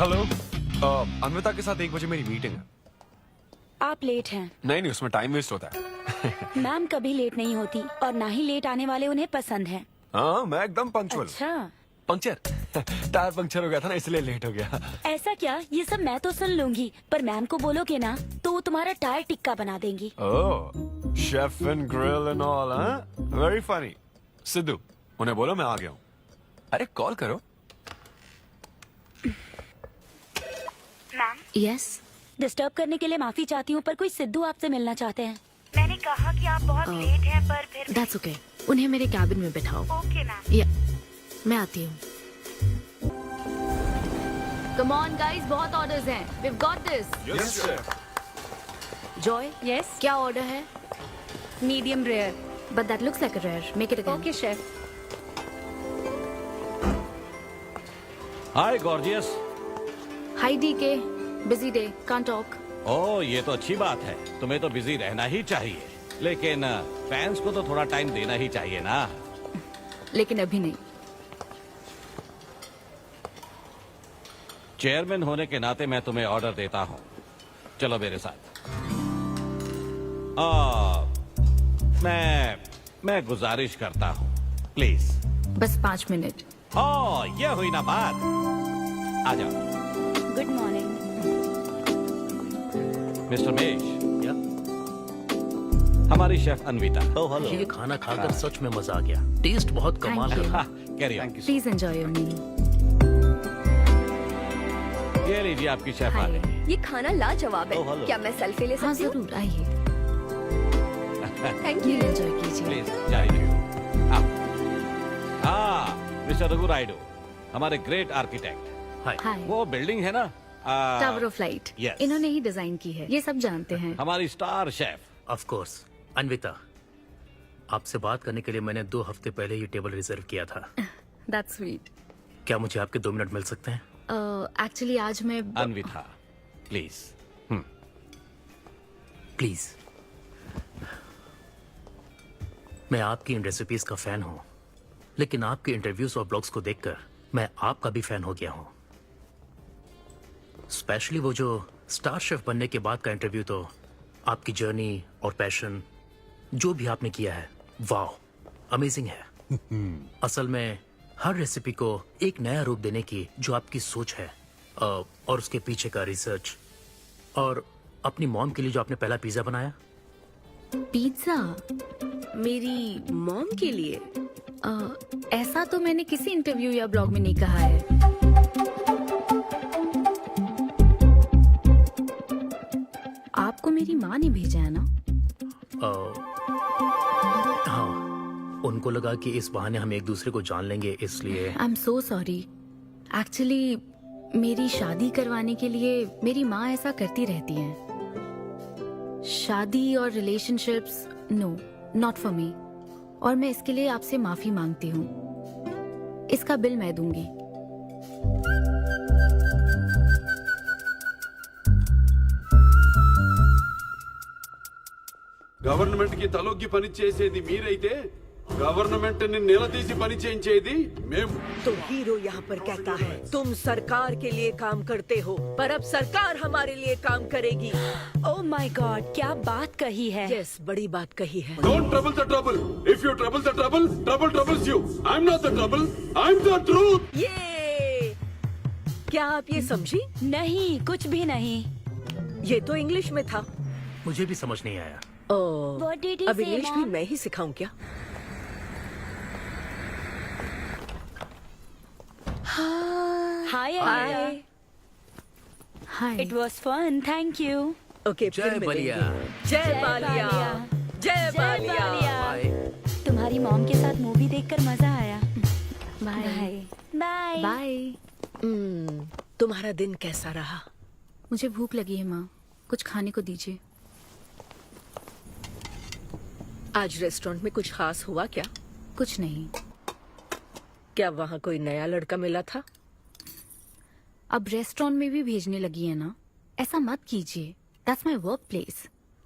Hello. Anvita के साथ 1 बजे मेरी मीटिंग है। आप लेट हैं। नहीं, उसमें टाइम वेस्ट होता है। मैम कभी लेट नहीं होती और ना ही लेट आने वाले उन्हें पसंद है। हाँ, मैं एकदम पंक्चुअल। अच्छा, पंक्चर टायर पंक्चर हो गया था ना, इसलिए लेट हो गया। ऐसा क्या? ये सब मैं तो सुन लूंगी, पर मैम को बोलोगे ना तो वो तुम्हारा टायर टिक्का बना देंगी। Oh, chef and grill and all, हाँ? Very funny. सिद्धू, उन्हें बोलो मैं आ गया हूँ। अरे कॉल करो। मैम, यस, डिस्टर्ब करने के लिए माफी चाहती हूँ, पर कोई सिद्धू आपसे मिलना चाहते हैं। मैंने कहा कि आप बहुत लेट हैं, पर फिर दैट्स ओके। उन्हें मेरे कैबिन में बैठाओ। Okay ma'am. या मैं आती हूँ। कम ऑन गाइस, बहुत ऑर्डर्स हैं। We have got this. Yes chef. Joy, yes, क्या ऑर्डर है? Medium rare. But that looks like a rare. Make it again. Okay chef. Hi gorgeous. Hi DK, busy day, can't talk. Oh, ये तो अच्छी बात है। तुम्हें तो busy रहना ही चाहिए, लेकिन फैंस को तो थोड़ा टाइम देना ही चाहिए ना। लेकिन अभी नहीं। चेयरमैन होने के नाते मैं तुम्हें ऑर्डर देता हूँ। चलो मेरे साथ। मैं गुजारिश करता हूँ, प्लीज। बस 5 मिनट। ओह, ये हुई ना बात। आ जाओ। Good morning. मिस्टर मेश, हमारी शेफ अन्विता। Oh hello. ये खाना खाकर सच में मजा आ गया। टेस्ट बहुत कमाल Thank you. है। Carry on. Please enjoy your meal. ये लीजिए आपकी शेफ आ गई। ये खाना लाजवाब Oh, है। hello. क्या मैं सेल्फी ले हाँ सकती हूँ? जरूर, आइए। Thank please you. एंजॉय कीजिए। प्लीज जारी रखिए। हाँ, मिस्टर रघु राइडू, हमारे ग्रेट आर्किटेक्ट। हाय। वो बिल्डिंग है ना, टावर ऑफ लाइट, Yes. इन्होंने ही डिजाइन की है। ये सब जानते हैं। हमारी star chef. Of course. Anvita, आपसे बात करने के लिए मैंने 2 हफ्ते पहले ये टेबल रिजर्व किया था। That's sweet. क्या मुझे आपके 2 मिनट मिल सकते हैं? एक्चुअली आज मैं अन्विता, प्लीज। प्लीज। मैं आपकी इन रेसिपीज का फैन हूँ, लेकिन आपके इंटरव्यूज और ब्लॉग्स को देखकर मैं आपका भी फैन हो गया हूँ। स्पेशली वो जो स्टार शेफ बनने के बाद का इंटरव्यू, तो आपकी जर्नी और पैशन जो भी आपने किया है, वाह, अमेजिंग है। असल में हर रेसिपी को एक नया रूप देने की जो आपकी सोच है, और उसके पीछे का रिसर्च, और अपनी मॉम के लिए जो आपने पहला पिज्जा बनाया। पिज्जा मेरी मॉम के लिए? ऐसा तो मैंने किसी इंटरव्यू या ब्लॉग में नहीं कहा है। आपको मेरी माँ ने भेजा है ना? हाँ, उनको लगा कि इस बहाने हम एक दूसरे को जान लेंगे, इसलिए। I am so sorry. Actually मेरी शादी करवाने के लिए मेरी माँ ऐसा करती रहती हैं। शादी और relationships, no, not for me. और मैं इसके लिए आपसे माफी मांगती हूँ। इसका बिल मैं दूंगी। గవర్నమెంట్ కి తలొగ్గి పని చేసేది మీరైతే గవర్నమెంట్ ని నిలదీసి పని చేయించేది మేము। तो हीरो यहाँ पर कहता है तुम सरकार के लिए काम करते हो, पर अब सरकार हमारे लिए काम करेगी। ओह माय गॉड, क्या बात कही है। यस, बड़ी बात कही है। Don't trouble the trouble. If you trouble the trouble, trouble troubles you. I am not the trouble, I am the truth. ये क्या आप ये समझी? नहीं, कुछ भी नहीं। ये तो इंग्लिश में था। मुझे भी समझ नहीं आया। What did he अब say, इंग्लिश भी Mom? मैं ही सिखाऊं क्या? Hi hi. Hi. It was fun, thank you. Okay, जय फिर बलिया। मिलेंगे। जय बालिया। जय बालिया। बाय। तुम्हारी मॉम के साथ मूवी देखकर मजा आया। बाय। बाय। बाय। तुम्हारा दिन कैसा रहा? मुझे भूख लगी है माँ, कुछ खाने को दीजिए। आज रेस्टोरेंट में कुछ खास हुआ क्या? कुछ नहीं। क्या वहाँ कोई नया लड़का मिला था? अब रेस्टोरेंट में भी भेजने लगी है ना, ऐसा मत कीजिए। That's my work place.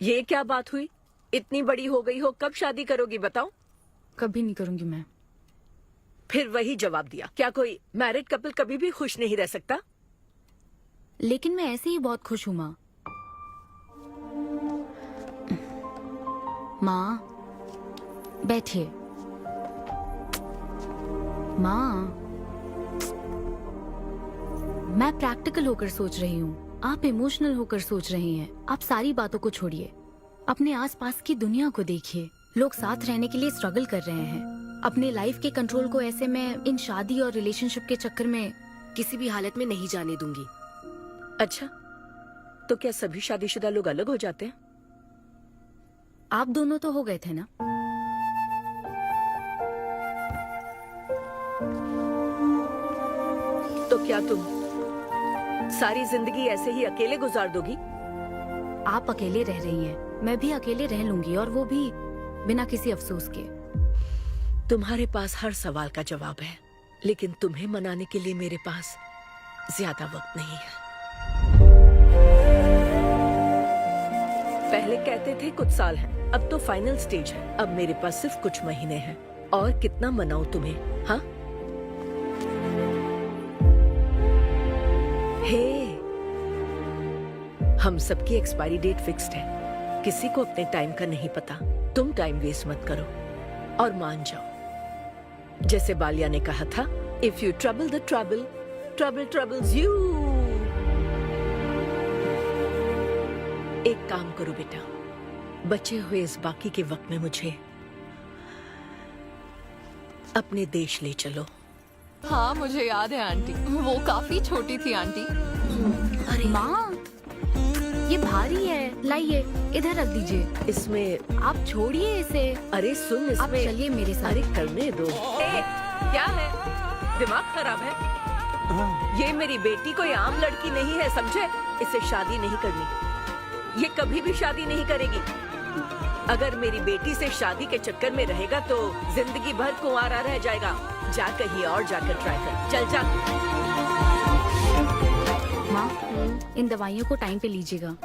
ये क्या बात हुई? इतनी बड़ी हो गई हो, कब शादी करोगी बताओ? कभी नहीं करूंगी मैं। फिर वही जवाब दिया। क्या कोई मैरिड कपल कभी भी खुश नहीं रह सकता? लेकिन मैं ऐसे ही बहुत खुश हूँ माँ। माँ बैठिए। माँ मैं प्रैक्टिकल होकर सोच रही हूँ, आप इमोशनल होकर सोच रही हैं। आप सारी बातों को छोड़िए, अपने आसपास की दुनिया को देखिए। लोग साथ रहने के लिए स्ट्रगल कर रहे हैं। अपने लाइफ के कंट्रोल को ऐसे मैं इन शादी और रिलेशनशिप के चक्कर में किसी भी हालत में नहीं जाने दूंगी। अच्छा, तो क्या सभी शादीशुदा लोग अलग हो जाते हैं? आप दोनों तो हो गए थे ना। तो क्या तुम सारी जिंदगी ऐसे ही अकेले गुजार दोगी? आप अकेले रह रही हैं, मैं भी अकेले रह लूंगी, और वो भी बिना किसी अफसोस के। तुम्हारे पास हर सवाल का जवाब है, लेकिन तुम्हें मनाने के लिए मेरे पास ज्यादा वक्त नहीं है। पहले कहते थे कुछ साल हैं, अब तो फाइनल स्टेज है। अब मेरे पास सिर्फ कुछ महीने हैं, और कितना मनाऊं तुम्हें? हाँ हे, हम सबकी एक्सपायरी डेट फिक्स्ड है। किसी को अपने टाइम का नहीं पता। तुम टाइम वेस्ट मत करो और मान जाओ। जैसे बालिया ने कहा था, if you trouble the trouble, trouble troubles you. एक काम करो बेटा, बचे हुए इस बाकी के वक्त में मुझे अपने देश ले चलो। हाँ मुझे याद है आंटी, वो काफी छोटी थी आंटी। अरे माँ, ये भारी है, लाइए इधर रख दीजिए। इसमें आप छोड़िए इसे। अरे सुन, आप इसमें चलिए मेरे साथ। अरे करने दो। क्या है, दिमाग खराब है? ये मेरी बेटी कोई आम लड़की नहीं है, समझे? इसे शादी नहीं करनी, ये कभी भी शादी नहीं करेगी। अगर मेरी बेटी से शादी के चक्कर में रहेगा तो जिंदगी भर कुंवारा रह जाएगा। जा कहीं और जाकर ट्राई कर, चल जा। माँ, इन दवाइयों को टाइम पे लीजिएगा,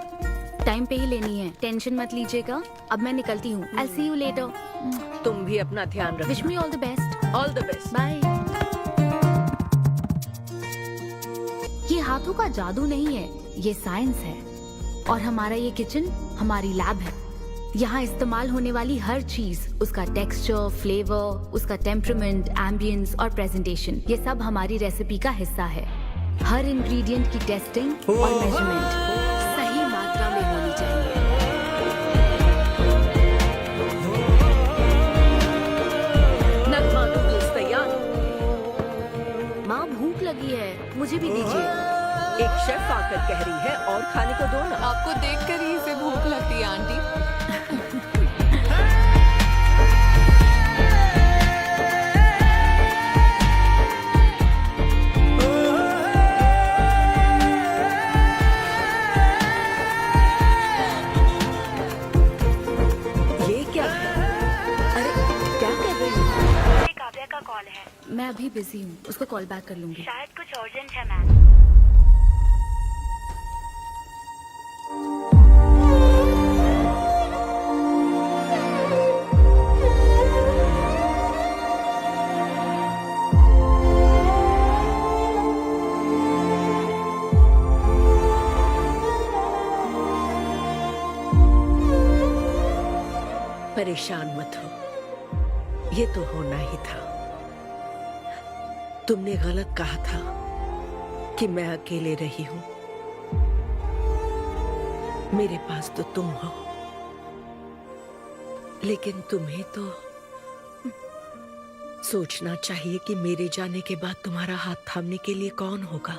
टाइम पे ही लेनी है, टेंशन मत लीजिएगा। अब मैं निकलती हूँ। I'll see you later. तुम भी अपना ध्यान रखो। Wish me all the best. All the best. Bye. ये हाथों का जादू नहीं है, ये साइंस है। और हमारा ये किचन हमारी लैब है। यहाँ इस्तेमाल होने वाली हर चीज, उसका टेक्सचर, फ्लेवर, उसका टेम्परामेंट, एम्बियंस और प्रेजेंटेशन, ये सब हमारी रेसिपी का हिस्सा है। हर इंग्रेडिएंट की टेस्टिंग और मेजरमेंट सही मात्रा में होनी चाहिए। नगमा नूडल्स तैयार। माँ भूख लगी है, मुझे भी दीजिए। एक शेफ आकर कह रही है और खाने को दो ना। आपको देखकर ही इसे भूख लगती है आंटी। ये क्या है? अरे क्या कर रही हो? काव्या का कॉल है, मैं अभी बिजी हूँ, उसको कॉल बैक कर लूंगी। शायद कुछ अर्जेंट है मैम। परेशान मत हो, ये तो होना ही था। तुमने गलत कहा था कि मैं अकेले रही हूं। मेरे पास तो तुम हो, लेकिन तुम्हें तो सोचना चाहिए कि मेरे जाने के बाद तुम्हारा हाथ थामने के लिए कौन होगा।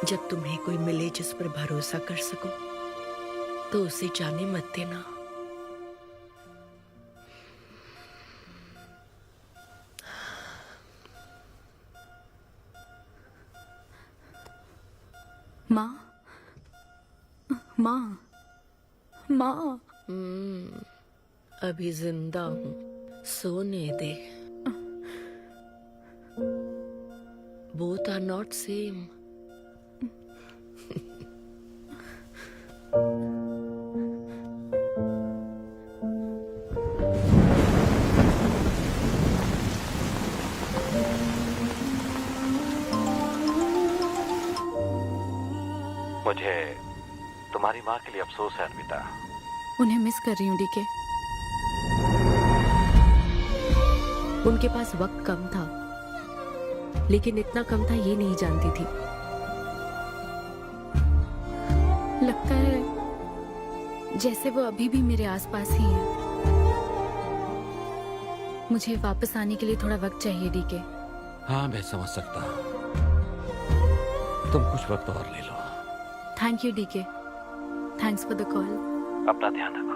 जब तुम्हें कोई मिले जिस पर भरोसा कर सको, तो उसे जाने मत देना। माँ, माँ, माँ। अभी जिंदा हूँ, सोने दे। Both are not same. मुझे तुम्हारी माँ के लिए अफसोस है अन्विता। उन्हें मिस कर रही हूँ डीके। उनके पास वक्त कम था, लेकिन इतना कम था ये नहीं जानती थी। लगता है जैसे वो अभी भी मेरे आसपास ही है। मुझे वापस आने के लिए थोड़ा वक्त चाहिए डीके। हाँ मैं समझ सकता हूँ, तुम कुछ वक्त और ले लो। Thank you DK, thanks for the call. अपना ध्यान रखो।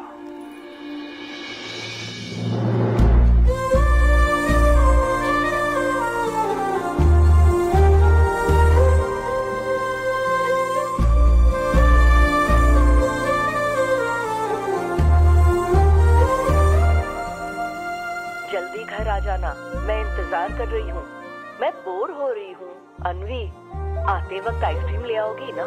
जल्दी घर आ जाना, मैं इंतजार कर रही हूँ। मैं बोर हो रही हूँ। अनवी, आते वक्त आइसक्रीम ले आओगी ना?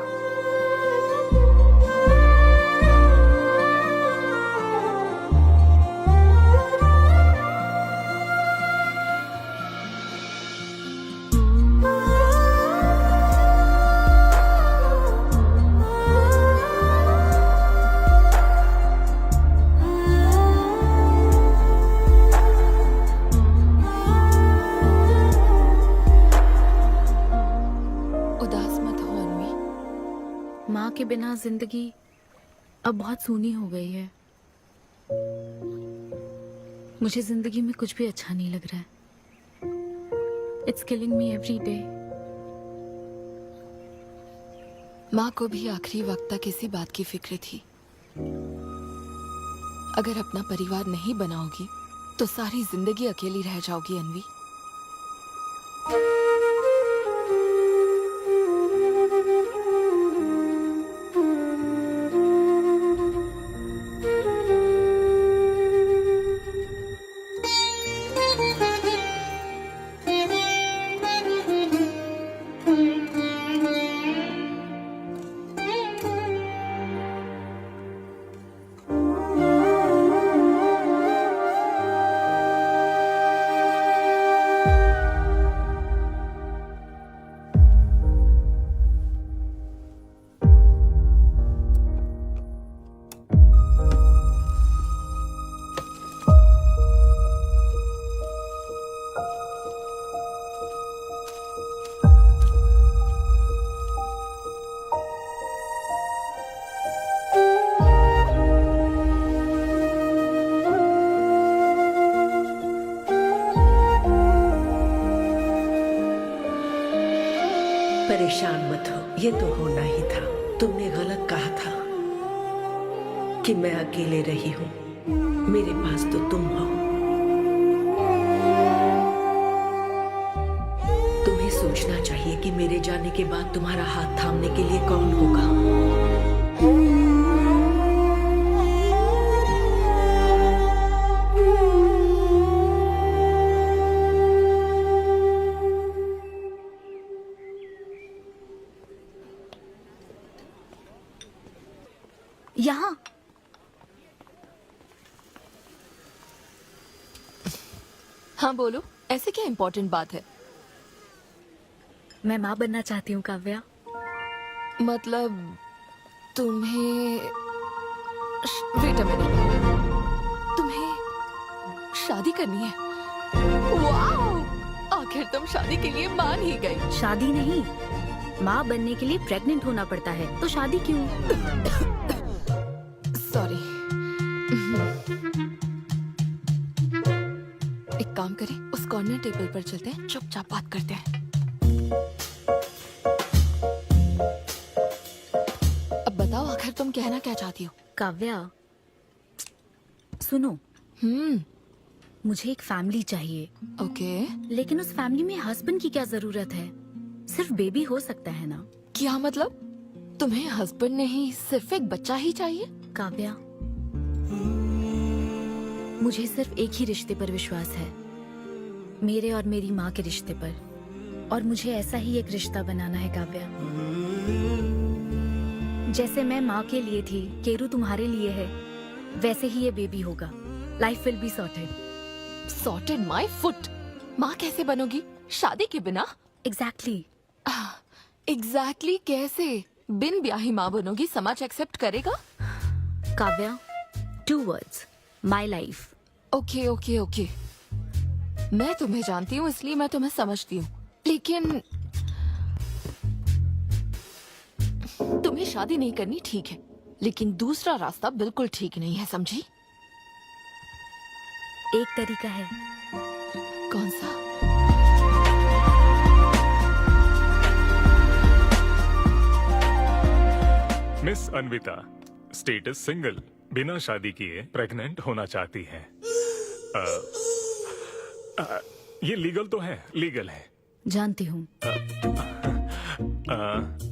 उदास मत हो अनवी। माँ के बिना जिंदगी अब बहुत सूनी हो गई है। मुझे जिंदगी में कुछ भी अच्छा नहीं लग रहा है। It's killing me every day. माँ को भी आखिरी वक्त तक इसी बात की फिक्र थी। अगर अपना परिवार नहीं बनाओगी तो सारी जिंदगी अकेली रह जाओगी अनवी। परेशान मत हो, ये तो होना ही था। तुमने गलत कहा था कि मैं अकेले रही हूँ। मेरे पास तो तुम हो। तुम्हें सोचना चाहिए कि मेरे जाने के बाद तुम्हारा हाथ थामने के लिए कौन होगा। यहाँ हाँ बोलो, ऐसे क्या इम्पोर्टेंट बात है? मैं माँ बनना चाहती हूँ काव्या। मतलब तुम्हें वेट अ मिनट, तुम्हें शादी करनी है? वाओ! आखिर तुम शादी के लिए मान ही गई। शादी नहीं, माँ बनने के लिए प्रेग्नेंट होना पड़ता है, तो शादी क्यों? सॉरी। एक काम करें, उस कॉर्नर टेबल पर चलते हैं, चुपचाप बात करते हैं। अब बताओ आखिर तुम कहना क्या चाहती हो? काव्या सुनो, मुझे एक फैमिली चाहिए। ओके। लेकिन उस फैमिली में हस्बैंड की क्या जरूरत है? सिर्फ बेबी हो सकता है ना? क्या मतलब? तुम्हें हस्बैंड नहीं, सिर्फ एक बच्चा ही चाहिए? काव्या, मुझे सिर्फ एक ही रिश्ते पर विश्वास है, मेरे और मेरी माँ के रिश्ते पर। और मुझे ऐसा ही एक रिश्ता बनाना है काव्या। जैसे मैं माँ के लिए थी, केरू तुम्हारे लिए है, वैसे ही ये बेबी होगा। Life will be sorted. Sorted my foot. माँ कैसे बनोगी शादी के बिना? एग्जैक्टली। एग्जैक्टली कैसे? बिन ब्याही माँ बनोगी, समाज एक्सेप्ट करेगा? Kavya, 2 words, my life. Okay okay okay, मैं तुम्हें जानती हूँ इसलिए मैं तुम्हें समझती हूँ, लेकिन तुम्हें शादी नहीं करनी ठीक है, लेकिन दूसरा रास्ता बिल्कुल ठीक नहीं है, समझी? एक तरीका है। कौन सा? मिस अन्विता, स्टेटस सिंगल, बिना शादी किए प्रेग्नेंट होना चाहती हैं। ये लीगल तो है, लीगल है। जानती हूँ।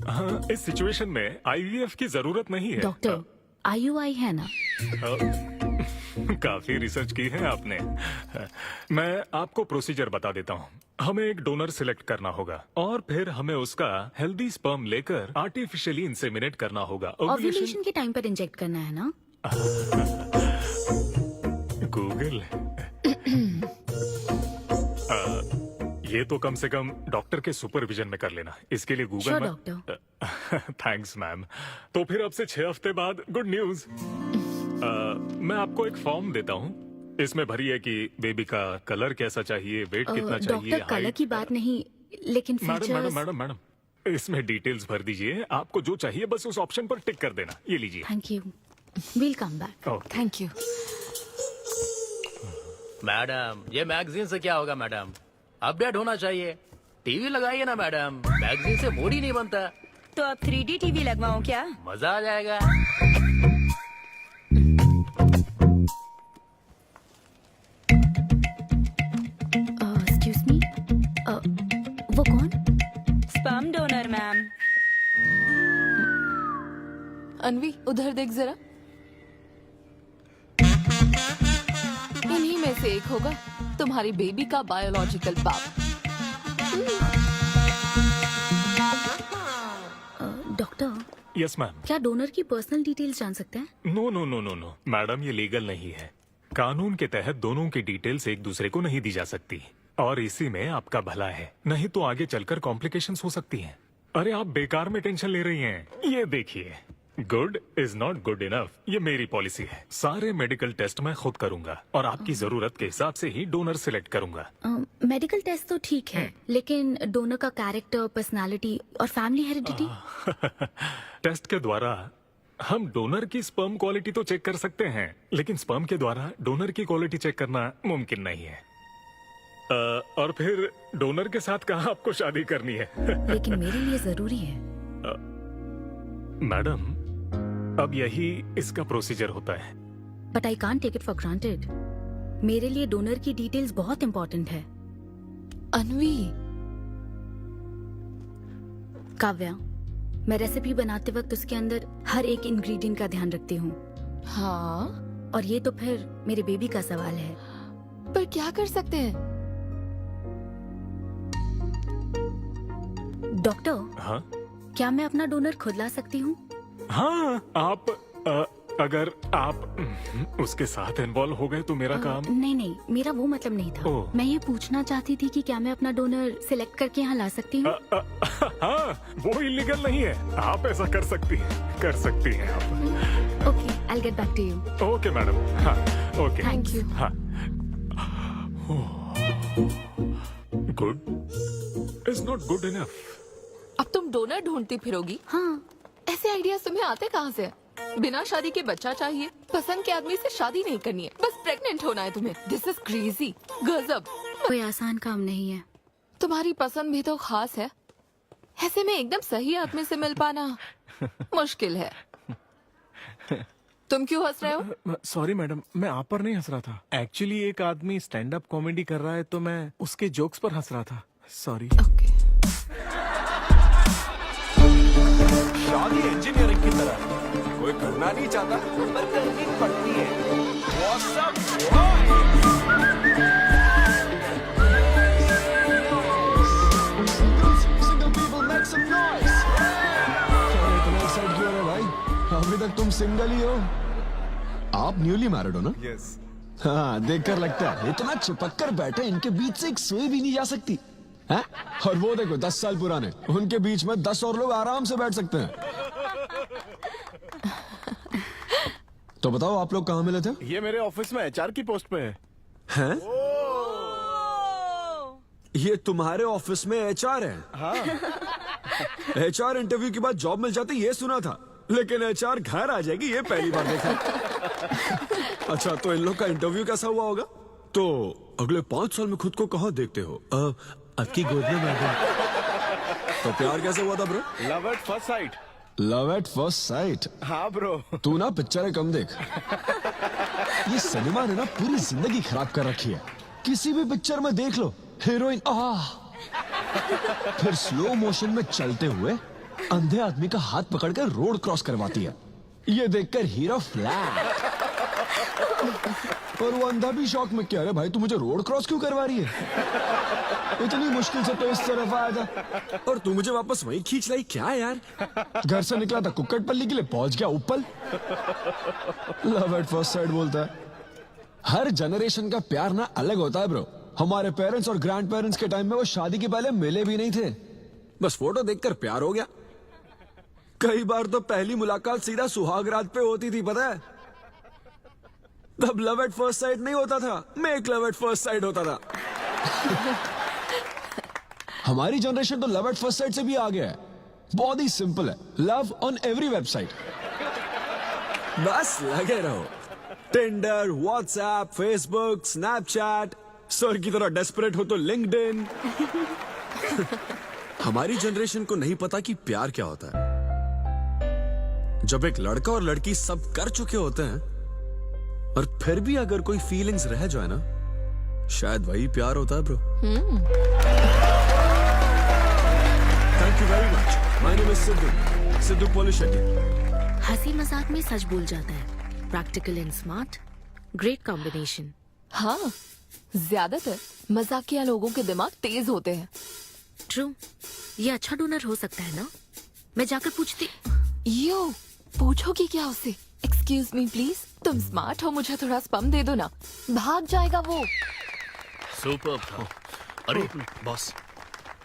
हाँ, इस सिचुएशन में आईवीएफ की जरूरत नहीं है। डॉक्टर, IUI है ना? काफी रिसर्च की है आपने। मैं आपको प्रोसीजर बता देता हूँ। हमें एक डोनर सिलेक्ट करना होगा और फिर हमें उसका हेल्दी स्पर्म लेकर आर्टिफिशियली इंसेमिनेट करना होगा। ओव्यूलेशन के टाइम पर इंजेक्ट करना है ना? गूगल ये तो कम से कम डॉक्टर के सुपरविजन में कर लेना, इसके लिए गूगल Sure, में। डॉक्टर। Thanks ma'am. तो फिर अब से 6 हफ्ते बाद गुड न्यूज। मैं आपको एक फॉर्म देता हूँ, इसमें भरिए कि बेबी का कलर कैसा चाहिए, वेट कितना चाहिए। डॉक्टर, कलर की बात नहीं, लेकिन madam features. Madam madam madam, इसमें डिटेल्स भर दीजिए, आपको जो चाहिए बस उस ऑप्शन पर टिक कर देना। ये लीजिए। Thank you, will come back. Thank you. Madam, ये मैगजीन से क्या होगा मैडम? अपडेट होना चाहिए। टीवी लगाइए ना मैडम, मैगजीन से मूड ही नहीं बनता। तो अब 3D टीवी लगवाऊं क्या? मजा आ जाएगा। एक्सक्यूज मी, वो कौन? Sperm donor ma'am. अनवी, उधर देख जरा। इन्हीं में से एक होगा तुम्हारी बेबी का बायोलॉजिकल बाप। Doctor, yes ma'am. क्या डोनर की पर्सनल डिटेल्स जान सकते हैं? No no no no no madam, ये लीगल नहीं है। कानून के तहत दोनों की डिटेल्स एक दूसरे को नहीं दी जा सकती, और इसी में आपका भला है, नहीं तो आगे चलकर कॉम्प्लिकेशंस हो सकती हैं। अरे आप बेकार में टेंशन ले रही हैं। ये देखिए, good is not good enough, ये मेरी पॉलिसी है। सारे मेडिकल टेस्ट मैं खुद करूंगा और आपकी जरूरत के हिसाब से ही डोनर सिलेक्ट करूंगा। मेडिकल टेस्ट तो ठीक है, लेकिन डोनर का कैरेक्टर, पर्सनालिटी और फैमिली हेरिडिटी? टेस्ट के द्वारा हम डोनर की स्पर्म क्वालिटी तो चेक कर सकते हैं, लेकिन स्पर्म के द्वारा डोनर की क्वालिटी चेक करना मुमकिन नहीं है। और फिर डोनर के साथ कहाँ आपको शादी करनी है? लेकिन मेरे लिए जरूरी है। मैडम, अब यही इसका प्रोसीजर होता है। But I can't take it for granted. मेरे लिए डोनर की डिटेल्स बहुत इंपॉर्टेंट है। अनवी, काव्या, मैं रेसिपी बनाते वक्त उसके अंदर हर एक इंग्रेडिएंट का ध्यान रखती हूँ। हाँ, और ये तो फिर मेरे बेबी का सवाल है। पर क्या कर सकते हैं? डॉक्टर, हाँ क्या मैं अपना डोनर खुद ला सकती हूँ? हाँ, आप अगर आप उसके साथ इन्वॉल्व हो गए तो मेरा काम। नहीं नहीं, मेरा वो मतलब नहीं था। ओह। मैं ये पूछना चाहती थी कि क्या मैं अपना डोनर सिलेक्ट करके यहाँ ला सकती हूँ? हाँ, वो इलीगल नहीं है, आप ऐसा कर सकती हैं आप। Okay, I get back to you. Okay madam. हाँ ओके, थैंक यू। हाँ। Good is not good enough. अब तुम डोनर ढूंढती फिरोगी? हाँ, ऐसे आइडियाज तुम्हें आते कहाँ से? बिना शादी के बच्चा चाहिए, पसंद के आदमी से शादी नहीं करनी है, बस प्रेग्नेंट होना है तुम्हें। दिस इज क्रेजी, गजब। कोई आसान काम नहीं है। तुम्हारी पसंद भी तो खास है, ऐसे में एकदम सही आदमी से मिल पाना मुश्किल है। तुम क्यों हंस रहे हो? सॉरी मैडम, मैं आप पर नहीं हंस रहा था। एक्चुअली एक आदमी स्टैंड अप कॉमेडी कर रहा है तो मैं उसके जोक्स पर हंस रहा था। सॉरी। ओके। शादी इंजीनियरिंग की तरह है। कोई करना नहीं चाहता पर करनी पड़ती है। What's up, इतना एक्साइट क्यों है भाई? अभी तक तुम सिंगल ही हो। आप न्यूली मैरिड हो ना? यस। हाँ, देखकर लगता है इतना चिपक कर बैठे, इनके बीच से एक सुई भी नहीं जा सकती है? और वो देखो 10 साल पुराने, उनके बीच में 10 और लोग आराम से बैठ सकते हैं। तो बताओ आप लोग कहाँ मिले थे? ये मेरे ऑफिस में एचआर की पोस्ट पे है। हैं? ये तुम्हारे ऑफिस में एचआर है? हाँ। एचआर इंटरव्यू के बाद जॉब मिल जाती ये सुना था, लेकिन एचआर घर आ जाएगी ये पहली बार देखा। अच्छा, तो इन लोग का इंटरव्यू कैसा हुआ होगा? तो अगले 5 साल में खुद को कहाँ देखते हो? आपकी गोद में मैडम। तो प्यार कैसे हुआ था bro? Love at first sight. Love at first sight? हाँ ब्रो। तू ना पिक्चरें कम देख। ये सिनेमा ने ना पूरी जिंदगी खराब कर रखी है। किसी भी पिक्चर में देख लो, हीरोइन फिर स्लो मोशन में चलते हुए अंधे आदमी का हाथ पकड़कर रोड क्रॉस करवाती है। ये देखकर हीरो फ्लैट। और वो अंधा भी शौक में, क्या रे भाई तू मुझे रोड क्रॉस क्यों करवा रही है? इतनी मुश्किल से तो इस तरफ आया था और तू मुझे वापस वहीं खींच लाई। क्या यार, घर से निकला था कुक्कड़पल्ली के लिए, पहुंच गया ऊपर। लव एट फर्स्ट साइट बोलता है। हर जनरेशन का प्यार ना अलग होता है ब्रो। हमारे पेरेंट्स और ग्रैंड पेरेंट्स के टाइम में वो शादी के पहले मिले भी नहीं थे, बस फोटो देखकर प्यार हो गया। कई बार तो पहली मुलाकात सीधा सुहाग रात पे होती थी, पता है? तब लव एट फर्स्ट साइट नहीं होता था, make love at first sight होता था। हमारी जनरेशन तो लव एट फर्स्ट साइट से भी आगे है। बहुत ही सिंपल है, लव ऑन एवरी वेबसाइट। बस लगे रहो। Tinder, WhatsApp, Facebook, Snapchat, sir की तरह डेस्परेट हो तो लिंक्डइन। हमारी जनरेशन को नहीं पता कि प्यार क्या होता है। जब एक लड़का और लड़की सब कर चुके होते हैं और फिर भी अगर कोई फीलिंग्स रह जाए ना, शायद वही प्यार होता है bro. Thank you very much. My name is Siddhu Polishetty. हंसी मजाक में सच बोल जाता है। Practical and smart, great combination. हाँ, ज्यादातर मजाकिया लोगों के दिमाग तेज होते हैं। ट्रू। ये अच्छा डोनर हो सकता है ना? मैं जाकर पूछती। यो, पूछोगी क्या उससे? एक्सक्यूज मी प्लीज, तुम स्मार्ट हो, मुझे थोड़ा स्पम दे दो ना। भाग जाएगा वो। सुपर्ब था। अरे boss.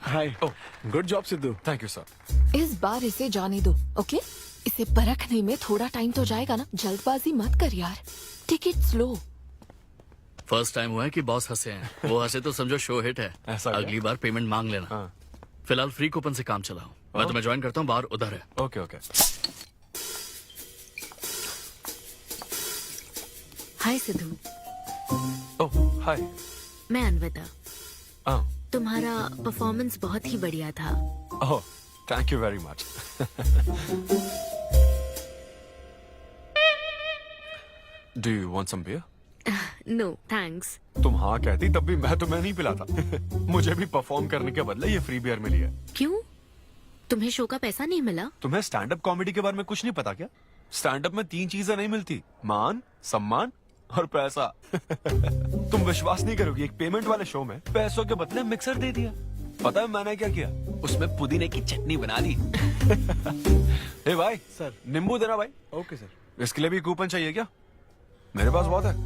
Hi. Good job Sidhu. Thank you sir. इस बार इसे जाने दो, ओके? इसे परखने में थोड़ा टाइम तो जाएगा ना। जल्दबाजी मत कर यार, take it slow. First time हुआ है कि बॉस हंसे हैं। वो हंसे तो समझो शो हिट है। ऐसा क्या? अगली बार पेमेंट मांग लेना। हाँ। फिलहाल फ्री कूपन से काम चलाओ। मैं तुम्हें ज्वाइन करता हूँ, बाहर उधर है। Okay okay. Hi Siddhu. Oh hi. मैं अनविता। तुम्हारा परफॉर्मेंस बहुत ही बढ़िया था। Oh thank you very much. Do you want some beer? No thanks. तुम हाँ कहती तब भी मैं तुम्हें नहीं पिलाता। मुझे भी परफॉर्म करने के बदले ये फ्री बियर मिली है। क्यों? तुम्हें शो का पैसा नहीं मिला? तुम्हें स्टैंड अप कॉमेडी के बारे में कुछ नहीं पता क्या? स्टैंड अप में 3 चीजें नहीं मिलती, मान, सम्मान और पैसा। तुम विश्वास नहीं करोगी, एक पेमेंट वाले शो में पैसों के बदले मिक्सर दे दिया। पता है मैंने क्या किया? उसमें पुदीने की चटनी बना दी। हे भाई सर। नींबू देना भाई। Okay sir. इसके लिए भी कूपन चाहिए क्या? मेरे पास बहुत है।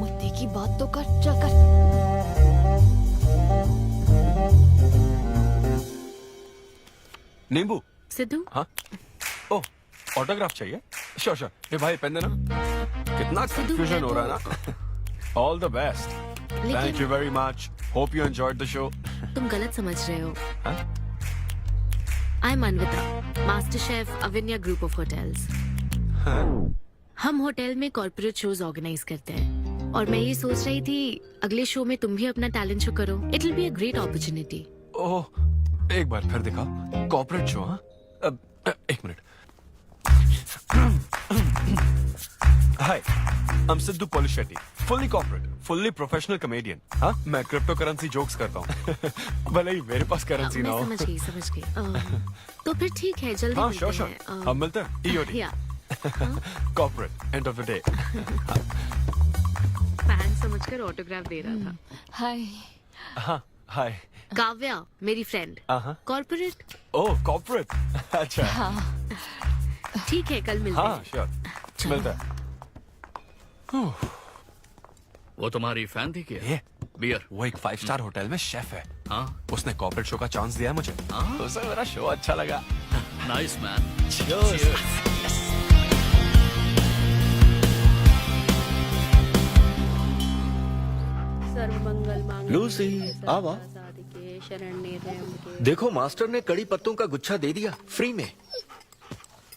मुद्दे की बात तो कर, चल कर। नींबू। सिद्धू। हाँ। ओह ऑटोग्राफ चाहिए? Sure sure. ये भाई पेन देना। कितना कंफ्यूजन हो रहा है ना। All the best. Thank you very much. Hope you enjoyed the show. तुम गलत समझ रहे हो। I am Anvita, master chef Avinya group of hotels. हम होटल में कॉर्पोरेट शोज ऑर्गेनाइज करते हैं और मैं ये सोच रही थी अगले शो में तुम भी अपना टैलेंट शो करो। It will be a great opportunity. Oh एक बार फिर दिखा। Corporate show? हाँ एक minute. Hi I am Siddhu Polishetty, fully corporate, fully professional comedian. हाँ मैं क्रिप्टो करेंसी जोक्स करता हूँ। भले ही मेरे पास करेंसी ना हो। समझ गई। तो फिर ठीक है, जल्दी हाँ मिलते श्योर श्योर। हैं। हम मिलते हैं ईओडी। या corporate end of the day. Fan समझकर ऑटोग्राफ दे रहा था। हाय। हाँ हाय। काव्या मेरी फ्रेंड। कॉर्पोरेट। ओह कॉर्पोरेट। अच्छा हाँ। ठीक है, कल मिलते हाँ हैं। श्योर मिलता है। वो तुम्हारी फैन थी क्या? ये बियर। वो एक 5 स्टार होटल में शेफ है। हाँ। उसने कॉर्पोरेट शो का चांस दिया है मुझे। उसे मेरा शो अच्छा लगा। Nice man. Cheers. सर्वमंगल मांगल्ये लूसी, आवा। साधिके शरण्ये त्र्यंबके। देखो मास्टर ने कड़ी पत्तों का गुच्छा दे दिया फ्री में।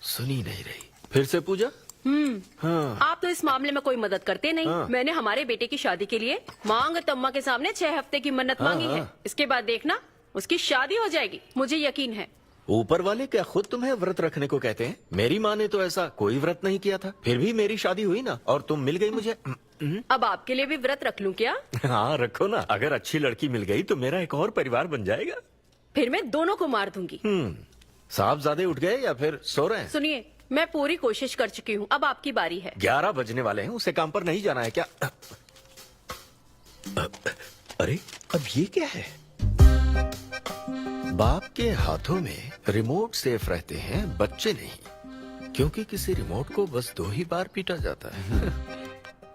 सुनी नहीं रही, फिर से पूजा। हाँ। आप तो इस मामले में कोई मदद करते नहीं। हाँ। मैंने हमारे बेटे की शादी के लिए मांग तम्मा के सामने 6 हफ्ते की मन्नत मांगी है। इसके बाद देखना उसकी शादी हो जाएगी, मुझे यकीन है। ऊपर वाले क्या खुद तुम्हें व्रत रखने को कहते हैं? मेरी माँ ने तो ऐसा कोई व्रत नहीं किया था, फिर भी मेरी शादी हुई ना, और तुम मिल गई मुझे। अब आपके लिए भी व्रत रख लूं क्या? हाँ रखो ना, अगर अच्छी लड़की मिल गई तो मेरा एक और परिवार बन जाएगा। फिर मैं दोनों को मार दूंगी। साहबजादे उठ गए या फिर सो रहे हैं? सुनिए, मैं पूरी कोशिश कर चुकी हूँ, अब आपकी बारी है। 11 बजने वाले हैं, उसे काम पर नहीं जाना है क्या? अरे अब ये क्या है? बाप के हाथों में रिमोट सेफ रहते हैं, बच्चे नहीं, क्योंकि किसी रिमोट को बस 2 ही बार पीटा जाता है।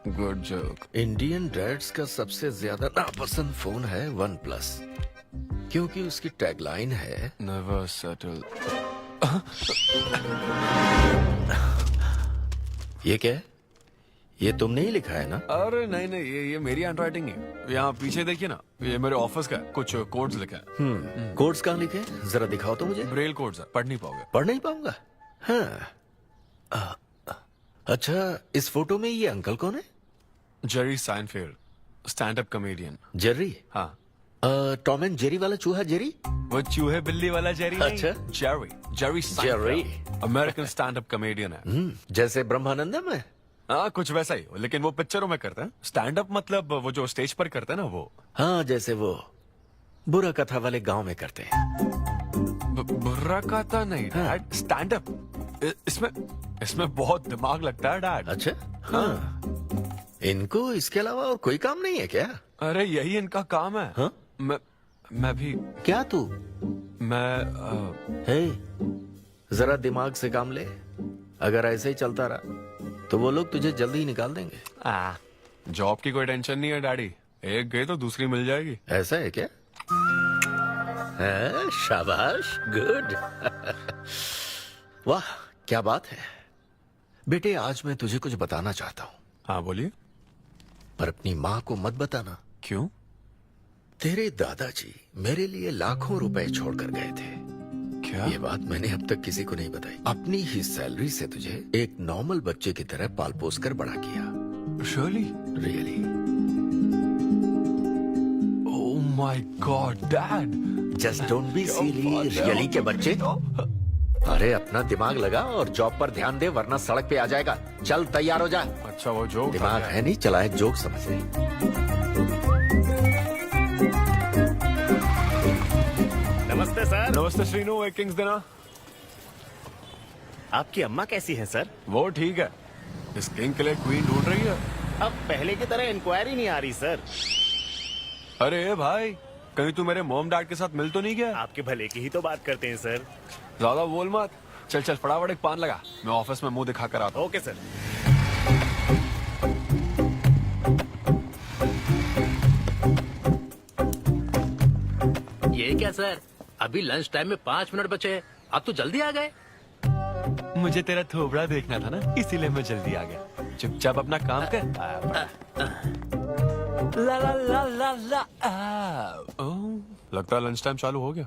Good joke. इंडियन डैड्स का सबसे ज्यादा नापसंद फोन है OnePlus, क्योंकि उसकी टैगलाइन है नेवर सेटल। ये क्या है? ये तुमने ही लिखा है ना? अरे नहीं नहीं, ये मेरी हैंडराइटिंग है। यहाँ पीछे देखिए ना, ये मेरे ऑफिस का है, कुछ कोड्स लिखा है। कोड्स कहाँ लिखे हैं? जरा दिखाओ तो मुझे। ब्रेल कोड्स है, पढ़ नहीं पाओगे। पढ़ नहीं पाऊंगा? हाँ। अच्छा, इस फोटो में ये अंकल कौन है? Jerry Seinfeld, stand up comedian. Jerry? हाँ। टॉम एंड जेरी वाला चूहा जेरी? वो चूहे बिल्ली वाला जेरी नहीं। अच्छा। Jerry Seinfeld American stand up comedian है। जैसे ब्रह्मानंदम है? हाँ कुछ वैसा ही, लेकिन वो पिक्चरों में करते हैं। स्टैंड अप मतलब वो जो स्टेज पर करते हैं ना, वो। हाँ, जैसे वो बुरा कथा वाले गांव में करते हैं। बुरा कथा नहीं डैड, स्टैंड अप। इसमें बहुत दिमाग लगता है डैड। अच्छा। हाँ। इनको इसके अलावा और कोई काम नहीं है क्या? अरे यही इनका काम है। हाँ? मैं भी। क्या तू? मैं हे, जरा दिमाग से काम ले। अगर ऐसे ही चलता रहा तो वो लोग तुझे जल्दी ही निकाल देंगे। जॉब की कोई टेंशन नहीं है डैडी, एक गई तो दूसरी मिल जाएगी। ऐसा है क्या? शाबाश, गुड। वाह क्या बात है बेटे। आज मैं तुझे कुछ बताना चाहता हूँ। हाँ बोलिए। पर अपनी माँ को मत बताना। क्यों? तेरे दादाजी मेरे लिए लाखों रुपए छोड़कर गए थे। क्या? ये बात मैंने अब तक किसी को नहीं बताई। अपनी ही सैलरी से तुझे एक नॉर्मल बच्चे की तरह पाल पोस कर बड़ा किया। Really? Oh my God dad, just don't be silly. Really के बच्चे? अरे अपना दिमाग लगा और जॉब पर ध्यान दे, वरना सड़क पे आ जाएगा। चल तैयार हो जा। अच्छा वो जोक दिमाग है नहीं, चला है जोक समझ ले। नमस्ते सर। नमस्ते श्रीनू, एक किंग्स देना। आपकी अम्मा कैसी हैं सर? वो ठीक है, इस किंग के लिए क्वीन ढूंढ रही है। अब पहले की तरह इंक्वायरी नहीं आ रही सर। अरे भाई, कहीं तू मेरे मॉम डैड के साथ मिल तो नहीं गया? आपके भले की ही तो बात करते हैं सर। ज्यादा बोल मत। चल चल फटाफट एक पान लगा, मैं ऑफिस में मुंह दिखा कर आता हूँ। Okay sir. ये क्या सर, अभी लंच टाइम में 5 मिनट बचे हैं, आप तो जल्दी आ गए। मुझे तेरा थोबड़ा देखना था ना, इसीलिए मैं जल्दी आ गया। चुपचाप अपना काम कर। ला ला ला ला ला। लगता है लंच टाइम चालू हो गया।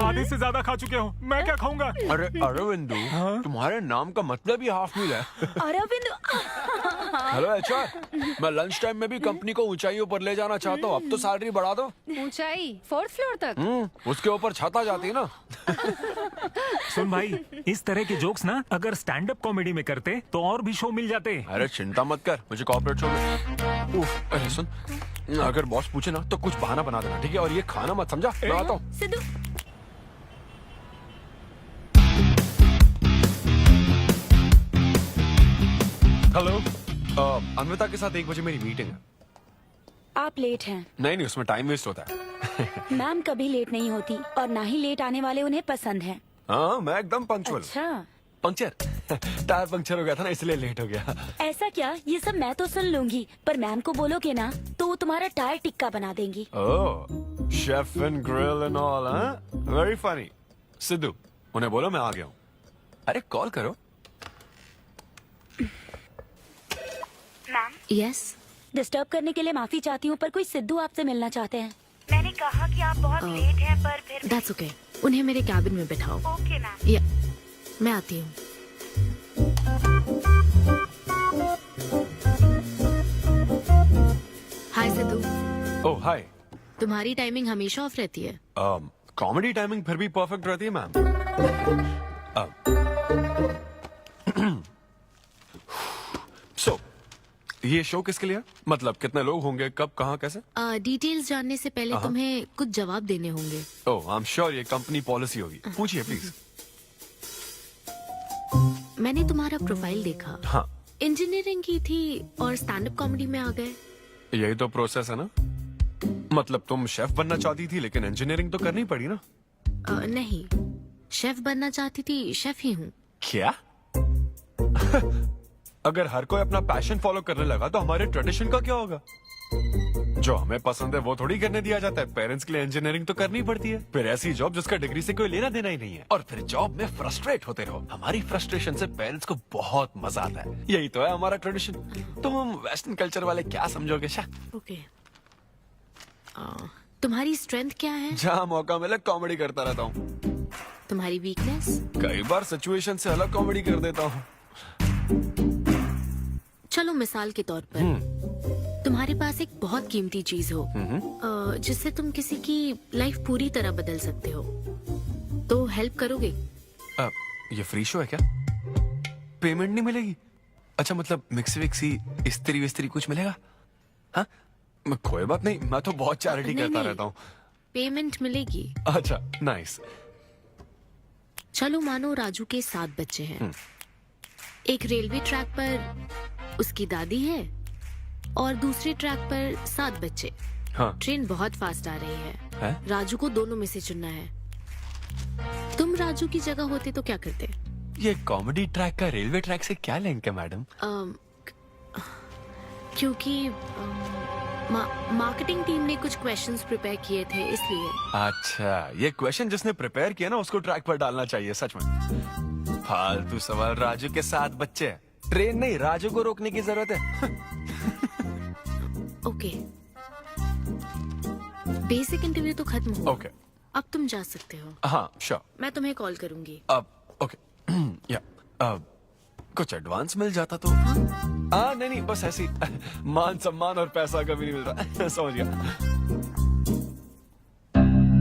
आधे से ज्यादा खा चुके हो, मैं क्या खाऊंगा? अरे अरविंदु, तुम्हारे नाम का मतलब ही हाफ मील है। अरविंद। हेलो एचआर, मैं लंच टाइम में भी कंपनी को ऊंचाइयों पर ले जाना चाहता हूँ। अब तो सैलरी बढ़ा दो। ऊंचाई 4th फ्लोर तक? उसके ऊपर छत आ जाती है ना। सुन भाई, इस तरह के जोक्स ना अगर स्टैंड अप कॉमेडी में करते तो और भी शो मिल जाते। अरे चिंता मत कर, मुझे कॉर्पोरेट शो में। उफ, अरे सुन, अगर बॉस पूछे ना तो कुछ बहाना बना देना, ठीक है? और ये खाना मत, समझा? मैं आता हूँ। सिद्धू। हेलो, अन्विता के साथ 1 बजे मेरी मीटिंग है। आप लेट हैं। नहीं, उसमें टाइम वेस्ट होता है। मैम कभी लेट नहीं होती और ना ही लेट आने वाले उन्हें पसंद है। हाँ, मैं एकदम पंक्चुअल। अच्छा। पंक्चर टायर पंक्चर हो गया था ना, इसलिए लेट हो गया। ऐसा क्या? ये सब मैं तो सुन लूंगी, पर मैम को बोलोगे ना तो वो तुम्हारा टायर टिक्का बना देंगी। Oh, chef and grill and all, हाँ? Very funny. सिद्धू, उन्हें बोलो मैं आ गया हूँ। अरे कॉल करो। मैम, यस, डिस्टर्ब करने के लिए माफी चाहती हूँ, पर कोई सिद्धू आपसे मिलना चाहते हैं। मैंने कहा कि आप बहुत लेट हैं, पर फिर दैट्स ओके। उन्हें मेरे कैबिन में बिठाओ। Okay ma'am. या मैं आती हूँ। हाय सिद्धू। ओह हाय। तुम्हारी टाइमिंग हमेशा ऑफ रहती है? कॉमेडी टाइमिंग फिर भी परफेक्ट रहती है मैम। सो ये शो किसके लिए? मतलब कितने लोग होंगे, कब, कहाँ, कैसे? डिटेल्स जानने से पहले तुम्हें कुछ जवाब देने होंगे। ओह आई एम श्योर ये कंपनी पॉलिसी होगी। पूछिए प्लीज। मैंने तुम्हारा प्रोफाइल देखा। हाँ, इंजीनियरिंग की थी और स्टैंड अप कॉमेडी में आ गए। यही तो प्रोसेस है ना। मतलब तुम शेफ बनना चाहती थी लेकिन इंजीनियरिंग तो करनी पड़ी ना। नहीं, शेफ बनना चाहती थी, शेफ ही हूँ। क्या? अगर हर कोई अपना पैशन फॉलो करने लगा तो हमारे ट्रेडिशन का क्या होगा? जो हमें पसंद है वो थोड़ी करने दिया जाता है। पेरेंट्स के लिए इंजीनियरिंग तो करनी पड़ती है, फिर ऐसी जॉब जिसका डिग्री से कोई लेना देना ही नहीं है, और फिर जॉब में फ्रस्ट्रेट होते रहो। हमारी फ्रस्ट्रेशन से पेरेंट्स को बहुत मजा आता है। यही तो है हमारा ट्रेडिशन। तुम वेस्टर्न कल्चर वाले क्या समझोगे? ओके। तुम्हारी स्ट्रेंथ क्या है? जहाँ मौका मिले कॉमेडी करता रहता हूँ। तुम्हारी वीकनेस? कई बार सिचुएशन से अलग कॉमेडी कर देता हूँ। चलो मिसाल के तौर पर तुम्हारे पास एक बहुत कीमती चीज हो जिससे तुम किसी की लाइफ पूरी तरह बदल सकते हो, तो हेल्प करोगे? ये फ्री शो है क्या? पेमेंट नहीं मिलेगी? अच्छा, मतलब मिक्सी विक्सी इस्त्री विस्त्री कुछ मिलेगा? हाँ, कोई बात नहीं, मैं तो बहुत चैरिटी करता रहता हूँ। पेमेंट मिलेगी। अच्छा, नाइस। चलो मानो राजू के 7 बच्चे हैं। एक रेलवे ट्रैक पर उसकी दादी है और दूसरे ट्रैक पर 7 बच्चे। हाँ। ट्रेन बहुत फास्ट आ रही है। राजू को दोनों में से चुनना है। तुम राजू की जगह होते तो क्या करते? ये कॉमेडी ट्रैक का रेलवे ट्रैक से क्या लिंक है मैडम? क्योंकि मार्केटिंग टीम ने कुछ क्वेश्चंस प्रिपेयर किए थे, इसलिए। अच्छा, ये क्वेश्चन जिसने प्रिपेयर किया ना उसको ट्रैक पर डालना चाहिए। सच में फालतू सवाल। राजू के 7 बच्चे हैं, ट्रेन नहीं, राजू को रोकने की जरूरत है। ओके, बेसिक इंटरव्यू तो खत्म हो। ओके, अब तुम जा सकते हो। हाँ श्योर। मैं तुम्हें कॉल करूंगी। अब ओके। या कुछ एडवांस मिल जाता तो। नहीं नहीं, बस ऐसी मान सम्मान और पैसा कभी नहीं मिलता। समझ गया।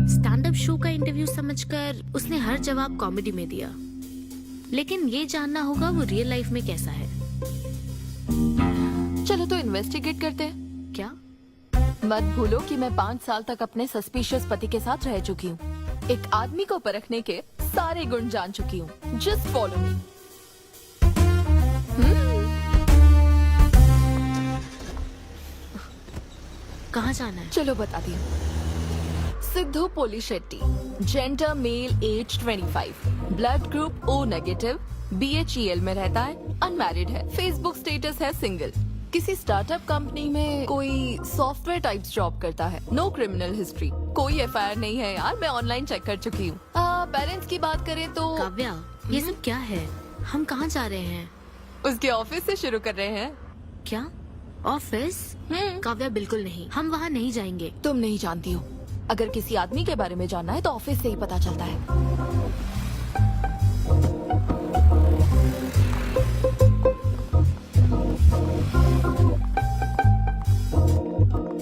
स्टैंड अप शो का इंटरव्यू समझकर उसने हर जवाब कॉमेडी में दिया, लेकिन ये जानना होगा वो रियल लाइफ में कैसा है। चलो तो इन्वेस्टिगेट करते हैं। क्या? मत भूलो कि मैं 5 साल तक अपने सस्पिशियस पति के साथ रह चुकी हूँ। एक आदमी को परखने के सारे गुण जान चुकी हूँ। Just follow me. कहाँ जाना है? चलो बताती हूँ। Siddhu Polishetty, gender male, age 25, blood group O negative, BHEL में रहता है, अनमैरिड है, फेसबुक स्टेटस है सिंगल, किसी स्टार्टअप कंपनी में कोई सॉफ्टवेयर टाइप्स जॉब करता है, नो क्रिमिनल हिस्ट्री, कोई FIR नहीं है यार, मैं ऑनलाइन चेक कर चुकी हूँ। पेरेंट्स की बात करें तो। काव्या, ये सब क्या है? हम कहाँ जा रहे हैं? उसके ऑफिस से शुरू कर रहे हैं। क्या ऑफिस? काव्या बिल्कुल नहीं, हम वहाँ नहीं जाएंगे। तुम नहीं जानती हो, अगर किसी आदमी के बारे में जानना है तो ऑफिस से ही पता चलता है।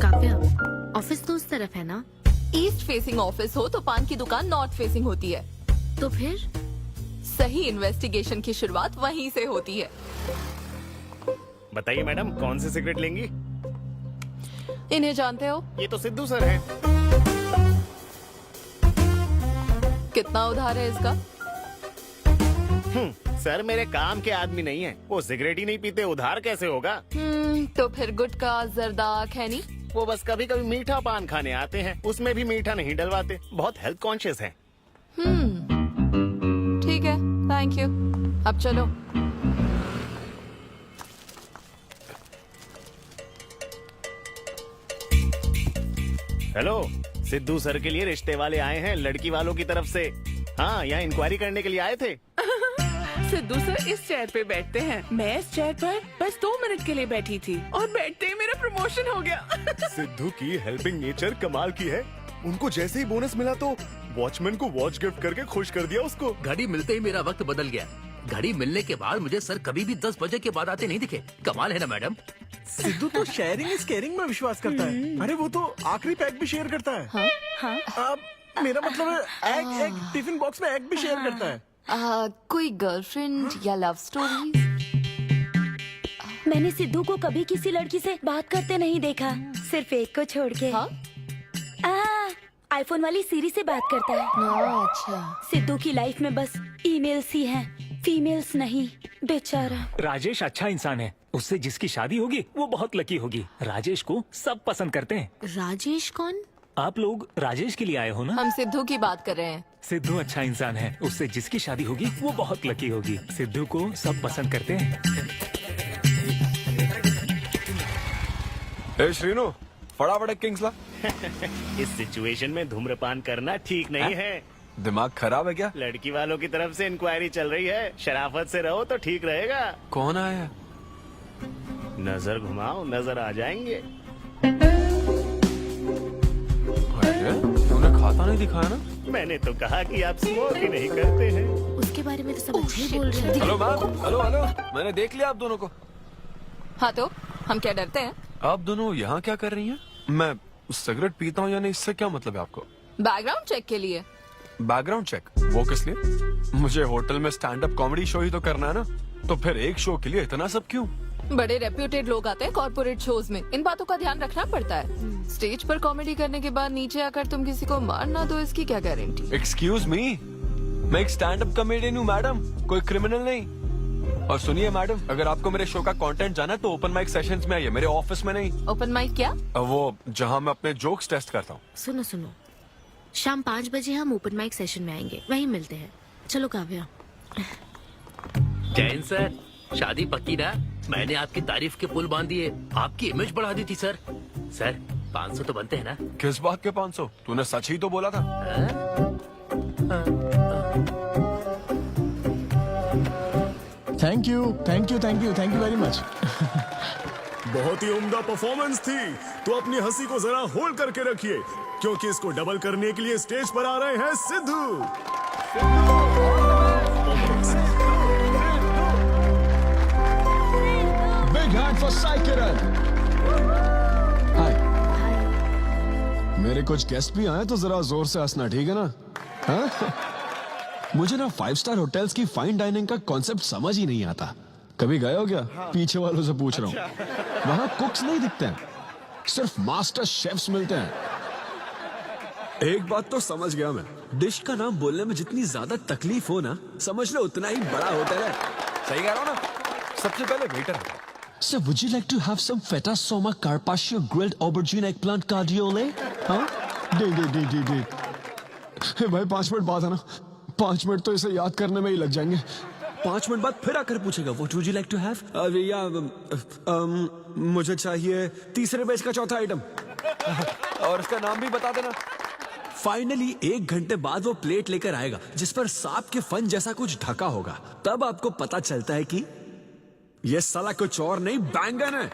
काव्या, ऑफिस तो उस तरफ है ना? ईस्ट फेसिंग ऑफिस हो तो पान की दुकान नॉर्थ फेसिंग होती है। तो फिर सही इन्वेस्टिगेशन की शुरुआत वहीं से होती है। बताइए मैडम, कौन सी सिगरेट लेंगी? इन्हें जानते हो? ये तो सिद्धू सर है। कितना उधार है इसका? सर मेरे काम के आदमी नहीं है, वो सिगरेट ही नहीं पीते, उधार कैसे होगा? तो फिर गुटखा जर्दा खैनी? वो बस कभी कभी मीठा पान खाने आते हैं, उसमें भी मीठा नहीं डलवाते, बहुत हेल्थ कॉन्शियस है। ठीक है, थैंक यू। अब चलो। हेलो, सिद्धू सर के लिए रिश्ते वाले आए हैं, लड़की वालों की तरफ से। हाँ, यहाँ इंक्वायरी करने के लिए आए थे। सिद्धू सर इस चेयर पे बैठते हैं, मैं इस चेयर पर बस 2 मिनट के लिए बैठी थी और बैठते ही मेरा प्रमोशन हो गया। सिद्धू की हेल्पिंग नेचर कमाल की है। उनको जैसे ही बोनस मिला तो वॉचमैन को वॉच गिफ्ट करके खुश कर दिया उसको। घड़ी मिलते ही मेरा वक्त बदल गया। घड़ी मिलने के बाद मुझे सर कभी भी 10 बजे के बाद आते नहीं दिखे। कमाल है ना मैडम। सिद्धू तो शेयरिंग इज केयरिंग में विश्वास करता है। अरे वो तो आखिरी पैक भी शेयर करता है। अब मेरा मतलब है एग टिफिन बॉक्स में एग भी शेयर करता है। कोई गर्लफ्रेंड या लव स्टोरी? मैंने सिद्धू को कभी किसी लड़की से बात करते नहीं देखा, सिर्फ एक को छोड़ के। आईफोन वाली सीरी से बात करता है। अच्छा। सिद्धू की लाइफ में बस ईमेल्स ही हैं, फीमेल्स नहीं, बेचारा। राजेश अच्छा इंसान है, उससे जिसकी शादी होगी वो बहुत लकी होगी। राजेश को सब पसंद करते हैं। राजेश कौन? आप लोग राजेश के लिए आए हो ना? हम सिद्धू की बात कर रहे हैं। सिद्धू अच्छा इंसान है, उससे जिसकी शादी होगी वो बहुत लकी होगी। सिद्धू को सब पसंद करते हैं। ए श्रीनु, फटाफट एक किंग्स ला। इस सिचुएशन में धूम्रपान करना ठीक नहीं है। दिमाग खराब है क्या? लड़की वालों की तरफ से इंक्वायरी चल रही है, शराफत से रहो तो ठीक रहेगा। कौन आया? नजर घुमाओ, नजर आ जाएंगे। तूने खाता नहीं दिखाया ना? मैंने तो कहा कि आप स्मोक ही नहीं करते हैं। उसके बारे में तो सब अच्छे ही बोल रहे हैं। हेलो मैम, हेलो हेलो, मैंने देख लिया आप दोनों को। हाँ तो हम क्या डरते हैं? आप दोनों यहाँ क्या कर रही हैं? मैं सिगरेट पीता हूँ या नहीं, इससे क्या मतलब है आपको? बैकग्राउंड चेक के लिए। Background check? वो किस लिए? मुझे होटल में स्टैंड अप कॉमेडी शो ही तो करना है ना, तो फिर एक शो के लिए इतना सब क्यों? बड़े रेप्यूटेड लोग आते हैं कॉर्पोरेट शोज में, इन बातों का ध्यान रखना पड़ता है। स्टेज पर कॉमेडी करने के बाद नीचे आकर तुम किसी को मार ना दो, इसकी क्या गारंटी? एक्सक्यूज मी, मैं एक स्टैंड अप कॉमेडियन हूँ मैडम, कोई क्रिमिनल नहीं। और सुनिए मैडम, अगर आपको मेरे शो का कंटेंट जाना है तो ओपन माइक सेशंस में आइए, मेरे ऑफिस में नहीं। ओपन माइक क्या? वो जहाँ मैं अपने जोक्स टेस्ट करता हूँ। सुनो सुनो, शाम 5 बजे हम ओपन माइक सेशन में आएंगे, वहीं मिलते हैं। चलो काव्या। जैन सर, शादी पक्की ना? मैंने आपकी तारीफ के पुल बांध दिए, आपकी इमेज बढ़ा दी थी सर। सर 500 तो बनते हैं ना? किस बात के 500? तूने सच ही तो बोला था। Thank you thank you thank you thank you very much. बहुत ही उम्दा परफॉर्मेंस थी, तो अपनी हंसी को जरा होल्ड करके रखिए, क्योंकि इसको डबल करने के लिए स्टेज पर आ रहे हैं Sidhu. Big hand for Sai Kiran. Hi. मेरे कुछ गेस्ट भी आए तो जरा जोर से हंसना, ठीक है ना? हाँ? मुझे ना 5 स्टार होटल्स की फाइन डाइनिंग का कॉन्सेप्ट समझ ही नहीं आता। कभी गए हो क्या? पीछे वालों से पूछ रहा हूँ। वहाँ कुक्स नहीं दिखते हैं, सिर्फ मास्टर शेफ्स मिलते हैं। एक बात तो समझ गया मैं, डिश का नाम बोलने में जितनी ज्यादा तकलीफ हो ना, समझ लो उतना ही बड़ा होटल है। सही कह रहा हूँ ना? सबसे पहले waiter. So would you like to have some feta soma carpaccio grilled aubergine eggplant cardiole? हाँ? दे। हे भाई 5 मिनट बाद है ना, 5 मिनट तो इसे याद करने में ही लग जाएंगे। 5 मिनट बाद फिर आकर पूछेगा What would you like to have? मुझे चाहिए तीसरे बेच का चौथा आइटम। और इसका नाम भी बता देना। फाइनली 1 घंटे बाद वो प्लेट लेकर आएगा जिस पर सांप के फन जैसा कुछ ढका होगा। तब आपको पता चलता है कि ये साला कुछ और नहीं, बैंगन है।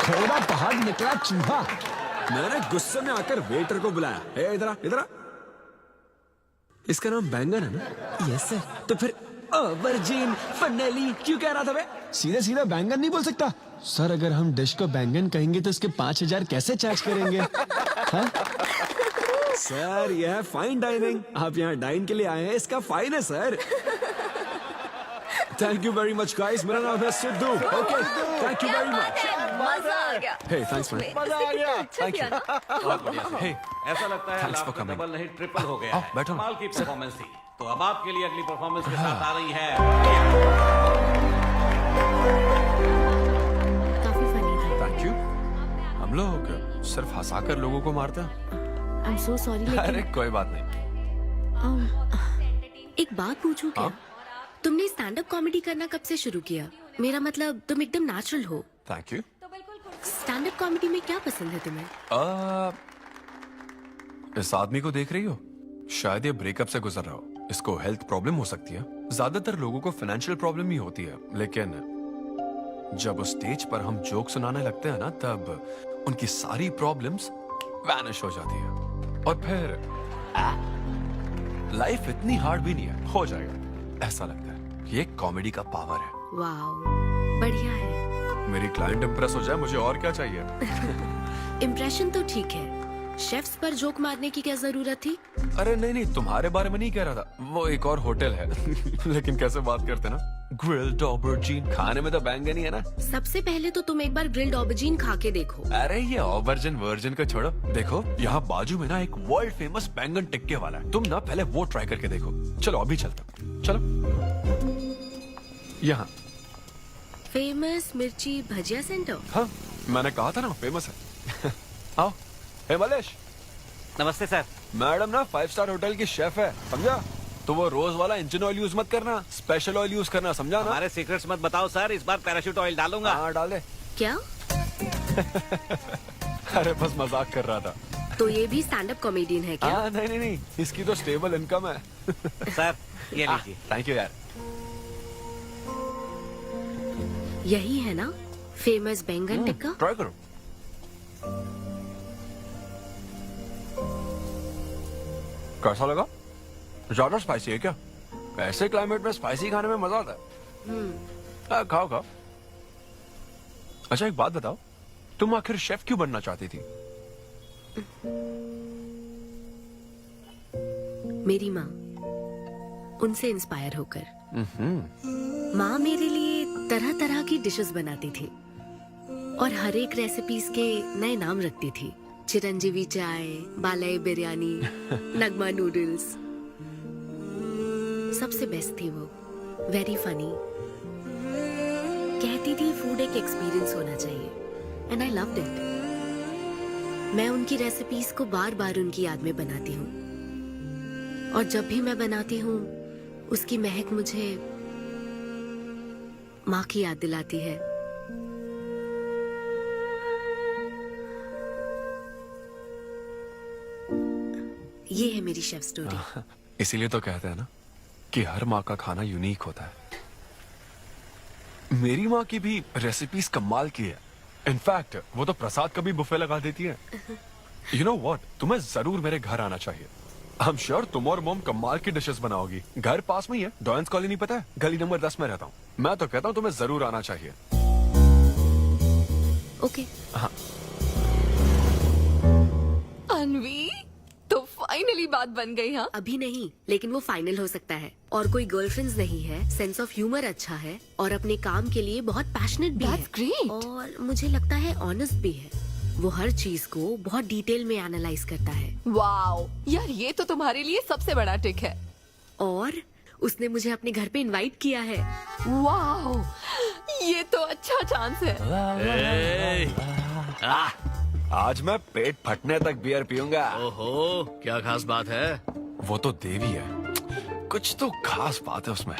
थोड़ा पहाड़ निकला चूहा। मैंने गुस्से में आकर वेटर को बुलाया, ए इधर आ, इधर आ। इसका नाम बैंगन है ना? Yes sir. तो फिर ऑबरजीन फनेली क्यों कह रहा था बे? सीधे सीधे बैंगन नहीं बोल सकता? सर अगर हम डिश को बैंगन कहेंगे तो इसके 5000 कैसे चार्ज करेंगे? हाँ? सर यह है फाइन डाइनिंग, आप यहाँ डाइन के लिए आए हैं, इसका फाइन है sir. Thank you very much guys, मेरा नाम है Sidhu. Okay, thank you very much. मजा आ गया। हे थैंक्स मैन। मजा आ गया। Thank you. बहुत बढ़िया। हे ऐसा लगता है Thanks लाभ for का coming. डबल नहीं ट्रिपल हो गया है। बैठो। कमाल की परफॉर्मेंस थी। तो अब आपके लिए अगली परफॉर्मेंस के साथ आ रही है। काफी फनी था। Thank you. हम लोग सिर्फ हंसाकर लोगों को मारते हैं। I am so sorry. अरे कोई बात नहीं। एक बात पूछूं क्या? तुमने स्टैंड अप कॉमेडी करना कब से शुरू किया? मेरा मतलब तुम एकदम नेचुरल हो। Thank you. Stand up comedy में क्या पसंद है तुम्हें? इस आदमी को देख रही हो? शायद ये ब्रेकअप से गुजर रहा हो। इसको हेल्थ प्रॉब्लम हो सकती है। ज्यादातर लोगों को फाइनेंशियल प्रॉब्लम ही होती है, लेकिन जब उस स्टेज पर हम जोक सुनाने लगते हैं ना, तब उनकी सारी प्रॉब्लम्स वैनिश हो जाती है और फिर लाइफ इतनी हार्ड भी नहीं है, हो जाएगा ऐसा लगता है। ये कॉमेडी का पावर है। वाओ, बढ़िया है। मेरी क्लाइंट इंप्रेस हो जाए, मुझे और क्या चाहिए। इम्प्रेशन तो ठीक है, शेफ्स पर जोक मारने की क्या जरूरत थी? अरे नहीं नहीं, तुम्हारे बारे में नहीं कह रहा था, वो एक और होटल है। लेकिन कैसे बात करते ना, ग्रिल्ड ऑबरजीन खाने में तो बैंगन ही है ना। सबसे पहले तो तुम एक बार ग्रिल्ड ऑबरजीन खा के देखो। अरे ये ऑबरजीन वर्जिन को छोड़ो, देखो यहाँ बाजू में ना एक वर्ल्ड फेमस बैंगन टिक्के वाला है, तुम ना पहले वो ट्राई करके देखो। चलो अभी चलता, चलो। यहाँ फेमस मिर्ची भजिया सेंटर। हाँ, मैंने कहा था ना फेमस है। आओ। हे मलेश। नमस्ते सर। मैडम ना 5 स्टार होटल की शेफ है, समझा? तो वो रोज वाला इंजन ऑयल यूज मत करना, स्पेशल ऑयल यूज करना, समझा ना? हमारे सीक्रेट्स मत बताओ सर, इस बार पैराशूट ऑयल डालूंगा। हाँ डाले। क्या? अरे बस मजाक कर रहा था। तो ये भी स्टैंड अप कॉमेडियन है क्या? हाँ नहीं नहीं, इसकी तो स्टेबल इनकम है। सर ये लीजिए। थैंक यू यार। यही है ना फेमस बैंगन टिक्का? ट्राई करो। कैसा लगा? ज्यादा स्पाइसी है क्या? ऐसे क्लाइमेट में स्पाइसी खाने में मजा आता है। खाओ खाओ। अच्छा एक बात बताओ, तुम आखिर शेफ क्यों बनना चाहती थी? मेरी माँ, उनसे इंस्पायर होकर। माँ मेरे लिए तरह तरह की डिशेस बनाती थी और हर एक रेसिपीज के नए नाम रखती थी। चिरंजीवी चाय, बालाई बिरयानी, नगमा नूडल्स। सबसे बेस्ट थी वो, वेरी फनी। कहती थी फूड एक एक्सपीरियंस होना चाहिए, एंड आई लव्ड इट। मैं उनकी रेसिपीज को बार बार उनकी याद में बनाती हूँ, और जब भी मैं बनाती हूँ उसकी महक मुझे माँ की याद दिलाती है। ये है मेरी शेफ स्टोरी। इसीलिए तो कहते हैं ना कि हर माँ का खाना यूनिक होता है। मेरी माँ की भी रेसिपीज कमाल की है। इनफैक्ट वो तो प्रसाद का भी बुफे लगा देती है। यू नो व्हाट, तुम्हें जरूर मेरे घर आना चाहिए। आई एम श्योर तुम और मोम कमाल की डिशेस बनाओगी। घर पास में ही है, डॉयंस कॉलोनी पता है, गली नंबर 10 में रहता हूँ। मैं तो कहता हूँ तुम्हें जरूर आना चाहिए। ओके। हाँ। अनवी, तो फाइनली बात बन गई। हाँ, अभी नहीं, लेकिन वो फाइनल हो सकता है। और कोई गर्लफ्रेंड्स नहीं है, सेंस ऑफ ह्यूमर अच्छा है, और अपने काम के लिए बहुत पैशनेट भी है। ग्रेट। और मुझे लगता है ऑनेस्ट भी है। वो हर चीज को बहुत डिटेल में एनालाइज करता है। वाओ यार, ये तो तुम्हारे लिए सबसे बड़ा टिक है। और उसने मुझे अपने घर पे इनवाइट किया है। वाओ, ये तो अच्छा चांस है। आज मैं पेट फटने तक बियर पीऊंगा। ओहो, क्या खास बात है? वो तो देवी है, कुछ तो खास बात है उसमें।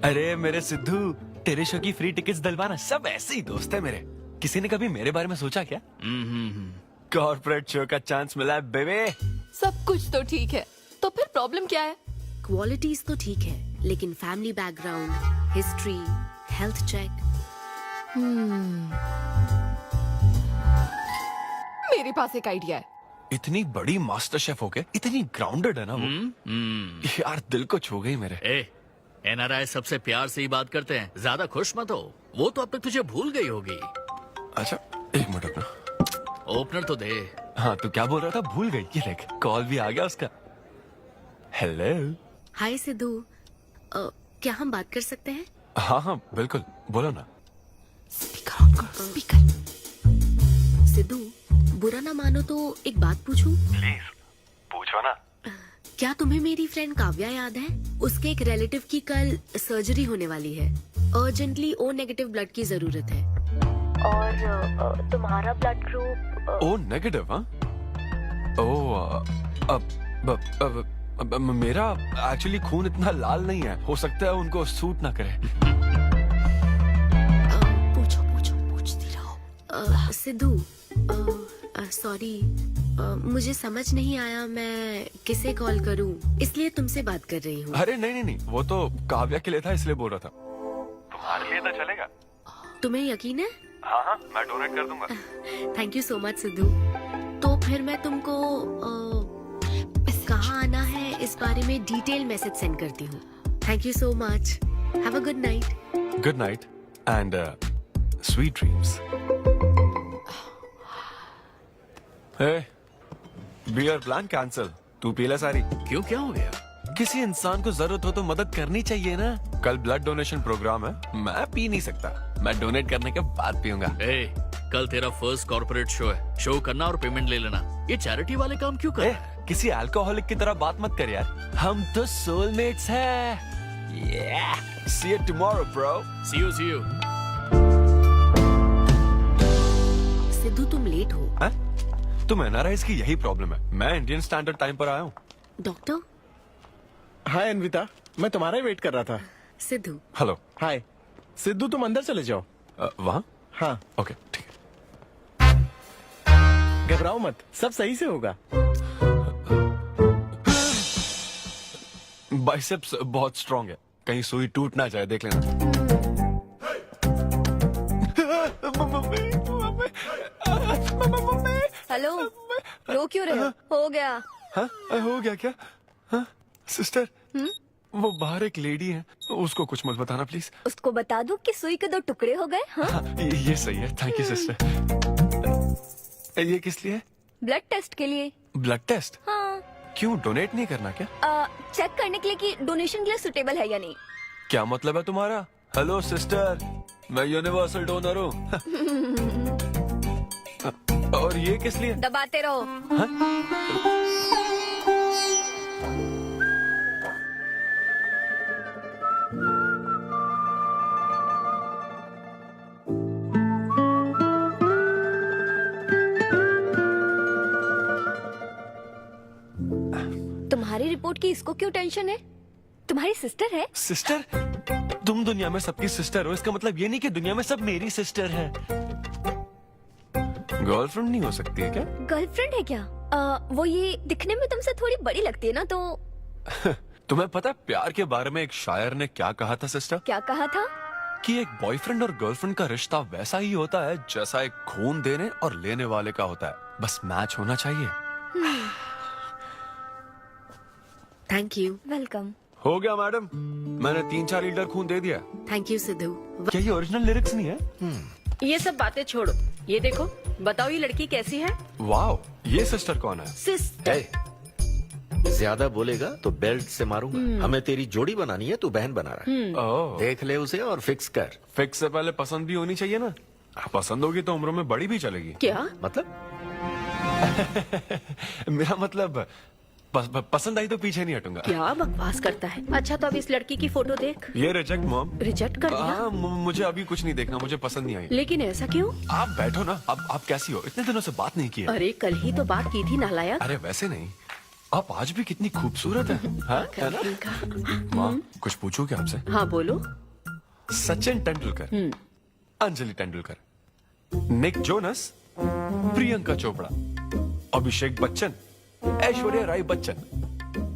अरे मेरे सिद्धू, तेरे शो की फ्री टिकट्स दिलवाना, सब ऐसे ही दोस्त है मेरे। किसी ने कभी मेरे बारे में सोचा क्या? कॉर्पोरेट शो का चांस मिला है बेबे। सब कुछ तो ठीक है, तो फिर प्रॉब्लम क्या है? क्वालिटीज तो ठीक है, लेकिन family background, history, health check. मेरे पास एक आइडिया है। इतनी बड़ी मास्टर शेफ हो गए, इतनी ग्राउंडेड है ना वो। यार दिल को छू गई मेरे। एनआरआई सबसे प्यार से ही बात करते हैं, ज्यादा खुश मत हो। वो तो अब तक तुझे भूल गई होगी। अच्छा एक मिनट रुकना। ओपनर तो दे। हाँ तू क्या बोल रहा था? भूल गई? ये देख, कॉल भी आ गया उसका। हेलो। हाय सिद्धू, क्या हम बात कर सकते हैं? हाँ हाँ बिल्कुल, बोलो ना। स्पीकर ऑन कर, स्पीकर। सिद्धू, बुरा ना मानो तो एक बात पूछूं? प्लीज पूछो ना। क्या तुम्हें मेरी फ्रेंड काव्या याद है? उसके एक रिलेटिव की कल सर्जरी होने वाली है। अर्जेंटली O नेगेटिव ब्लड की जरूरत है। और तुम्हारा ब्लड ग्रुप? O negative? हाँ। मेरा एक्चुअली खून इतना लाल नहीं है, हो सकता है उनको सूट ना करे। पूछती रहो। सिद्धू, सॉरी, मुझे समझ नहीं आया मैं किसे कॉल करूं, इसलिए तुमसे बात कर रही हूँ। अरे नहीं नहीं नहीं, वो तो काव्या के लिए था इसलिए बोल रहा था। तुम्हारे लिए तो चलेगा। तुम्हें यकीन है? हाँ हाँ, मैं डोनेट कर दूंगा। Thank you so much Sidhu. तो फिर मैं तुमको कहाँ आना है इस बारे में डिटेल मैसेज सेंड करती हूँ। Thank you so much. Have a good night. Good night and sweet dreams. Beer plan cancel. तू पी ले सारी। क्यों, क्या हो गया? किसी इंसान को जरूरत हो तो मदद करनी चाहिए ना। कल ब्लड डोनेशन प्रोग्राम है, मैं पी नहीं सकता। मैं डोनेट करने के बाद पीऊंगा। कल तेरा फर्स्ट कॉर्पोरेट शो है, शो करना और पेमेंट ले लेना। ये चैरिटी वाले काम क्यों कर रहा है? किसी अल्कोहलिक की तरह बात मत कर यार, हम तो सोलमेट्स हैं। See you tomorrow, bro. See you. Sidhu तुम लेट हो। तुम एनआरआईज की यही प्रॉब्लम है। मैं इंडियन स्टैंडर्ड टाइम पर आया हूँ। डॉक्टर। हाय अनविता, मैं तुम्हारा ही वेट कर रहा था। सिद्धू। हेलो। हाय सिद्धू, तुम अंदर चले जाओ। वहाँ? हाँ ओके ठीक है। घबराओ मत, सब सही से होगा। बाइसेप्स बहुत स्ट्रांग है, कहीं सुई टूट ना जाए, देख लेना। हेलो, रो क्यों रहे हो? हो गया। हाँ, हो गया क्या? हाँ, सिस्टर, वो बाहर एक लेडी है, उसको कुछ मत बताना प्लीज। उसको बता दूं कि सुई के 2 टुकड़े हो गए। हाँ? ये सही है, थैंक यू सिस्टर। ये किस लिए? ब्लड टेस्ट के लिए। Blood test? हाँ। क्यों, डोनेट नहीं करना क्या? चेक करने के लिए कि डोनेशन के लिए सुटेबल है या नहीं। क्या मतलब है तुम्हारा? हेलो सिस्टर, मैं यूनिवर्सल डोनर हूँ। और ये किस लिए? दबाते रहो। तुम्हारी रिपोर्ट की इसको क्यों टेंशन है? तुम्हारी सिस्टर है। सिस्टर? तुम दुनिया में सबकी सिस्टर हो, इसका मतलब ये नहीं कि दुनिया में सब मेरी सिस्टर है। गर्लफ्रेंड नहीं हो सकती है क्या? गर्लफ्रेंड है क्या? वो ये दिखने में तुमसे थोड़ी बड़ी लगती है ना, तो तुम्हें पता है प्यार के बारे में एक शायर ने क्या कहा था सिस्टर? क्या कहा था? कि एक बॉयफ्रेंड और गर्लफ्रेंड का रिश्ता वैसा ही होता है जैसा एक खून देने और लेने वाले का होता है, बस मैच होना चाहिए। Thank you. वेलकम। हो गया मैडम, मैंने 3-4 लीटर खून दे दिया। Thank you Sidhu. क्या ये ओरिजिनल लिरिक्स नहीं है? ये सब बातें छोड़ो, ये देखो, बताओ ये लड़की कैसी है? वाओ, ये सिस्टर कौन है? सिस्टर। ज्यादा बोलेगा तो बेल्ट से मारूंगा। हमें तेरी जोड़ी बनानी है, तू बहन बना रहा है। ओह, देख ले उसे और फिक्स कर। फिक्स से पहले पसंद भी होनी चाहिए ना। पसंद होगी तो उम्र में बड़ी भी चलेगी। क्या मतलब? मेरा मतलब पसंद आई तो पीछे नहीं हटूंगा। क्या बकवास करता है। अच्छा तो अब इस लड़की की फोटो देख। ये रिजेक्ट मॉम। रिजेक्ट कर दिया? मुझे अभी कुछ नहीं देखना, मुझे पसंद नहीं आई। लेकिन ऐसा क्यों? आप बैठो ना। अब आप कैसी हो? इतने दिनों से बात नहीं की है। अरे कल ही तो बात की थी नालायक। अरे वैसे नहीं, आप आज भी कितनी खूबसूरत है। हाँ, है ना? माँ, कुछ पूछूं क्या आपसे? हाँ बोलो। सचिन तेंदुलकर, अंजलि तेंदुलकर, निक जोनस, प्रियंका चोपड़ा, अभिषेक बच्चन, ऐश्वर्या राय बच्चन,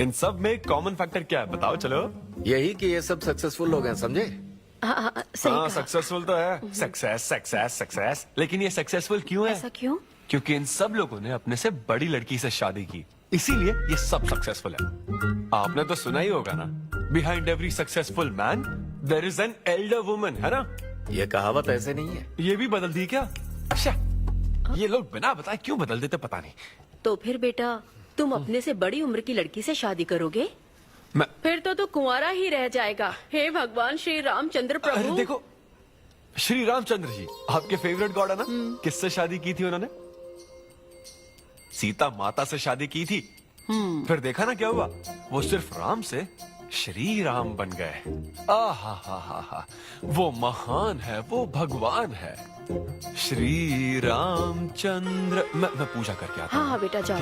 इन सब में कॉमन फैक्टर क्या है बताओ? चलो, यही कि ये सब सक्सेसफुल लोग हैं, समझे? हाँ, सही कहा। सक्सेसफुल तो है। सक्सेस सक्सेस सक्सेस, लेकिन ये सक्सेसफुल क्यों है? ऐसा क्यों? क्योंकि इन सब लोगों ने अपने से बड़ी लड़की से शादी की, इसीलिए ये सब सक्सेसफुल है। आपने तो सुना ही होगा ना, behind every successful man there is an elder woman, है ना? ये कहावत ऐसे नहीं है। ये भी बदल दी क्या? अच्छा, ये लोग बिना बताए क्यों बदल देते पता नहीं। तो फिर बेटा तुम अपने से बड़ी उम्र की लड़की से शादी करोगे? मैं फिर तो तू कुंवारा ही रह जाएगा। हे भगवान श्री रामचंद्र अरे प्रभु। देखो, श्री रामचंद्र जी आपके फेवरेट गॉड है ना? किससे शादी की थी उन्होंने? सीता माता से शादी की थी। फिर देखा ना क्या हुआ, वो सिर्फ राम से श्री राम बन गए। आहा, वो महान है, वो भगवान है, श्री रामचंद्र। मैं पूजा करके आता हूँ। हाँ बेटा जाओ।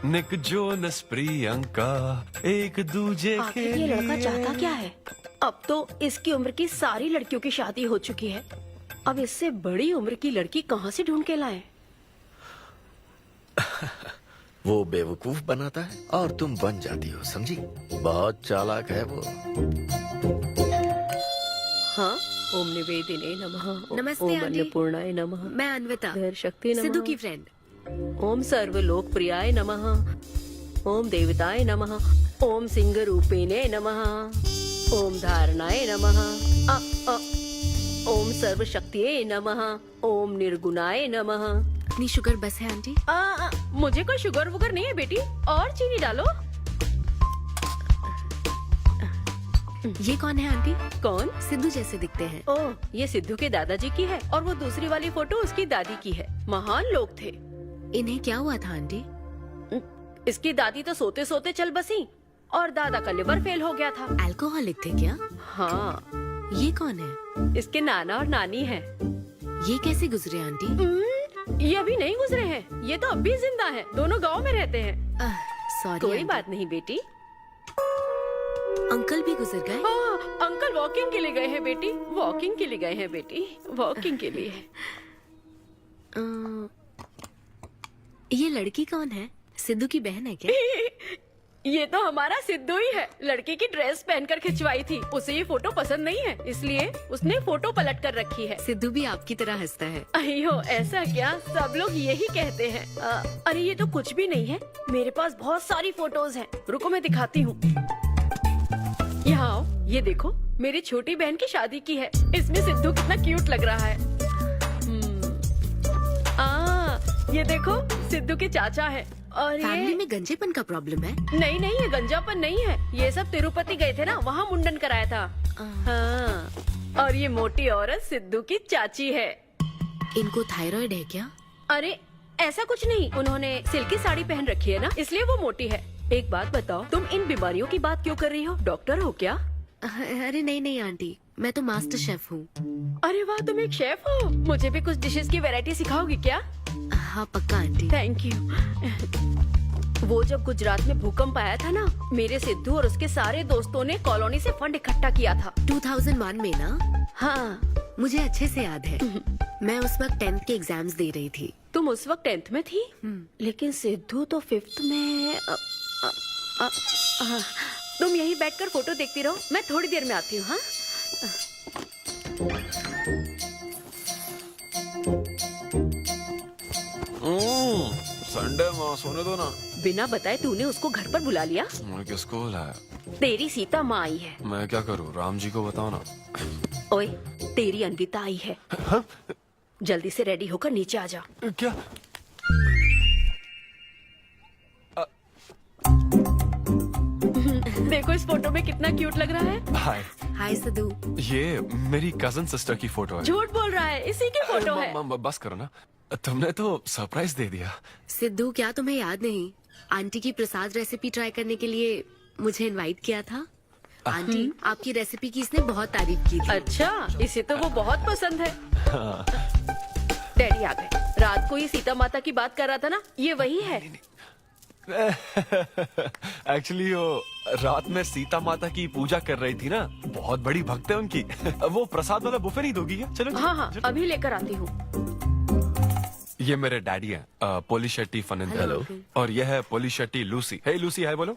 निक जोनस प्रियंका एक दूजे आखिर के ये लड़का लिए। चाहता क्या है? अब तो इसकी उम्र की सारी लड़कियों की शादी हो चुकी है, अब इससे बड़ी उम्र की लड़की कहाँ से ढूंढ के लाए? वो बेवकूफ बनाता है और तुम बन जाती हो, समझी? बहुत चालाक है वो। हाँ, ओम निवेदिने नमः। नमस्ते, ओम आंटी। अन्नपूर्णाय नमः। मैं अन्विता, धैर्य शक्ति नमः। सिद्धू की फ्रेंड। ओम सर्वलोकप्रियाय नमः। ओम देवताय नमः। ओम सिंह रूपेणे नमः। ओम धारणाय नमः। ओम सर्वशक्तिये नमः। ओम निर्गुणाय नमः। अपनी शुगर बस है आंटी? मुझे कोई शुगर वुगर नहीं है बेटी, और चीनी डालो। ये कौन है आंटी? कौन? सिद्धू जैसे दिखते हैं। ओह, ये सिद्धू के दादाजी की है और वो दूसरी वाली फोटो उसकी दादी की है। महान लोग थे। इन्हें क्या हुआ था आंटी? इसकी दादी तो सोते सोते चल बसी और दादा का लिवर फेल हो गया था। अल्कोहलिक थे क्या? हाँ। ये कौन है? इसके नाना और नानी है। ये कैसे गुजरे आंटी? ये अभी नहीं गुजरे हैं, ये तो अब भी जिंदा है। दोनों गांव में रहते हैं। सॉरी। कोई आंटी। बात नहीं बेटी। अंकल भी गुजर गए? हाँ, अंकल वॉकिंग के लिए गए हैं बेटी। वॉकिंग के लिए गए हैं बेटी। वॉकिंग के लिए। ये लड़की कौन है? सिद्धू की बहन है क्या? ये तो हमारा सिद्धू ही है। लड़की की ड्रेस पहनकर खिंचवाई थी। उसे ये फोटो पसंद नहीं है, इसलिए उसने फोटो पलट कर रखी है। सिद्धू भी आपकी तरह हंसता है। अयो, ऐसा क्या? सब लोग यही कहते हैं। अरे ये तो कुछ भी नहीं है। मेरे पास बहुत सारी फोटोज हैं। रुको मैं दिखाती हूँ। यहाँ आओ, ये देखो, मेरी छोटी बहन की शादी की है। इसमें सिद्धू कितना क्यूट लग रहा है। ये देखो, सिद्धू के चाचा है। और फैमिली में गंजेपन का प्रॉब्लम है? नहीं नहीं, ये गंजापन नहीं है। ये सब तिरुपति गए थे ना, वहाँ मुंडन कराया था। हाँ। और ये मोटी औरत सिद्धू की चाची है। इनको थायराइड है क्या? अरे ऐसा कुछ नहीं, उन्होंने सिल्की साड़ी पहन रखी है ना, इसलिए वो मोटी है। एक बात बताओ, तुम इन बीमारियों की बात क्यों कर रही हो? डॉक्टर हो क्या? अरे नहीं नहीं आंटी, मैं तो मास्टर शेफ हूँ। अरे वाह, तुम एक शेफ हो। मुझे भी कुछ डिशेस की वैरायटी सिखाओगी क्या? हाँ पक्का आंटी। Thank you. वो जब गुजरात में भूकंप आया था ना, मेरे सिद्धू और उसके सारे दोस्तों ने कॉलोनी से फंड इकट्ठा किया था। 2001 में ना? हाँ, मुझे अच्छे से याद है। मैं उस वक्त 10th के एग्जाम्स दे रही थी। तुम उस वक्त 10th में थी? लेकिन सिद्धू तो 5th में। तुम यहीं बैठकर फोटो देखती रहो, मैं थोड़ी देर में आती हूँ। हाँ, संडे माँ, सोने दो ना। बिना बताए तूने उसको घर पर बुला लिया? मैं किसको बुलाया? तेरी सीता माँ आई है। मैं क्या करूँ? राम जी को बताओ ना। ओए, तेरी अन्विता आई है। जल्दी से रेडी होकर नीचे आ जा। क्या? देखो इस फोटो में कितना क्यूट लग रहा है। हाय। हाय सिद्धू। ये मेरी कजन सिस्टर की फोटो है। झूठ बोल रहा है, इसी की फोटो है। बस करो ना, तुमने तो सरप्राइज दे दिया। सिद्धू, क्या तुम्हें याद नहीं? आंटी की प्रसाद रेसिपी ट्राई करने के लिए मुझे इनवाइट किया था। आंटी, आपकी रेसिपी की इसने बहुत तारीफ की थी। अच्छा, इसे तो वो बहुत पसंद है। डैडी आ गए। रात को ये सीता माता की बात कर रहा था ना, ये वही है। एक्चुअली वो रात में सीता माता की पूजा कर रही थी ना, बहुत बड़ी भक्त है उनकी। वो प्रसाद वाला बुफे नहीं दोगी क्या? चलो हाँ हाँ, अभी लेकर आती हूँ। ये मेरे डैडी हैं, पोलिशेट्टी फनिंदर। हेलो। और ये है पोलिशेट्टी लूसी। हे लूसी, हाय बोलो।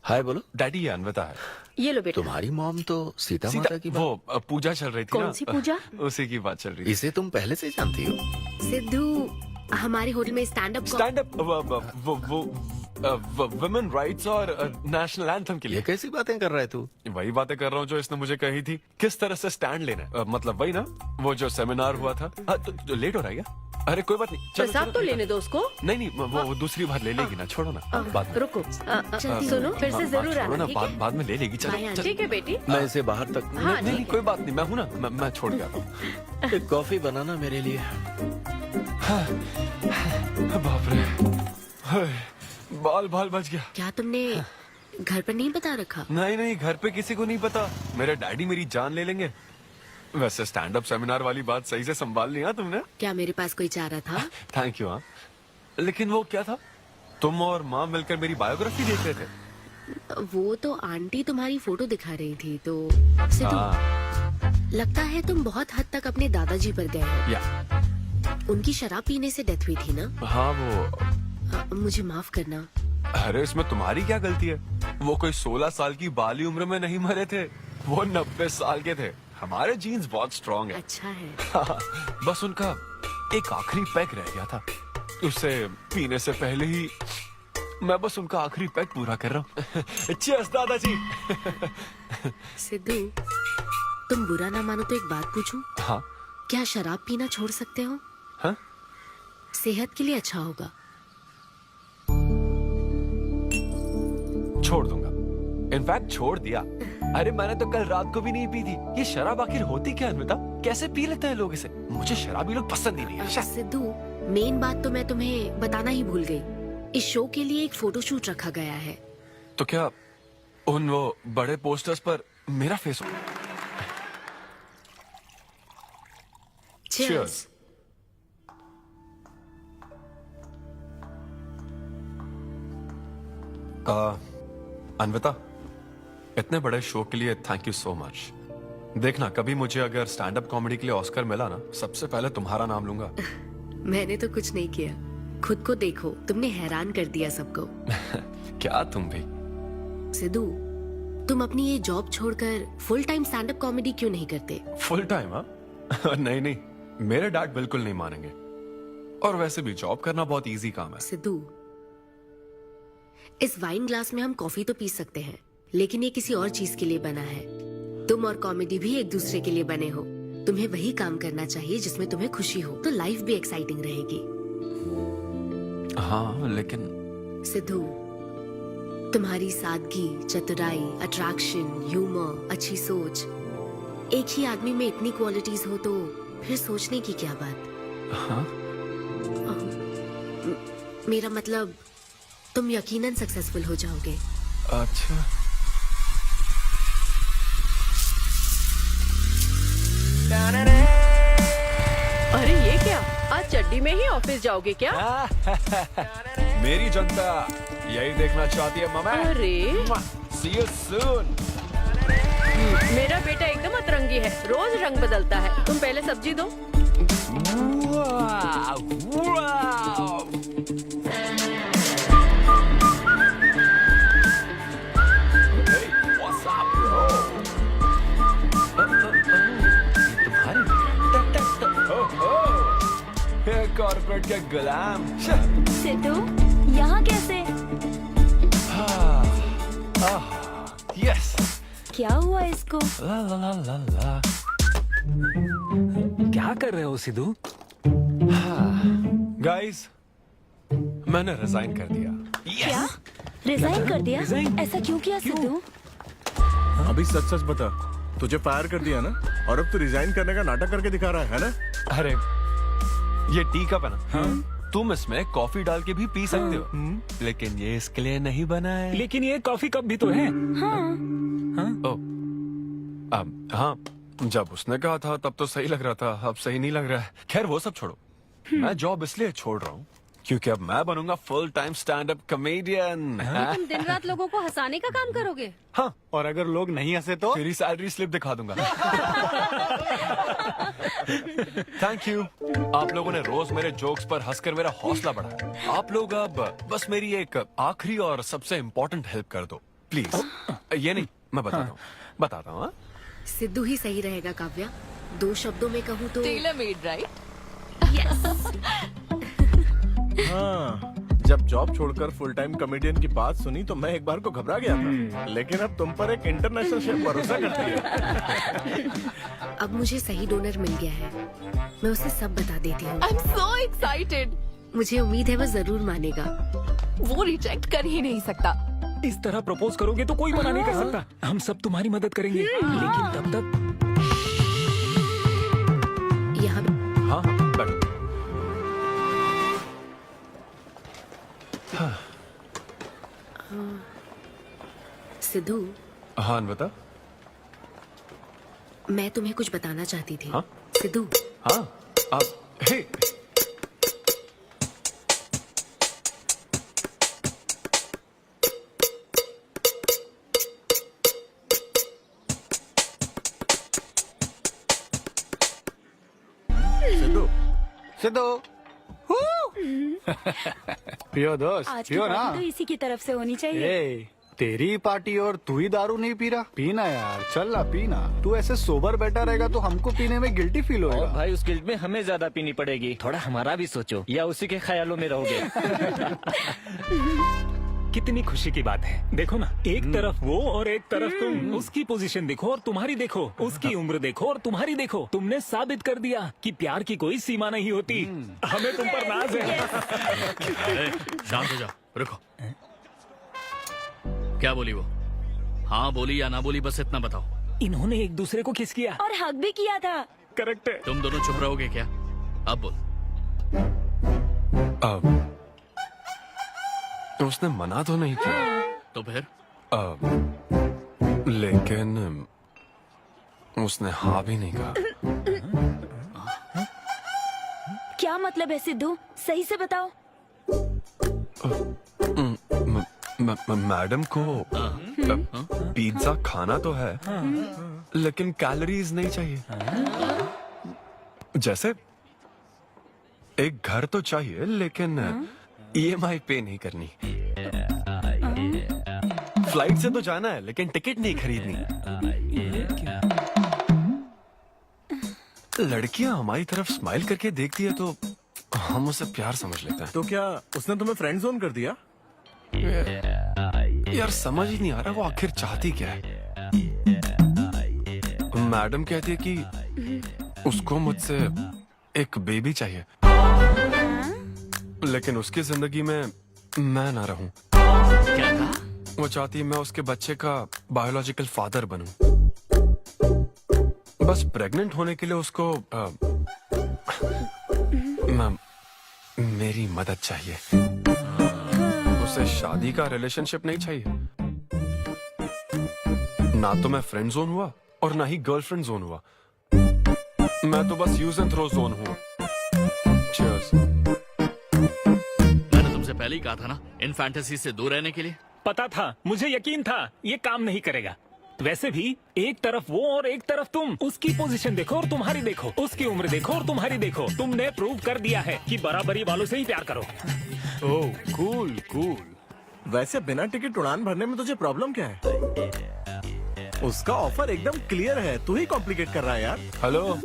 हाय बोलो। डैडी ये अन्विता है। ये लो बेटा। तुम्हारी मॉम तो सीता माता की वो पूजा चल रही थी ना। कौन सी पूजा? उसी की बात चल रही थी। इसे तुम पहले से जानती हो? सिद्धू, हमारे होटल में स्टैंड अप वुमेन राइट्स और नेशनल एंथम के लिए। ये कैसी बातें कर रहा है तू? वही बातें कर रहा हूँ जो इसने मुझे कही थी, किस तरह से स्टैंड लेना है। मतलब वही ना, वो जो सेमिनार हुआ था। तो लेट हो रहा है क्या? अरे कोई बात नहीं, प्रसाद तो लेने दो उसको। नहीं नहीं, वो दूसरी बार ले लेगी ना, छोड़ो ना। बाद में रुको, सुनो, फिर से जरूर छोड़ो आना, ना, ठीक है? बाद में ले लेगी। चलो ठीक है बेटी। मैं इसे बाहर तक नहीं, कोई बात नहीं, मैं हूँ ना, मैं छोड़ के आता हूँ। एक कॉफी बनाना मेरे लिए। बाप रे, बाल बच गया। क्या तुमने घर पर नहीं बता रखा? नहीं, घर पे किसी को नहीं पता। मेरे डैडी मेरी जान ले लेंगे। वैसे स्टैंड अप सेमिनार वाली बात सही से संभाल लिया तुमने। क्या मेरे पास कोई चारा था? Thank you. हाँ, लेकिन वो क्या था? तुम और माँ मिलकर मेरी बायोग्राफी देख रहे थे। वो तो आंटी तुम्हारी फोटो दिखा रही थी। तो सिद्धू, लगता है तुम बहुत हद तक अपने दादाजी पर गए हो। या उनकी शराब पीने से डेथ हुई थी ना? हाँ, वो मुझे माफ करना। अरे इसमें तुम्हारी क्या गलती है? वो कोई 16 साल की बाली उम्र में नहीं मरे थे, वो 90 साल के थे। हमारे जीन्स बहुत स्ट्रॉन्ग है। अच्छा है। बस उनका एक आखिरी पैक रह गया था, उसे पीने से पहले ही मैं बस उनका आखिरी पैक पूरा कर रहा हूँ। चीयर्स दादाजी। सिद्धू, तुम बुरा ना मानो तो एक बात पूछूं? हाँ। क्या शराब पीना छोड़ सकते हो? हाँ? सेहत के लिए अच्छा होगा। छोड़ दूंगा, इनफैक्ट छोड़ दिया। अरे मैंने तो कल रात को भी नहीं पी थी। ये शराब आखिर होती क्या है? कैसे पी लेते हैं लोग इसे? मुझे शराबी लोग पसंद ही नहीं है। सिद्धू, मेन बात तो मैं तुम्हें बताना ही भूल गई। इस शो के लिए एक फोटोशूट रखा गया है। तो क्या उन वो बड़े पोस्टर्स पर मेरा फेस हो? Cheers. अन्विता, इतने बड़े शो के लिए थैंक यू सो मच। देखना, कभी मुझे अगर स्टैंड अप कॉमेडी के लिए ऑस्कर मिला ना, सबसे पहले तुम्हारा नाम लूंगा। मैंने तो कुछ नहीं किया, खुद को देखो, तुमने हैरान कर दिया सबको। क्या तुम भी? सिद्धू, तुम अपनी ये जॉब छोड़कर full time stand up comedy क्यों नहीं करते? Full time? हाँ? नहीं नहीं, मेरे डैड बिल्कुल नहीं मानेंगे। और वैसे भी जॉब करना बहुत इजी काम है। सिद्धू, इस वाइन ग्लास में हम कॉफी तो पी सकते हैं, लेकिन ये किसी और चीज के लिए बना है। तुम और कॉमेडी भी एक दूसरे के लिए बने हो। तुम्हें वही काम करना चाहिए जिसमें तुम्हें खुशी हो, तो लाइफ भी एक्साइटिंग रहेगी। हाँ लेकिन सिद्धू, तुम्हारी सादगी, चतुराई, अट्रैक्शन, ह्यूमर, अच्छी सोच, एक ही आदमी में इतनी क्वालिटीज हो तो फिर सोचने की क्या बात? हाँ? मेरा मतलब, तुम यकीनन सक्सेसफुल हो जाओगे। अच्छा। अरे ये क्या, आज चड्डी में ही ऑफिस जाओगे क्या? मेरी जनता यही देखना चाहती है मम्मी। अरे See you soon। मेरा बेटा एकदम अतरंगी है, रोज रंग बदलता है। तुम पहले सब्जी दो। कॉर्पोरेट के गुलाम। सिद्धू, यहाँ कैसे? यस। क्या हुआ इसको? ला ला ला ला ला। क्या कर रहे हो सिद्धू? गाइस, मैंने रिजाइन कर दिया। क्या? रिजाइन कर दिया? ऐसा क्यों किया सिद्धू? अभी सच सच बता, तुझे फायर कर दिया ना, और अब तू रिजाइन करने का नाटक करके दिखा रहा है ना? अरे ये टी कप है ना? हाँ? तुम इसमें कॉफी डाल के भी पी सकते हो, लेकिन ये इसके लिए नहीं बना है। लेकिन ये कॉफी कप भी तो है। हाँ। हाँ, जब उसने कहा था तब तो सही लग रहा था, अब सही नहीं लग रहा है। खैर वो सब छोड़ो, मैं जॉब इसलिए छोड़ रहा हूँ क्योंकि अब मैं बनूंगा full time stand up comedian. तुम दिन रात लोगों को हंसाने का काम करोगे? हाँ, और अगर लोग नहीं हंसे तो तेरी सैलरी स्लिप दिखा दूंगा। Thank you. आप लोगों ने रोज मेरे जोक्स पर हंसकर मेरा हौसला बढ़ाया। आप लोग अब बस मेरी एक आखिरी और सबसे इम्पोर्टेंट हेल्प कर दो प्लीज। ये नहीं, मैं बताता हूँ। सिद्धू ही सही रहेगा काव्या। 2 शब्दों में कहूँ तो टेलर मेड, राइट? हाँ, जब जॉब छोड़कर फुल टाइम कॉमेडियन की बात सुनी तो मैं एक बार को घबरा गया था, लेकिन अब तुम पर एक इंटरनेशनल शेफ भरोसा करती है। अब मुझे सही डोनर मिल गया है, मैं उसे सब बता देती हूँ। I am so excited. मुझे उम्मीद है वो जरूर मानेगा। वो रिजेक्ट कर ही नहीं सकता। इस तरह प्रपोज करोगे तो कोई मना नहीं कर सकता। हम सब तुम्हारी मदद करेंगे, लेकिन तब तक यहाँ हाँ बैठो। सिद्धू, हाँ बता। मैं तुम्हें कुछ बताना चाहती थी। हाँ? सिद्धू। हाँ, आप हे सिद्धू, सिद्धू, पियो दोस्त, आज की पियो ना। पार्टी तो इसी की तरफ से होनी चाहिए। ए, तेरी पार्टी और तू ही दारू नहीं पी रहा। पीना यार, चल ना पीना। तू ऐसे सोबर बैठा रहेगा तो हमको पीने में गिल्टी फील होएगा। और भाई उस गिल्ट में हमें ज्यादा पीनी पड़ेगी। थोड़ा हमारा भी सोचो, या उसी के ख्यालों में रहोगे। कितनी खुशी की बात है। देखो ना, एक तरफ वो और एक तरफ तुम। उसकी पोजीशन देखो और तुम्हारी देखो, उसकी उम्र देखो और तुम्हारी देखो। तुमने साबित कर दिया कि प्यार की कोई सीमा नहीं होती। हमें तुम पर नाज है। शांत हो जाओ, रुको। क्या बोली वो? हाँ बोली या ना बोली, बस इतना बताओ। इन्होंने एक दूसरे को किस किया और हक भी किया था। करेक्ट है। तुम दोनों चुप रहोगे क्या? अब बोल। उसने मना तो नहीं किया। तो फिर? लेकिन उसने हाँ भी नहीं कहा। क्या मतलब है सिद्धू, सही से बताओ। मैडम को पिज्जा खाना तो है, लेकिन कैलोरीज नहीं चाहिए। जैसे एक घर तो चाहिए, लेकिन EMI पे नहीं करनी। फ्लाइट से तो जाना है, लेकिन टिकट नहीं खरीदनी। लड़कियां हमारी तरफ स्माइल करके देखती है तो हम उसे प्यार समझ लेते हैं। तो क्या उसने तुम्हें फ्रेंड जोन कर दिया? यार समझ ही नहीं आ रहा वो आखिर चाहती क्या है। मैडम कहती है कि उसको मुझसे एक बेबी चाहिए, लेकिन उसकी जिंदगी में मैं ना रहूं। क्या कहा? वो चाहती है मैं उसके बच्चे का बायोलॉजिकल फादर बनूं। बस प्रेग्नेंट होने के लिए उसको मेरी मदद चाहिए। उसे शादी का रिलेशनशिप नहीं चाहिए। ना तो मैं फ्रेंड जोन हुआ और ना ही गर्लफ्रेंड जोन हुआ। मैं तो बस यूज एंड थ्रो जोन हूँ। Cheers. मैंने तुमसे पहले ही कहा था ना, इन फैंटेसी से दूर रहने के लिए। पता था, मुझे यकीन था ये काम नहीं करेगा। वैसे भी एक तरफ वो और एक तरफ तुम। उसकी पोजीशन देखो और तुम्हारी देखो, उसकी उम्र देखो और तुम्हारी देखो। तुमने प्रूव कर दिया है कि बराबरी वालों से ही प्यार करो। ओह कूल कूल। वैसे बिना टिकट उड़ान भरने में तुझे प्रॉब्लम क्या है? उसका ऑफर एकदम क्लियर है, तू ही कॉम्प्लिकेट कर रहा है यार। हेलो,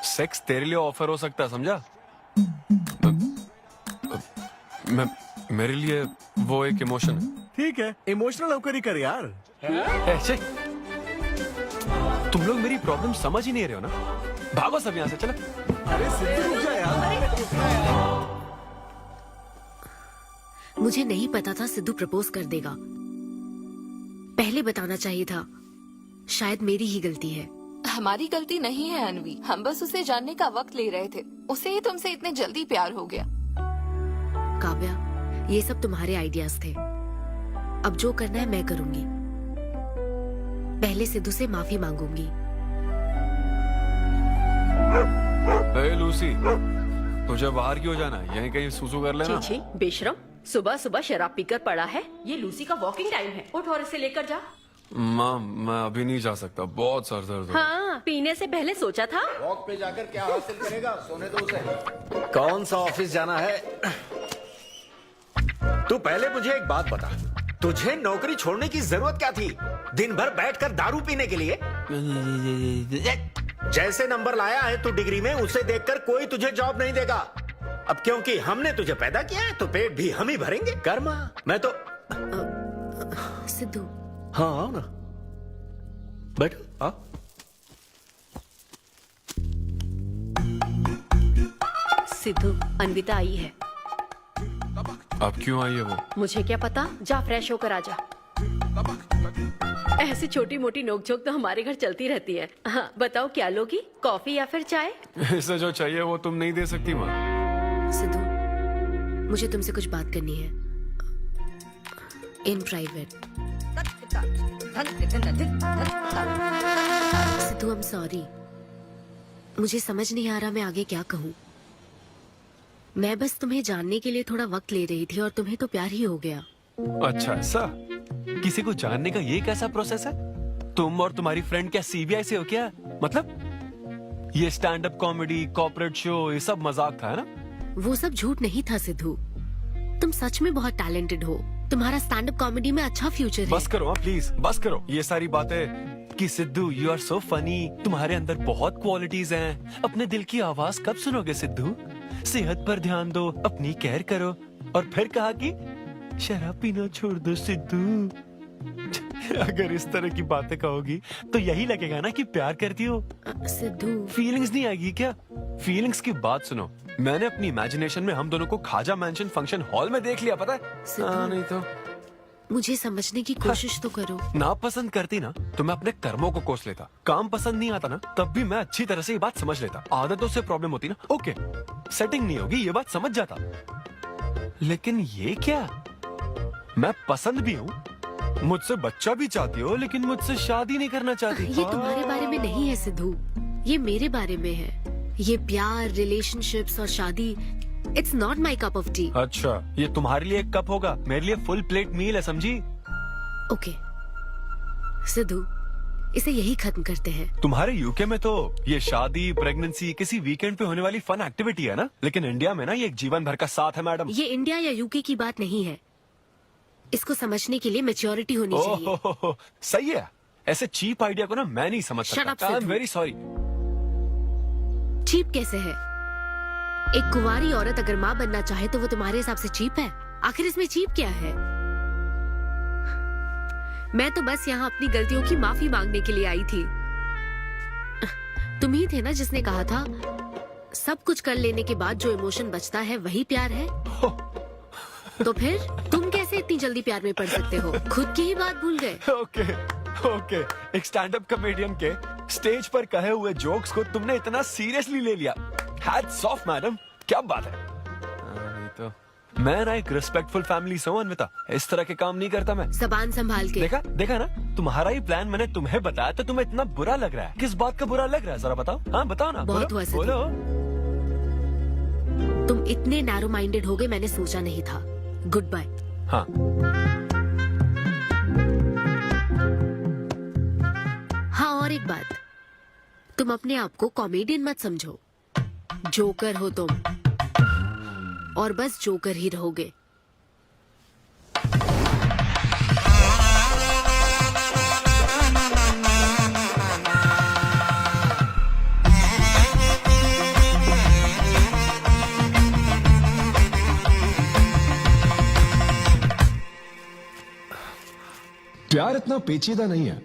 सेक्स तेरे लिए ऑफर हो सकता है, समझा? मेरे लिए वो एक इमोशन है। ठीक है, इमोशनल होकर ही कर यार। ऐसे तुम लोग मेरी प्रॉब्लम समझ ही नहीं रहे हो ना। भागो सब यहाँ से, चलो। अरे सिद्धू रुक जा यार। मुझे नहीं पता था सिद्धू प्रपोज कर देगा। पहले बताना चाहिए था। शायद मेरी ही गलती है। हमारी गलती नहीं है अनवी, हम बस उसे जानने का वक्त ले रहे थे। उसे ही तुमसे इतने जल्दी प्यार हो गया। काव्या, ये सब तुम्हारे आइडियाज थे। अब जो करना है मैं करूंगी। पहले सिद्धू से माफी मांगूंगी। हे लूसी, तुझे बाहर क्यों जाना है? यहीं कहीं सूसू कर लेना। छी बेशरम, सुबह सुबह शराब पीकर पड़ा है। ये लूसी का वॉकिंग टाइम है, उठ और इसे लेकर जा। माँ, मैं अभी नहीं जा सकता, बहुत सर दर्द हो रहा है। हाँ, पीने से पहले सोचा था। वॉक पे जाकर क्या हासिल करेगा? सोने दो उसे। कौन सा ऑफिस जाना है? तू पहले मुझे एक बात बता, तुझे नौकरी छोड़ने की जरूरत क्या थी? दिन भर बैठकर दारू पीने के लिए? जैसे नंबर लाया है तू डिग्री में, उसे देखकर कोई तुझे जॉब नहीं देगा। अब क्योंकि हमने तुझे पैदा किया है तो पेट भी हम ही भरेंगे। कर्मा, मैं तो सिद्धू। हाँ आओ ना, बैठो। हाँ सिद्धू, अन्विता आई है। अब क्यों आई है वो? मुझे क्या पता, जा फ्रेश होकर आजा। ऐसी छोटी मोटी नोकझोंक तो हमारे घर चलती रहती है। हाँ, बताओ क्या लोगी, कॉफी या फिर चाय? इसे जो चाहिए वो तुम नहीं दे सकती माँ। सिद्धू, मुझे तुमसे कुछ बात करनी है, in private. Sidhu, I am sorry. मुझे समझ नहीं आ रहा मैं आगे क्या कहूँ। मैं बस तुम्हें जानने के लिए थोड़ा वक्त ले रही थी और तुम्हें तो प्यार ही हो गया। अच्छा ऐसा? किसी को जानने का ये कैसा प्रोसेस है? तुम और तुम्हारी फ्रेंड क्या CBI से हो क्या? मतलब ये stand up comedy, corporate show, ये सब मजाक था, है ना? वो सब झूठ नहीं था सिद्धू। तुम सच में बहुत टैलेंटेड हो। तुम्हारा स्टैंड अप कॉमेडी में अच्छा फ्यूचर है। बस करो हाँ प्लीज, बस करो ये सारी बातें कि Sidhu you are so funny, तुम्हारे अंदर बहुत क्वालिटीज हैं। अपने दिल की आवाज कब सुनोगे सिद्धू? सेहत पर ध्यान दो, अपनी केयर करो। और फिर कहा कि शराब पीना छोड़ दो सिद्धू। अगर इस तरह की बातें कहोगी तो यही लगेगा ना कि प्यार करती हो। सिद्धू फीलिंग्स नहीं आएगी क्या? फीलिंग्स की बात सुनो, मैंने अपनी इमेजिनेशन में हम दोनों को खाजा मैंशन फंक्शन हॉल में देख लिया, पता है? नहीं तो मुझे समझने की कोशिश तो करो। ना पसंद करती ना तो मैं अपने कर्मों को कोस लेता। काम पसंद नहीं आता ना तब भी मैं अच्छी तरह से ये बात समझ लेता। आदतों से प्रॉब्लम होती ना, ओके सेटिंग नहीं होगी ये बात समझ जाता। लेकिन ये क्या, मैं पसंद भी हूँ, मुझसे बच्चा भी चाहती हो, लेकिन मुझसे शादी नहीं करना चाहती। ये तुम्हारे बारे में नहीं है सिद्धू, ये मेरे बारे में है। ये प्यार, रिलेशनशिप्स और शादी, it's not my cup of T. अच्छा, ये तुम्हारे लिए एक कप होगा, मेरे लिए फुल प्लेट मील है, समझी? ओके सिद्धू, इसे यही खत्म करते हैं। तुम्हारे यूके में तो ये शादी, प्रेगनेंसी किसी वीकेंड पे होने वाली फन एक्टिविटी है ना, लेकिन इंडिया में ना ये एक जीवन भर का साथ है मैडम। ये इंडिया या यूके की बात नहीं है। इसको समझने के लिए मैच्योरिटी होनी चाहिए। ओह सही है, ऐसे चीप आइडिया को ना मैं नहीं समझ Shut up, सकता। I am Sidhu. Very sorry. Cheap कैसे है? एक कुंवारी औरत अगर माँ बनना चाहे तो वो तुम्हारे हिसाब से चीप है? आखिर इसमें चीप क्या है? मैं तो बस यहाँ अपनी गलतियों की माफी मांगने के लिए आई थी। तुम ही थे ना जिसने कहा था सब कुछ कर लेने के बाद जो इमोशन बचता है वही प्यार है। तो फिर तुम कैसे इतनी जल्दी प्यार में पड़ सकते हो? खुद की ही बात भूल गए। ओके ओके, एक स्टैंड अप कॉमेडियन के स्टेज पर कहे हुए जोक्स को तुमने इतना सीरियसली ले लिया। हैट्स ऑफ मैडम, क्या बात है। नहीं तो मैं ना एक रिस्पेक्टफुल फैमिली से हूँ अनविता, इस तरह के काम नहीं करता मैं। जबान संभाल के। देखा देखा ना, तुम्हारा ही प्लान मैंने तुम्हें बताया तो तुम्हें इतना बुरा लग रहा है। किस बात का बुरा लग रहा है जरा बताओ। हाँ बताओ ना। बहुत हुआ सिद्धू। बोलो। तुम इतने नैरो माइंडेड हो गए मैंने सोचा नहीं था। Good bye. हाँ हाँ, और एक बात, तुम अपने आप को कॉमेडियन मत समझो। जोकर हो तुम, और बस जोकर ही रहोगे। प्यार इतना पेचीदा नहीं है,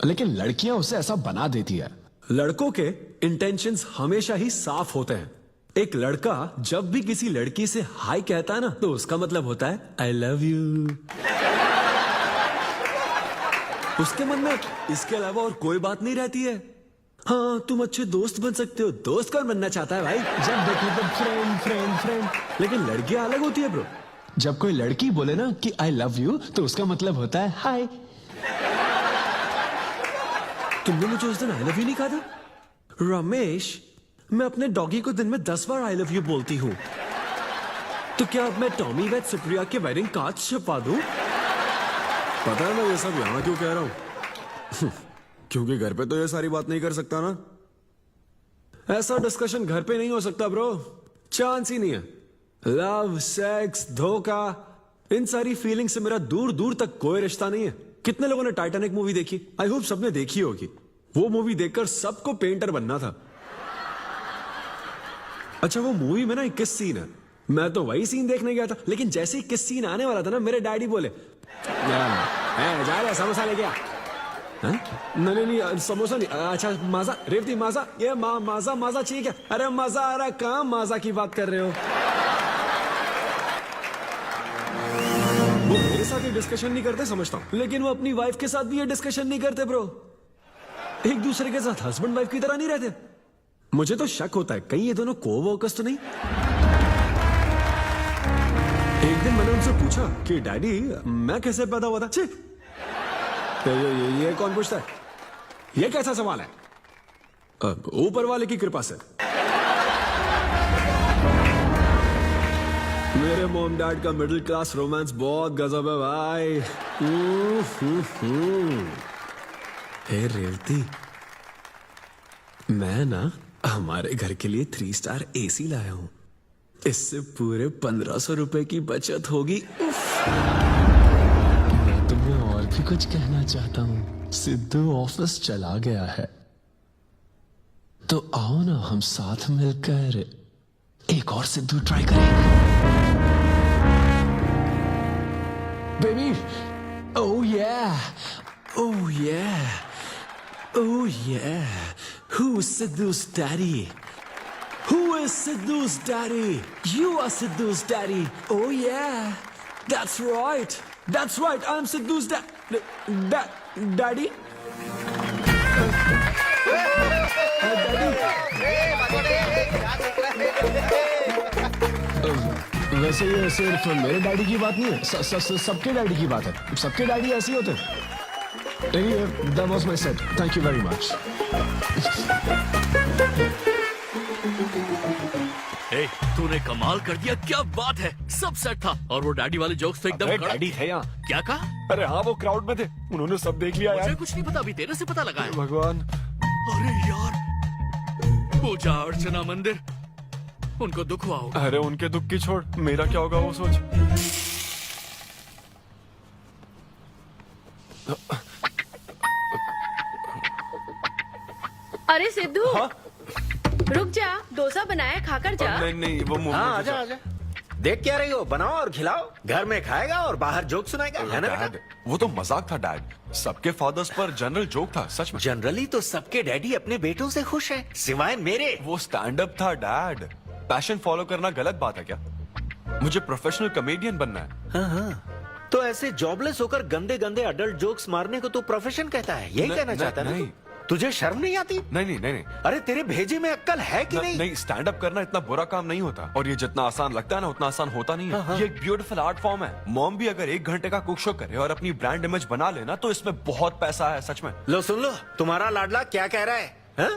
लेकिन लड़कियां उसे ऐसा बना देती है। लड़कों के इंटेंशंस हमेशा ही साफ होते हैं। एक लड़का जब भी किसी लड़की से हाय कहता है ना तो उसका मतलब होता है आई लव यू। उसके मन में इसके अलावा और कोई बात नहीं रहती है। हाँ तुम अच्छे दोस्त बन सकते हो। दोस्त कौन बनना चाहता है भाई? जब देखो तब फ्रेंड फ्रेंड फ्रेंड। लेकिन लड़कियां अलग होती है ब्रो। जब कोई लड़की बोले ना कि आई लव यू तो उसका मतलब होता है हाय। तुमने मुझे उस दिन आई लव यू नहीं कहा था? रमेश, मैं अपने डॉगी को दिन में 10 बार आई लव यू बोलती हूँ। तो क्या अब मैं टॉमी वेद सुप्रिया के वेडिंग कार्ड छपवा दूं? पता है मैं ये सब यहाँ क्यों कह रहा हूँ? क्योंकि घर पे तो ये सारी बात नहीं कर सकता ना। ऐसा डिस्कशन घर पे नहीं हो सकता ब्रो, चांस ही नहीं है। लव, सेक्स, धोखा, इन सारी फीलिंग से मेरा दूर दूर तक कोई रिश्ता नहीं है। कितने लोगों ने टाइटैनिक मूवी देखी? आई होप सबने देखी होगी। वो मूवी देखकर सबको पेंटर बनना था। अच्छा वो मूवी में ना 21 सीन है, मैं तो वही सीन देखने गया था। लेकिन जैसे ही 21 सीन आने वाला था ना, मेरे डैडी बोले जा रहा समोसा लेके आ। नहीं समोसा नहीं, अच्छा माजा, रेवती माजा, ये माजा माजा चाहिए क्या? अरे मजा आ रहा है, कहाँ माजा की बात कर रहे हो? वो मेरे साथ ये डिस्कशन नहीं करते समझता हूँ, लेकिन वो अपनी वाइफ के साथ भी ये डिस्कशन नहीं करते ब्रो। एक दूसरे के साथ हस्बैंड वाइफ की तरह नहीं रहते। मुझे तो शक होता है कहीं ये दोनों कोवर्कर्स तो नहीं। एक दिन मैंने उनसे पूछा कि डैडी मैं कैसे पैदा हुआ था? तो ये कौन पूछता है? ये कैसा सवाल है? ऊपर वाले की कृपा से। मेरे मॉम डैड का मिडिल क्लास रोमांस बहुत गजब है भाई। हे रेवती, मैं ना हमारे घर के लिए 3 स्टार AC लाया हूँ। इससे पूरे 1500 रुपए की बचत होगी। उफ। मैं तुम्हें और भी कुछ कहना चाहता हूँ। सिद्धू ऑफिस चला गया है, तो आओ ना हम साथ मिलकर एक और सिद्धू ट्राई करें। Baby, oh yeah, oh yeah, oh yeah. Who's Sidhu's daddy? Who is Sidhu's daddy? You are Sidhu's daddy. Oh yeah, that's right. That's right. I'm Sidhu's daddy. वैसे ये सिर्फ मेरे डैडी की बात नहीं है, सबके डैडी की बात है। सबके डैडी ऐसे ही होते हैं। Anyway, that was my set. Thank you very much. ए, तूने कमाल कर दिया, क्या बात है। सब सेट था और वो डैडी वाले जोक्स तो एकदम डैडी थे यहाँ। क्या कहा? अरे हाँ, वो क्राउड में थे, उन्होंने सब देख लिया यार। मुझे कुछ नहीं पता, अभी तेरे से पता लगा है। भगवान। अरे यार, पूजा अर्चना मंदिर, उनको दुख हुआ होगा। अरे उनके दुख की छोड़, मेरा क्या होगा वो सोच। अरे सिद्धू, रुक जा, डोसा बनाया, खाकर जा। नहीं, वो मुंह में आजा आजा। देख क्या रही हो, बनाओ और खिलाओ। घर में खाएगा और बाहर जोक सुनाएगा, है ना बेटा? डैड, वो तो मजाक था डैड। सबके फादर्स पर जनरल जोक था, सच में। जनरली तो सबके डैडी अपने बेटों से खुश हैं, सिवाय मेरे। वो स्टैंड अप था डैड। पैशन फॉलो करना गलत बात है क्या? मुझे प्रोफेशनल कॉमेडियन बनना है। हाँ। तो ऐसे जॉबलेस होकर गंदे गंदे अडल्ट जोक्स मारने को तू प्रोफेशन कहता है, यही कहना चाहता है ना? तुझे शर्म नहीं आती? नहीं। अरे तेरे भेजे में अक्कल है कि नहीं? नहीं, स्टैंड अप करना इतना बुरा काम नहीं होता, और ये जितना आसान लगता है ना उतना आसान होता नहीं है। ये एक ब्यूटीफुल आर्ट फॉर्म है। मॉम भी अगर 1 घंटे का कुक शो करे और अपनी ब्रांड इमेज बना लेना तो इसमें बहुत पैसा है, सच में। लो सुन लो, तुम्हारा लाडला क्या कह रहा है, हा?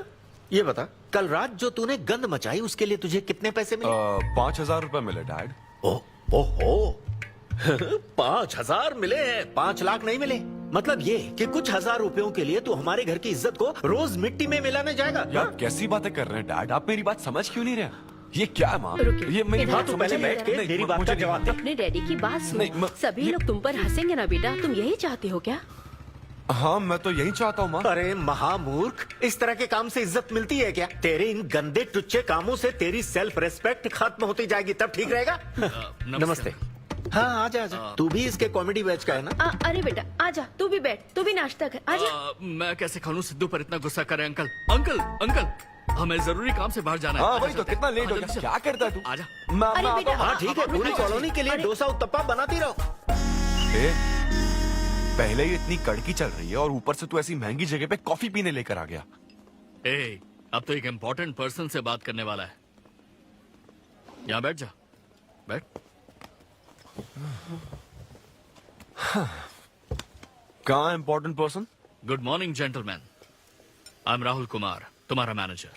ये बता, कल रात जो तूने गंद मचाई उसके लिए तुझे कितने पैसे मिले? 5000 रुपए मिले डैड। ओहो 5000 मिले हैं, 5 लाख नहीं मिले। मतलब ये कि कुछ 1000 रुपयों के लिए तू हमारे घर की इज्जत को रोज मिट्टी में मिलाने जाएगा? यार कैसी बातें कर रहे हैं डैड, आप मेरी बात समझ क्यों नहीं रहे? ये क्या है माँ? ये मेरी बात तू पहले बैठ के मेरी बात का जवाब दे। अपने डैडी की बात सुनो। सभी लोग तुम पर हंसेंगे ना बेटा, तुम यही चाहते हो क्या? हाँ, मैं तो यही चाहता हूँ माँ। अरे महामूर्ख, इस तरह के काम से इज्जत मिलती है क्या? तेरे इन गंदे टुच्चे कामों से तेरी सेल्फ रेस्पेक्ट खत्म होती जाएगी, तब ठीक रहेगा। नमस्ते। हाँ आजा आजा, तू भी इसके कॉमेडी बैच का है ना? अरे बेटा आजा, तू भी बैठ, तू भी नाश्ता कर, आजा। मैं कैसे खा लूं? सिद्धू पर इतना गुस्सा करे। अंकल अंकल अंकल, हमें जरूरी काम से बाहर जाना है। हाँ वही तो, कितना लेट हो गया, क्या करता है तू? आजा। अरे बेटा, हाँ ठीक है, पूरी कॉलोनी के लिए डोसा उत्तप्पा बनाती रहो। पहले ही इतनी कड़की चल रही है और ऊपर से तू ऐसी महंगी जगह पे कॉफी पीने लेकर आ गया। अब तो एक इम्पोर्टेंट पर्सन से बात करने वाला है। यहाँ बैठ जा, बैठ। कहाँ important person? Good morning gentleman, I am Rahul Kumar, तुम्हारा मैनेजर।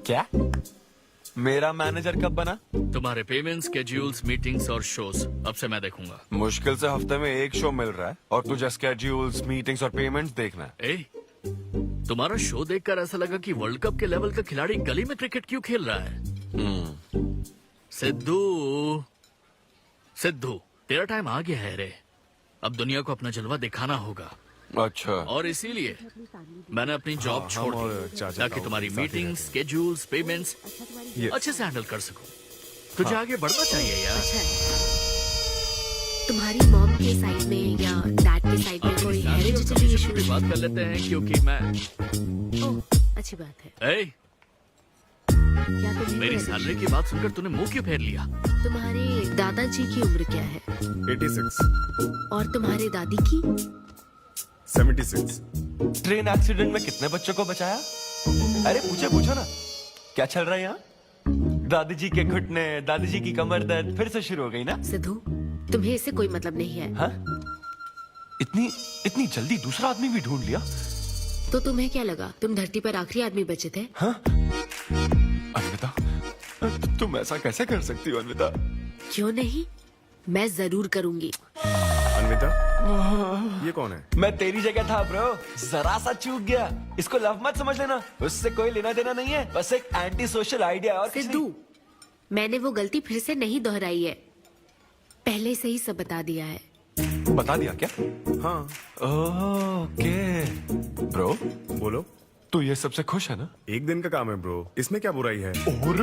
क्या? मेरा मैनेजर कब बना? तुम्हारे पेमेंट, स्केड्यूल्स, मीटिंग्स और शोज अब से मैं देखूंगा। मुश्किल से हफ्ते में 1 शो मिल रहा है और तुझे स्केड्यूल्स, मीटिंग्स और पेमेंट्स देखना है। तुम्हारा शो देखकर ऐसा लगा कि वर्ल्ड कप के लेवल का खिलाड़ी गली में क्रिकेट क्यों खेल रहा है। सिद्धू, तेरा टाइम आ गया है रे। अब दुनिया को अपना जलवा दिखाना होगा। अच्छा। और इसीलिए मैंने अपनी जॉब छोड़ दी ताकि तुम्हारी मीटिंग्स, स्केड्यूल्स, पेमेंट्स अच्छे से हैंडल कर सकूं। तुझे आगे बढ़ना चाहिए यार। तुम्हारी मॉम के साइड में या डैड के साइड में कोई हेरिडिटरी इशू? बात कर लेते हैं क्योंकि मैं अच्छी बात है। क्या मेरी सैलरी की बात सुनकर तूने मुंह क्यों फेर लिया? तुम्हारे दादाजी की उम्र क्या है? 86। और तुम्हारे दादी की? 76। ट्रेन एक्सीडेंट में कितने बच्चों को बचाया? अरे पूछो ना, क्या चल रहा है यहाँ? दादी जी के घुटने, दादी जी की कमर दर्द फिर से शुरू हो गई ना? सिद्धू, तुम्हें इससे कोई मतलब नहीं है। हाँ? इतनी जल्दी दूसरा आदमी भी ढूंढ लिया? तो तुम्हें क्या लगा तुम धरती पर आखिरी आदमी बचे थे? हाँ? अन्विता, तुम ऐसा कैसे कर सकती हो अन्विता? क्यों नहीं, मैं जरूर करूंगी। अन्विता, ये कौन है? मैं तेरी जगह था ब्रो, जरा सा चूक गया। इसको लव मत समझ लेना, उससे कोई लेना देना नहीं है, बस एक एंटी सोशल आइडिया और कुछ नहीं। सिद्धू, मैंने वो गलती फिर से नहीं दोहराई है, पहले से ही सब बता दिया है। बता दिया क्या? हाँ। ओके ब्रो, बोलो। तू ये सबसे खुश है ना? एक दिन का काम है ब्रो, इसमें क्या बुराई है? और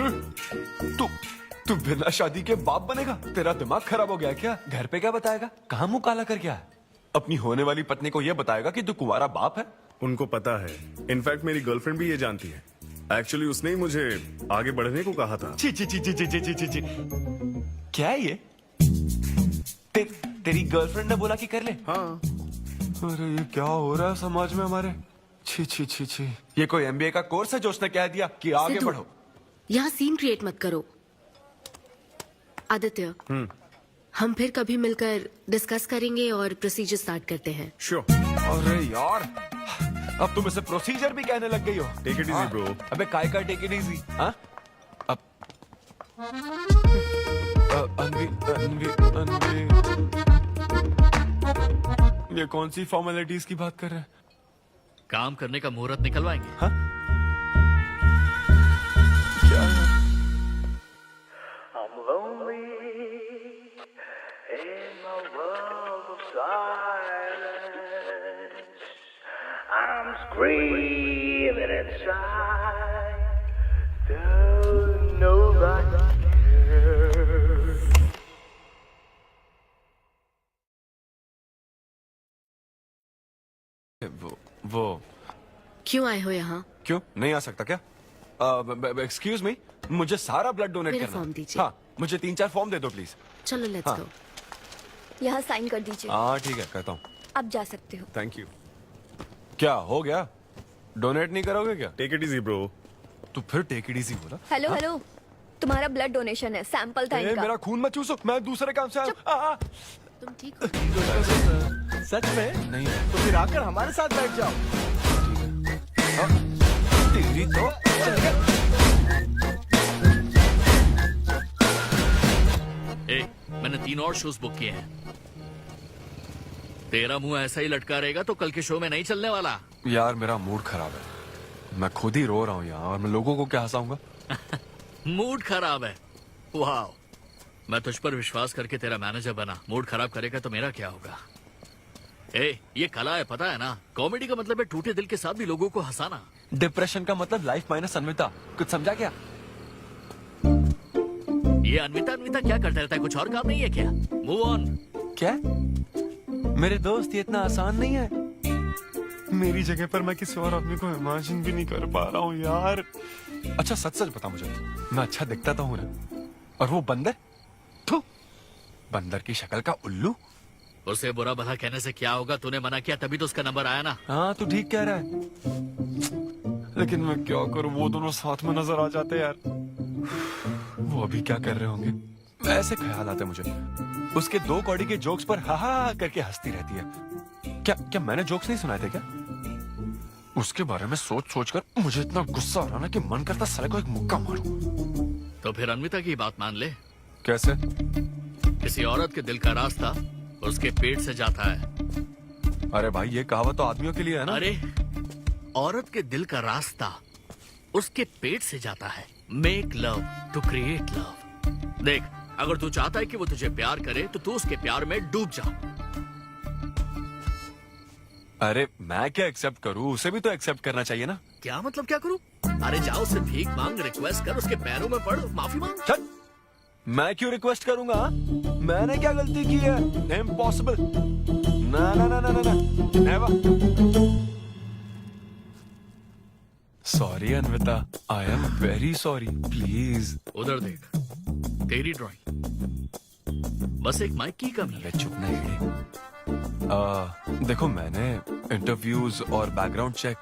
तू बिना शादी के बाप बनेगा? तेरा दिमाग खराब हो गया क्या? घर पे क्या बताएगा? कहाँ मुंह काला कर क्या है? अपनी होने वाली पत्नी को ये बताएगा कि तू कुंवारा बाप है? उनको पता है, इनफैक्ट मेरी गर्लफ्रेंड भी ये जानती है। एक्चुअली उसने ही मुझे आगे बढ़ने को कहा था। ची ची ची ची ची ची ची ची। क्या है ये? तेरी गर्लफ्रेंड ने बोला कि कर ले? हाँ। अरे ये क्या हो रहा है समाज में हमारे? छी छी छी छी। ये कोई एमबीए का कोर्स है जो उसने कह दिया कि आगे सिद्धू, बढ़ो? यहाँ सीन क्रिएट मत करो। आदित्य, हम फिर कभी मिलकर डिस्कस करेंगे और प्रोसीजर स्टार्ट करते हैं। श्योर। अरे यार, अब तुम इसे प्रोसीजर भी कहने लग गई हो। Take it easy bro. अबे काय का टेक इट इजी? हाँ? अब अनवी ये कौन सी फॉर्मेलिटीज की बात कर रहे हैं? काम करने का मुहूर्त निकलवाएंगे। हाँ? क्या है? I'm screaming inside. Don't nobody care. वो क्यों आए हो यहाँ? क्यों नहीं आ सकता क्या? एक्सक्यूज मी, मुझे सारा ब्लड डोनेट मेरा करना। फॉर्म दीजिए। हाँ, मुझे 3-4 फॉर्म दे दो प्लीज। चलो लेट्स हाँ। गो। यहाँ साइन कर दीजिए। हाँ ठीक है, करता हूँ। आप जा सकते हो। Thank you. क्या हो गया? डोनेट नहीं करोगे क्या? Take it easy bro. तो फिर टेक इट इजी बोला। हेलो हेलो, तुम्हारा ब्लड डोनेशन है, सैंपल था इनका। मेरा खून मत चूसो, मैं दूसरे काम से आया। तुम ठीक हो? सच में? नहीं तो फिर आकर हमारे साथ बैठ जाओ। तेरी तो मैंने 3 और शोज बुक किए हैं। तेरा मुंह ऐसा ही लटका रहेगा तो कल के शो में नहीं चलने वाला। यार मेरा मूड खराब है, मैं खुद ही रो रहा हूँ यहाँ, और मैं लोगों को क्या हंसाऊंगा? मूड खराब है? वाह, मैं तुझ पर विश्वास करके तेरा मैनेजर बना, मूड खराब करेगा तो मेरा क्या होगा? ये कला है, पता है ना? कॉमेडी का मतलब है टूटे दिल के साथ भी लोगों को हंसाना। डिप्रेशन का मतलब लाइफ माइनस अन्विता, कुछ समझा क्या? ये अन्विता क्या करता रहता है? कुछ और काम नहीं है क्या? Move on. क्या? मेरे दोस्त, ये इतना आसान नहीं है। मेरी जगह पर मैं किसी और आदमी को इमेजिन भी नहीं कर पा रहा हूँ यार। अच्छा सच सच बता मुझे, मैं अच्छा दिखता तो हूँ ना? और वो बंदर, थू, बंदर की शक्ल का उल्लू। उसे बुरा भला कहने से क्या होगा? तूने मना किया तभी तो उसका नंबर आया ना। हाँ तू ठीक कह रहा है, लेकिन मैं क्या करूँ, वो दोनों साथ में नजर आ जाते यार। वो अभी क्या कर रहे होंगे? ऐसे ख्याल आते मुझे, उसके 2 कौड़ी के जोक्स पर हा हा करके हंसती रहती है। क्या मैंने जोक्स नहीं सुनाए थे क्या? उसके बारे में सोच सोच कर मुझे इतना गुस्सा आ रहा ना कि मन करता साले को एक मुक्का मारूं। तो फिर अन्विता की बात मान ले। कैसे? किसी औरत के दिल का रास्ता उसके पेट से जाता है। अरे भाई ये कहावत तो आदमियों के लिए है ना? अरे औरत के दिल का रास्ता उसके पेट से जाता है। Make love to create love. देख, अगर तू चाहता है कि वो तुझे प्यार करे तो तू उसके प्यार में डूब जा। अरे मैं क्या एक्सेप्ट करूं, उसे भी तो एक्सेप्ट करना चाहिए ना? क्या मतलब क्या करूं? अरे जाओ उससे भीख मांग, रिक्वेस्ट कर, उसके पैरों में पड़, माफी मांग। चल, मैं क्यों रिक्वेस्ट करूंगा? मैंने क्या गलती की है? इम्पॉसिबल। ना ना ना ना ना never. Sorry Anvita, I am very sorry, please. उधर देख, तेरी ड्राइंग, बस एक माइक की कमी है। चुप नहीं। देखो मैंने इंटरव्यूज और बैकग्राउंड चेक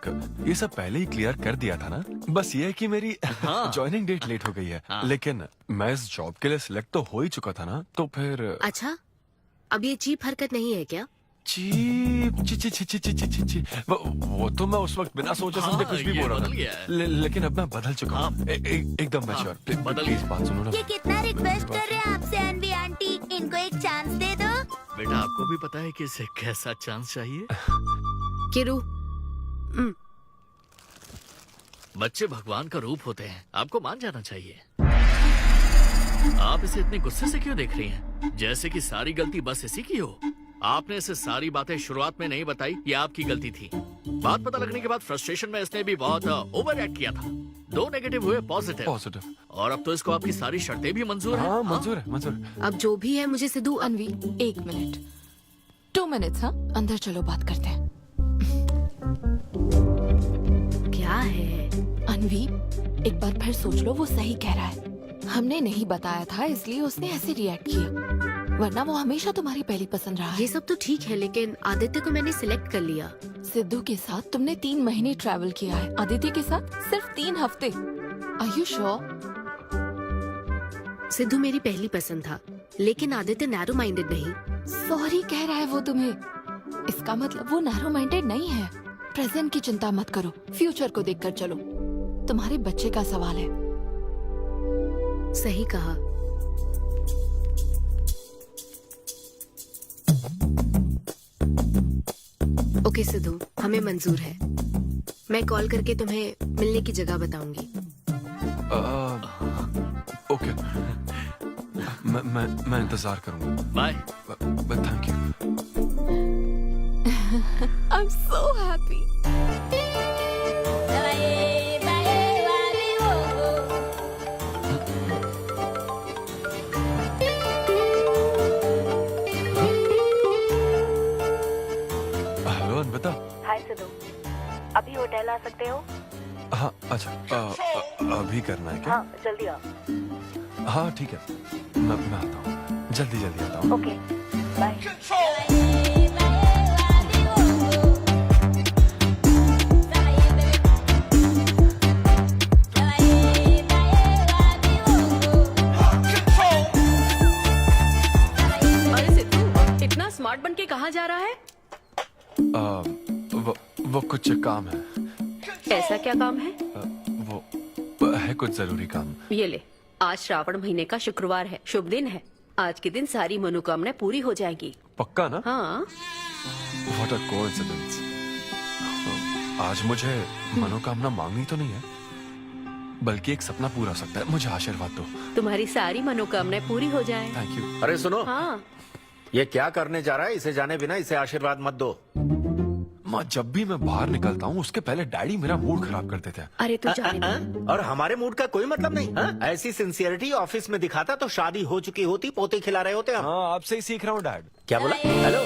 ये सब पहले ही क्लियर कर दिया था ना। बस ये है कि मेरी ज्वाइनिंग डेट लेट हो गई है। लेकिन मैं इस जॉब के लिए सिलेक्ट तो हो ही चुका था ना, तो फिर। अच्छा, अब ये चीप हरकत नहीं है क्या? चीप ची ची ची ची ची ची ची ची वो तो मैं उस वक्त बिना सोचे समझे कुछ भी बोल रहा था। लेकिन अब मैं बदल चुका हूँ, एकदम मैच्योर। प्लीज बात सुनो ना। ये कितना रिक्वेस्ट कर रहे हैं आपसे अनवी आंटी, इनको एक चांस दे दो। बेटा क्या आपको भी पता है कि इसे कैसा चांस चाहिए? किरू, बच्चे भगवान का रूप होते हैं, आपको मान जाना चाहिए। आप इसे इतने गुस्से से क्यों देख रही हैं? जैसे कि सारी गलती बस इसी की हो। आपने इसे सारी बातें शुरुआत में नहीं बताई, ये आपकी गलती थी। बात पता लगने के बाद फ्रस्ट्रेशन में इसने भी बहुत ओवर एक्ट किया था। 2 नेगेटिव हुए पॉजिटिव, और अब तो इसको आपकी सारी शर्तें भी मंजूर हैं। हाँ, मंजूर है, मंजूर है। अब जो भी है मुझे सिद्धू। अनवी 1 मिनट, 2 मिनट्स। हाँ, अंदर चलो, बात करते हैं। क्या है अनवी, एक बार फिर सोच लो, वो सही कह रहा है। हमने नहीं बताया था इसलिए उसने ऐसे रिएक्ट किया, वरना वो हमेशा तुम्हारी पहली पसंद रहा है। ये सब तो ठीक है, लेकिन आदित्य को मैंने सिलेक्ट कर लिया। सिद्धू के साथ तुमने 3 महीने ट्रैवल किया है, आदित्य के साथ सिर्फ 3 हफ्ते। Are you sure? सिद्धू मेरी पहली पसंद था, लेकिन आदित्य नैरो माइंडेड नहीं। सॉरी कह रहा है वो तुम्हें, इसका मतलब वो नैरो माइंडेड नहीं है। प्रेजेंट की चिंता मत करो, फ्यूचर को देखकर चलो। तुम्हारे बच्चे का सवाल है। सही कहा। ओके सिद्धू, हमें मंजूर है। मैं कॉल करके तुम्हें मिलने की जगह बताऊंगी। ओके, मैं इंतजार करूंगा। Bye. Thank you. I'm so happy. Hello Anvita. Hi Siddhu, अभी होटल आ सकते हो? हाँ, अच्छा, अभी करना है क्या? हाँ, जल्दी आओ। हाँ, ठीक है, मैं आता हूँ, जल्दी आता हूँ। Okay, bye. अरे सिद्धू, इतना स्मार्ट बन के कहाँ जा रहा है? वो कुछ काम है। ऐसा क्या काम है? वो है कुछ जरूरी काम। ये ले, आज श्रावण महीने का शुक्रवार है, शुभ दिन है। आज के दिन सारी मनोकामनाएं पूरी हो जाएंगी। पक्का ना? हाँ। What a coincidence। आज मुझे मनोकामना मांगनी तो नहीं है, बल्कि एक सपना पूरा हो सकता है। मुझे आशीर्वाद दो। तुम्हारी सारी मनोकामनाएं पूरी हो जाएं। Thank you. अरे सुनो, हाँ। ये क्या करने जा रहा है? इसे जाने बिना इसे आशीर्वाद मत दो। माँ, जब भी मैं बाहर निकलता हूँ उसके पहले डैडी मेरा मूड खराब कर देते हैं। अरे तू जाने दे। और हमारे मूड का कोई मतलब नहीं। हाँ? ऐसी सिंसियरिटी ऑफिस में दिखाता तो शादी हो चुकी होती, पोते खिला रहे होते हम। हाँ, आपसे ही सीख रहा हूँ डैड। क्या बोला? Hello,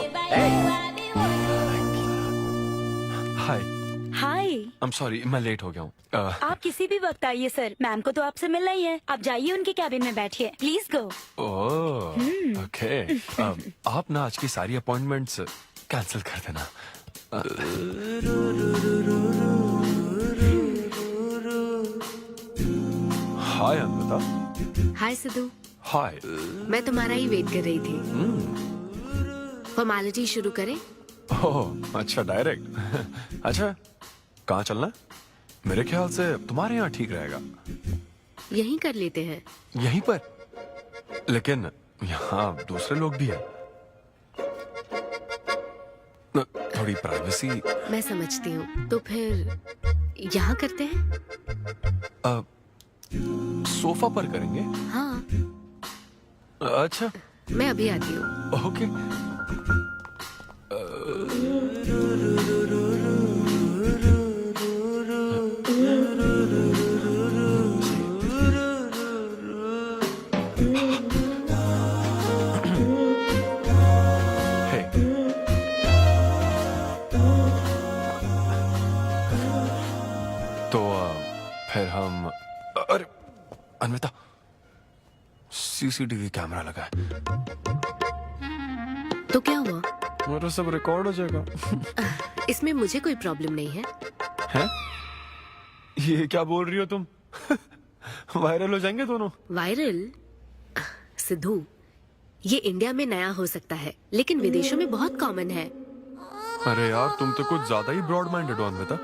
hi. Hi. I'm sorry, मैं लेट हो गया हूँ। आप किसी भी वक्त आइए सर, मैम को तो आपसे मिलना ही है। आप जाइए उनके कैबिन में बैठिए, प्लीज गो। Oh, okay. आप ना आज की सारी अपॉइंटमेंट्स कैंसिल कर देना। हाय अनविता। हाय सिद्धू। हाय। मैं तुम्हारा ही वेट कर रही थी। फॉर्मेलिटी शुरू करें? ओह, अच्छा, डायरेक्ट। अच्छा, कहाँ चलना है? मेरे ख्याल से तुम्हारे यहाँ ठीक रहेगा। यहीं कर लेते हैं। यहीं पर? लेकिन यहाँ दूसरे लोग भी हैं। थोड़ी प्राइवेसी। मैं समझती हूँ, तो फिर यहाँ करते हैं। सोफा पर करेंगे? हाँ। अच्छा, मैं अभी आती हूँ। ओके। फिर हम, अरे अनविता, सीसीटीवी कैमरा लगा है। तो क्या हुआ? मेरा सब रिकॉर्ड हो जाएगा। इसमें मुझे कोई प्रॉब्लम नहीं है। हैं? ये क्या बोल रही हो तुम? वायरल हो जाएंगे दोनों। वायरल? सिद्धू, ये इंडिया में नया हो सकता है, लेकिन विदेशों में बहुत कॉमन है। अरे यार, तुम तो कुछ ज्यादा ही ब्रॉड माइंडेड हो अनविता।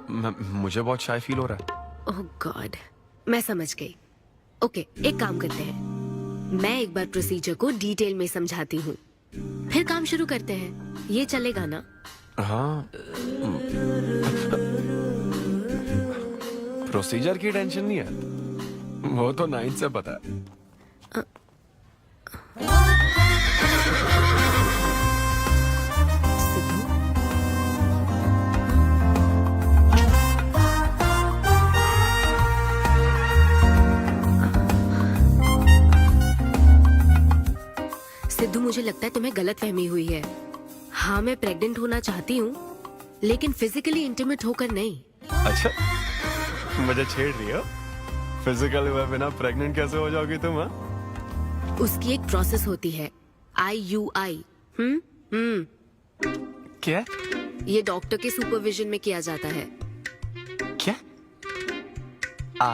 मुझे बहुत शाय फील हो रहा है। ओह गॉड, मैं समझ गई। ओके, एक काम करते हैं, मैं एक बार प्रोसीजर को डिटेल में समझाती हूँ, फिर काम शुरू करते हैं, ये चलेगा ना? हाँ, प्रोसीजर की टेंशन नहीं है, वो तो 9 से पता है। सिद्धू, मुझे लगता है तुम्हें गलतफहमी हुई है। हाँ, मैं प्रेग्नेंट होना चाहती हूँ, लेकिन फिजिकली इंटीमेट होकर नहीं। अच्छा, मुझे छेड़ रही हो? फिजिकल हुए बिना प्रेग्नेंट कैसे हो जाओगी तुम? हाँ, उसकी एक प्रोसेस होती है, IUI। क्या? ये डॉक्टर के सुपरविजन में किया जाता है। क्या?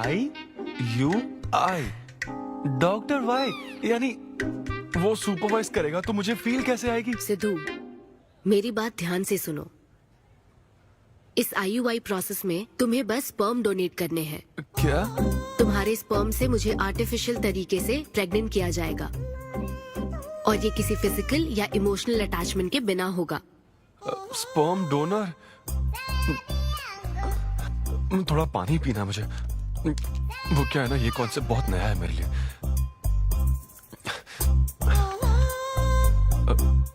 IUI? Doctor why? यानी वो सुपरवाइज करेगा तो मुझे फील कैसे आएगी? सिद्धू, मेरी बात ध्यान से सुनो। इस IUI प्रोसेस में तुम्हें बस स्पर्म डोनेट करने हैं। क्या? तुम्हारे स्पर्म से मुझे आर्टिफिशियल तरीके से प्रेग्नेंट किया जाएगा, और ये किसी फिजिकल या इमोशनल अटैचमेंट के बिना होगा। Sperm donor? थोड़ा पानी पीना मुझे। वो क्या है ना, ये कॉन्सेप्ट बहुत नया है मेरे लिए।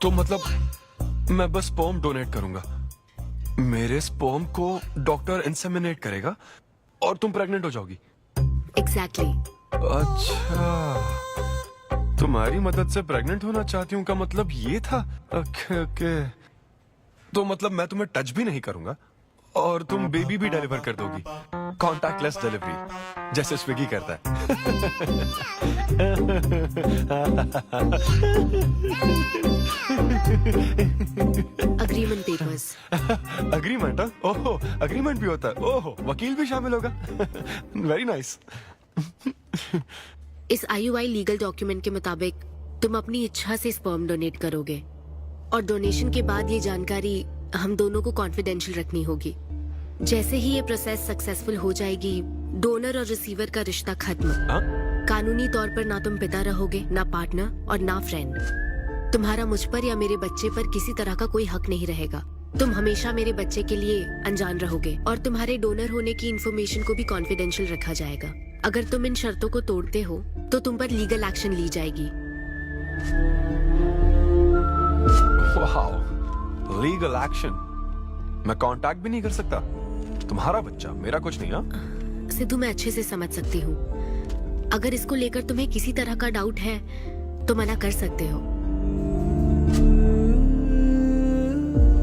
तो मतलब मैं बस स्पर्म डोनेट करूंगा, मेरे स्पर्म को डॉक्टर इंसेमिनेट करेगा और तुम प्रेग्नेंट हो जाओगी? एग्जैक्टली। अच्छा, तुम्हारी मदद से प्रेग्नेंट होना चाहती हूँ का मतलब ये था? ओके। तो मतलब मैं तुम्हें टच भी नहीं करूंगा और तुम बेबी भी डिलीवर कर दोगी, कॉन्टैक्टलेस डिलीवरी, जैसे स्विगी करता है। Agreement papers. अग्रीमेंट? ओहो, अग्रीमेंट भी होता है? ओहो, वकील भी शामिल होगा। Very nice. इस IUI लीगल डॉक्यूमेंट के मुताबिक तुम अपनी इच्छा से स्पर्म डोनेट करोगे, और डोनेशन के बाद ये जानकारी हम दोनों को कॉन्फिडेंशियल रखनी होगी। जैसे ही ये प्रोसेस सक्सेसफुल हो जाएगी, डोनर और रिसीवर का रिश्ता खत्म। कानूनी तौर पर ना तुम पिता रहोगे, ना पार्टनर और ना फ्रेंड। तुम्हारा मुझ पर या मेरे बच्चे पर किसी तरह का कोई हक नहीं रहेगा। तुम हमेशा मेरे बच्चे के लिए अनजान रहोगे, और तुम्हारे डोनर होने की इंफॉर्मेशन को भी कॉन्फिडेंशियल रखा जाएगा। अगर तुम इन शर्तों को तोड़ते हो तो तुम पर लीगल एक्शन ली जाएगी। Wow, legal action? मैं कांटेक्ट भी नहीं कर सकता? तुम्हारा बच्चा, मेरा कुछ नहीं। हाँ सिद्धू, मैं अच्छे से समझ सकती हूँ। अगर इसको लेकर तुम्हें किसी तरह का डाउट है तो मना कर सकते हो।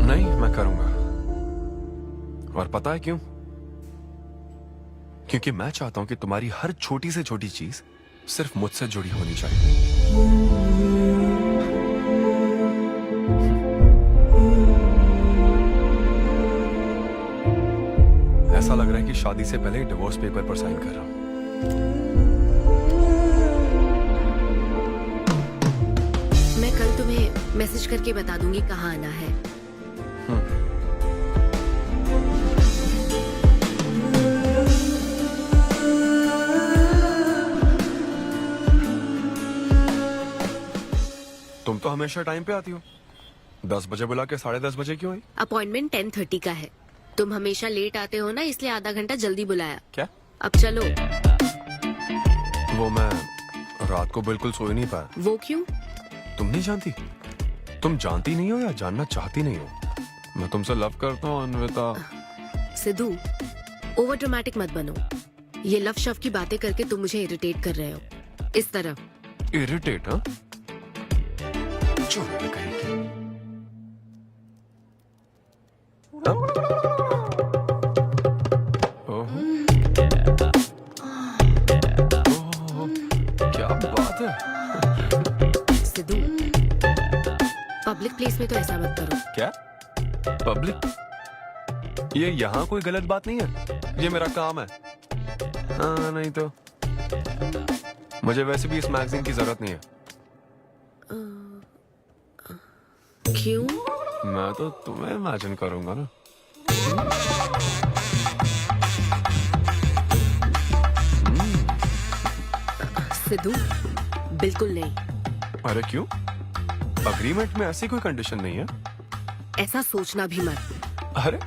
नहीं, मैं करूंगा। और पता है क्यों? क्योंकि मैं चाहता हूं कि तुम्हारी हर छोटी से छोटी चीज सिर्फ मुझसे जुड़ी होनी चाहिए। ऐसा लग रहा है कि शादी से पहले डिवोर्स पेपर पर साइन कर रहा हूं। मैं कल तुम्हें मैसेज करके बता दूंगी कहाँ आना है। तुम तो हमेशा टाइम पे आती हो। 10 बजे बुला के 10:30 बजे क्यों आई? अपॉइंटमेंट 10:30 का है। तुम हमेशा लेट आते हो ना, इसलिए आधा घंटा जल्दी बुलाया। क्या? अब चलो। वो मैं रात को बिल्कुल सो ही नहीं पाया। वो क्यों? तुम नहीं जानती? तुम जानती नहीं हो या जानना चाहती नहीं हो? मैं तुमसे लव करता हूँ अन्विता। सिद्धू, ओवर ड्रामेटिक मत बनो। ये लव शव की बातें करके तुम मुझे इरिटेट कर रहे हो। इस तरह। इरिटेट? हाँ, क्या बात है। सिद्धू, पब्लिक प्लेस में तो ऐसा मत करो। क्या? पब्लिक? ये यहाँ कोई गलत बात नहीं है, ये मेरा काम है। हाँ, नहीं तो मुझे वैसे भी इस मैगजीन की जरूरत नहीं है। क्यों? मैं तो तुम्हें इमेजिन करूंगा ना। सिद्धू, बिल्कुल नहीं। अरे क्यों? अग्रीमेंट में ऐसी कोई कंडीशन नहीं है। ऐसा सोचना भी मत। अरे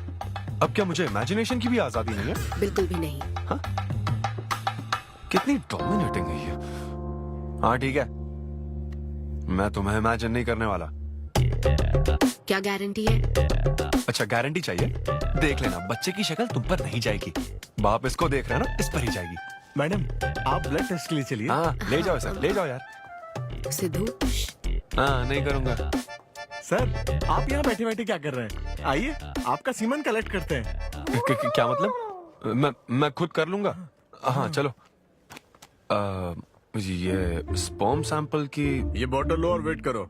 अब क्या मुझे इमेजिनेशन की भी आजादी नहीं है? बिल्कुल भी नहीं। कितनी डोमिनेटिंग है ये। हाँ ठीक है, मैं तुम्हें इमेजिन नहीं करने वाला। क्या गारंटी है? अच्छा गारंटी चाहिए? देख लेना, बच्चे की शक्ल तुम पर नहीं जाएगी। बाप इसको देख रहा है ना, इस पर ही जाएगी। मैडम आप ब्लड टेस्ट के लिए चलिए। हाँ ले जाओ सर, ले जाओ यार। सिद्धू। हाँ नहीं करूंगा। सर आप यहाँ बैठे बैठे क्या कर रहे हैं? आइए आपका सीमन कलेक्ट करते हैं। क्या मतलब? मैं खुद कर लूंगा। हाँ चलो। ये स्पर्म सैंपल की ये बॉटल लो और वेट करो।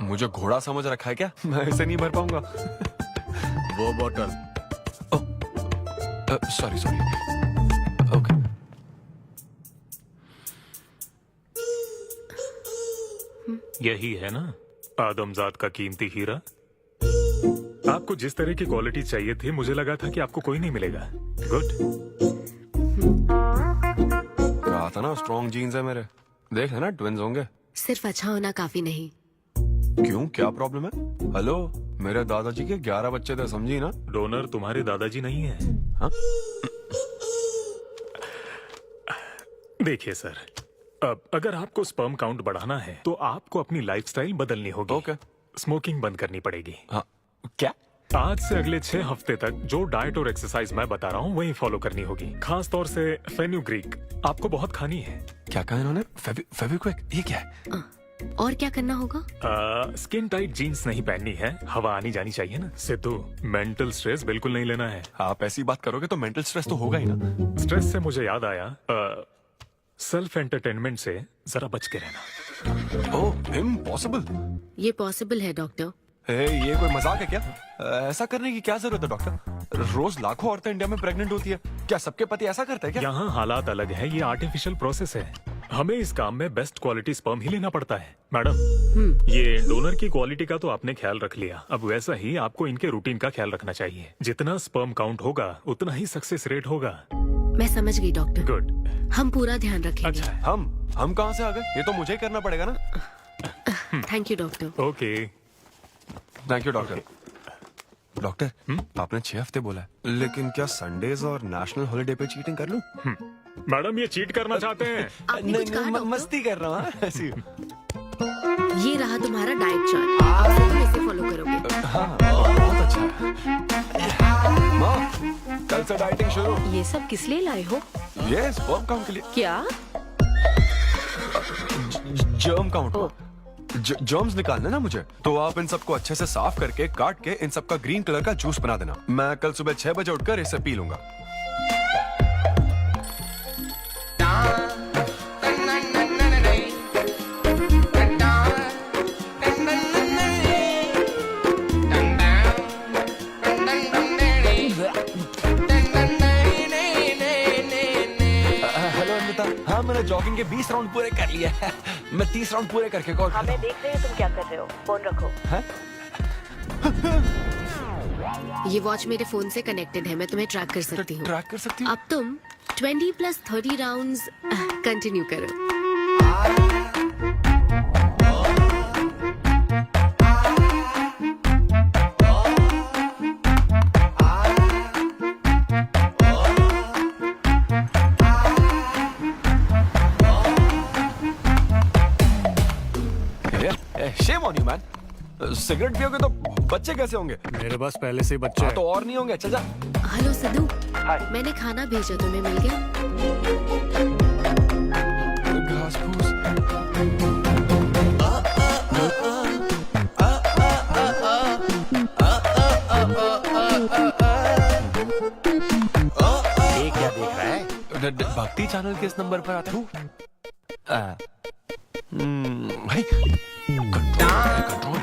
मुझे घोड़ा समझ रखा है क्या? मैं इसे नहीं भर पाऊंगा। वो बॉटल। Sorry sorry. ओके। यही है ना आदमजात का कीमती हीरा। आपको जिस तरह की क्वालिटी चाहिए थी, मुझे लगा था कि आपको कोई नहीं मिलेगा। गुड। कहा था ना स्ट्रॉन्ग जीन्स है मेरे। देख है ना, ट्विंस होंगे। सिर्फ अच्छा होना काफी नहीं। क्यों, क्या प्रॉब्लम है? हेलो, मेरे दादाजी के 11 बच्चे थे, समझी ना? डोनर तुम्हारे दादाजी नहीं है। हाँ? देखिए सर, अब अगर आपको स्पर्म काउंट बढ़ाना है तो आपको अपनी लाइफस्टाइल बदलनी होगी। ओके। स्मोकिंग बंद करनी पड़ेगी। हाँ। क्या? आज से अगले 6 हफ्ते तक जो डाइट और एक्सरसाइज मैं बता रहा हूँ वही फॉलो करनी होगी। खास तौर से फेन्यूग्रीक आपको बहुत खानी है। क्या कहा इन्होंने? फेविक्विक? ये क्या है? और क्या करना होगा? स्किन टाइट जीन्स नहीं पहननी है, हवा आनी जानी चाहिए ना। सिद्धू, मेंटल स्ट्रेस बिल्कुल नहीं लेना है। आप ऐसी बात करोगे तो मेंटल स्ट्रेस तो होगा ही ना। स्ट्रेस से मुझे याद आया, सेल्फ एंटरटेनमेंट से जरा बच के रहना। ओह, इम्पॉसिबल। ये पॉसिबल है डॉक्टर। ये कोई मजाक है क्या? ऐसा करने की क्या जरूरत है डॉक्टर? रोज लाखों औरतें इंडिया में प्रेग्नेंट होती है। क्या सबके पति ऐसा करते हैं क्या? यहाँ हालात अलग है, ये आर्टिफिशियल प्रोसेस है। हमें इस काम में बेस्ट क्वालिटी स्पर्म ही लेना पड़ता है। मैडम, ये डोनर की क्वालिटी का तो आपने ख्याल रख लिया, अब वैसा ही आपको इनके रूटीन का ख्याल रखना चाहिए। जितना स्पर्म काउंट होगा उतना ही सक्सेस रेट होगा। मैं समझ गई डॉक्टर। गुड। हम पूरा ध्यान रखेंगे। अच्छा, हम कहाँ से आ गए? ये तो मुझे ही करना पड़ेगा ना। Thank you doctor. Okay. Thank you doctor. Doctor, आपने 6 हफ्ते बोला है, लेकिन क्या संडेज और नेशनल हॉलिडे पे चीटिंग कर लूं? मैडम, ये चीट करना चाहते हैं? नहीं, मस्ती कर रहा हूँ ऐसी। ये रहा तुम्हारा डाइट चार्ट, आप सब इसे फॉलो करोगे। हाँ, बहुत अच्छा है। माँ, कल से डाइटिंग शुरू। ये सब किस लिए लाए हो? ये स्पर्म काउंट के लिए। क्या? Germ count. जर्म्स निकालना ना मुझे, तो आप इन सबको अच्छे से साफ करके काट के इन सबका ग्रीन कलर का जूस बना देना। मैं कल सुबह 6 बजे उठकर इसे पी लूंगा। हेलो अमृता, हाँ मैंने जॉगिंग के 20 राउंड पूरे कर लिए हैं। मैं 30 राउंड पूरे करके कॉल कर रहा हूं। देख रहे हैं तुम क्या कर रहे हो, फोन रखो। ये वॉच मेरे फोन से कनेक्टेड है, मैं तुम्हें ट्रैक कर सकती हूँ। ट्रैक कर सकती हूँ? अब तुम 20+30 राउंड्स कंटिन्यू करो। Shame on you, man. Cigarette पियोगे तो बच्चे कैसे होंगे? मेरे पास पहले से ही बच्चे हैं। तो और नहीं होंगे। चल जा। हेलो सिद्धू, मैंने खाना भेजा, तुम्हें मिल गया? घास फूस। ये क्या देख रहा है? भक्ति चैनल के इस नंबर पर आता हूँ। भाई कंट्रोल।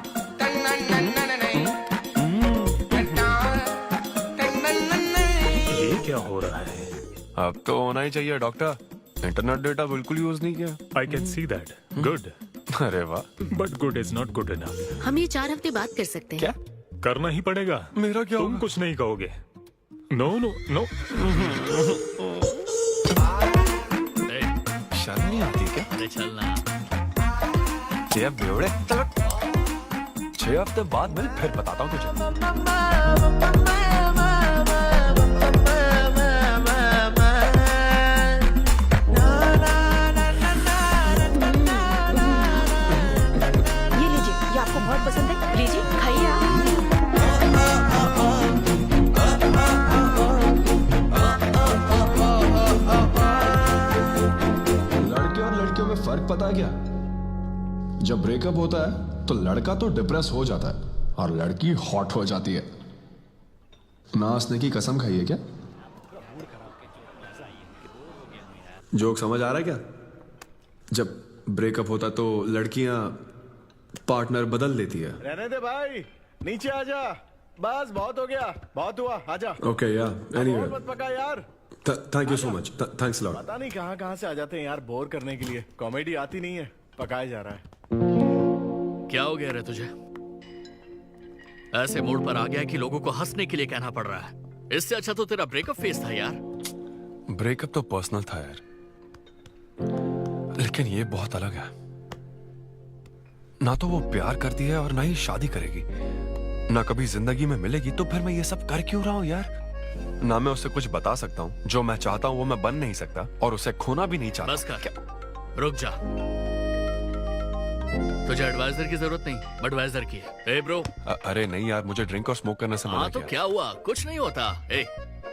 ये क्या हो रहा है? अब तो होना ही चाहिए डॉक्टर। इंटरनेट डेटा बिल्कुल यूज नहीं किया। I can see that. Good. अरे वाह। But good is not good enough. हम ये 4 हफ्ते बाद कर सकते हैं। क्या करना ही पड़ेगा? मेरा क्या तुम कुछ नहीं कहोगे। No no no. शर्म नहीं आती क्या? अरे चलना। ये बेवड़े, चलो 6 हफ्ते बाद मिल, फिर बताता हूँ तुझे। ये लीजिए, ये आपको बहुत पसंद है, लीजिए खाइए आप। लड़के और लड़कियों में फर्क पता है क्या? जब ब्रेकअप होता है तो लड़का तो डिप्रेस हो जाता है और लड़की हॉट हो जाती है। ना हंसने की कसम खाई है क्या? जोक समझ आ रहा है क्या? जब ब्रेकअप होता तो लड़कियां पार्टनर बदल देती है। रहने दे भाई, नीचे आजा। बस बहुत हो गया, बहुत हुआ, आजा। ओके या एनीवे, और मत पका यार। Thank you so much, thanks lot. पता नहीं कहाँ से आ जाते हैं यार, बोर करने के लिए। कॉमेडी आती नहीं है, पकाया जा रहा है। क्या हो गया रे तुझे? ऐसे मूड पर आ गया कि लोगों को हंसने के लिए कहना पड़ रहा है। इससे अच्छा तो तेरा ब्रेकअप फेस था यार। ब्रेकअप तो पर्सनल था यार, लेकिन ये बहुत अलग है। ना तो वो प्यार करती है और ना ही शादी करेगी, ना कभी जिंदगी में मिलेगी, तो फिर मैं ये सब कर क्यों रहा हूं यार? ना मैं उसे कुछ बता सकता हूं, जो मैं चाहता हूं वो मैं बन नहीं सकता, और उसे खोना भी नहीं चाहता। बस कर, रुक जा। तुझे एडवाइजर की जरूरत नहीं, बडवाइजर की है। ए ब्रो। अरे नहीं यार, मुझे ड्रिंक और स्मोक करने से मना हाँ तो किया। क्या हुआ, कुछ नहीं होता। ए,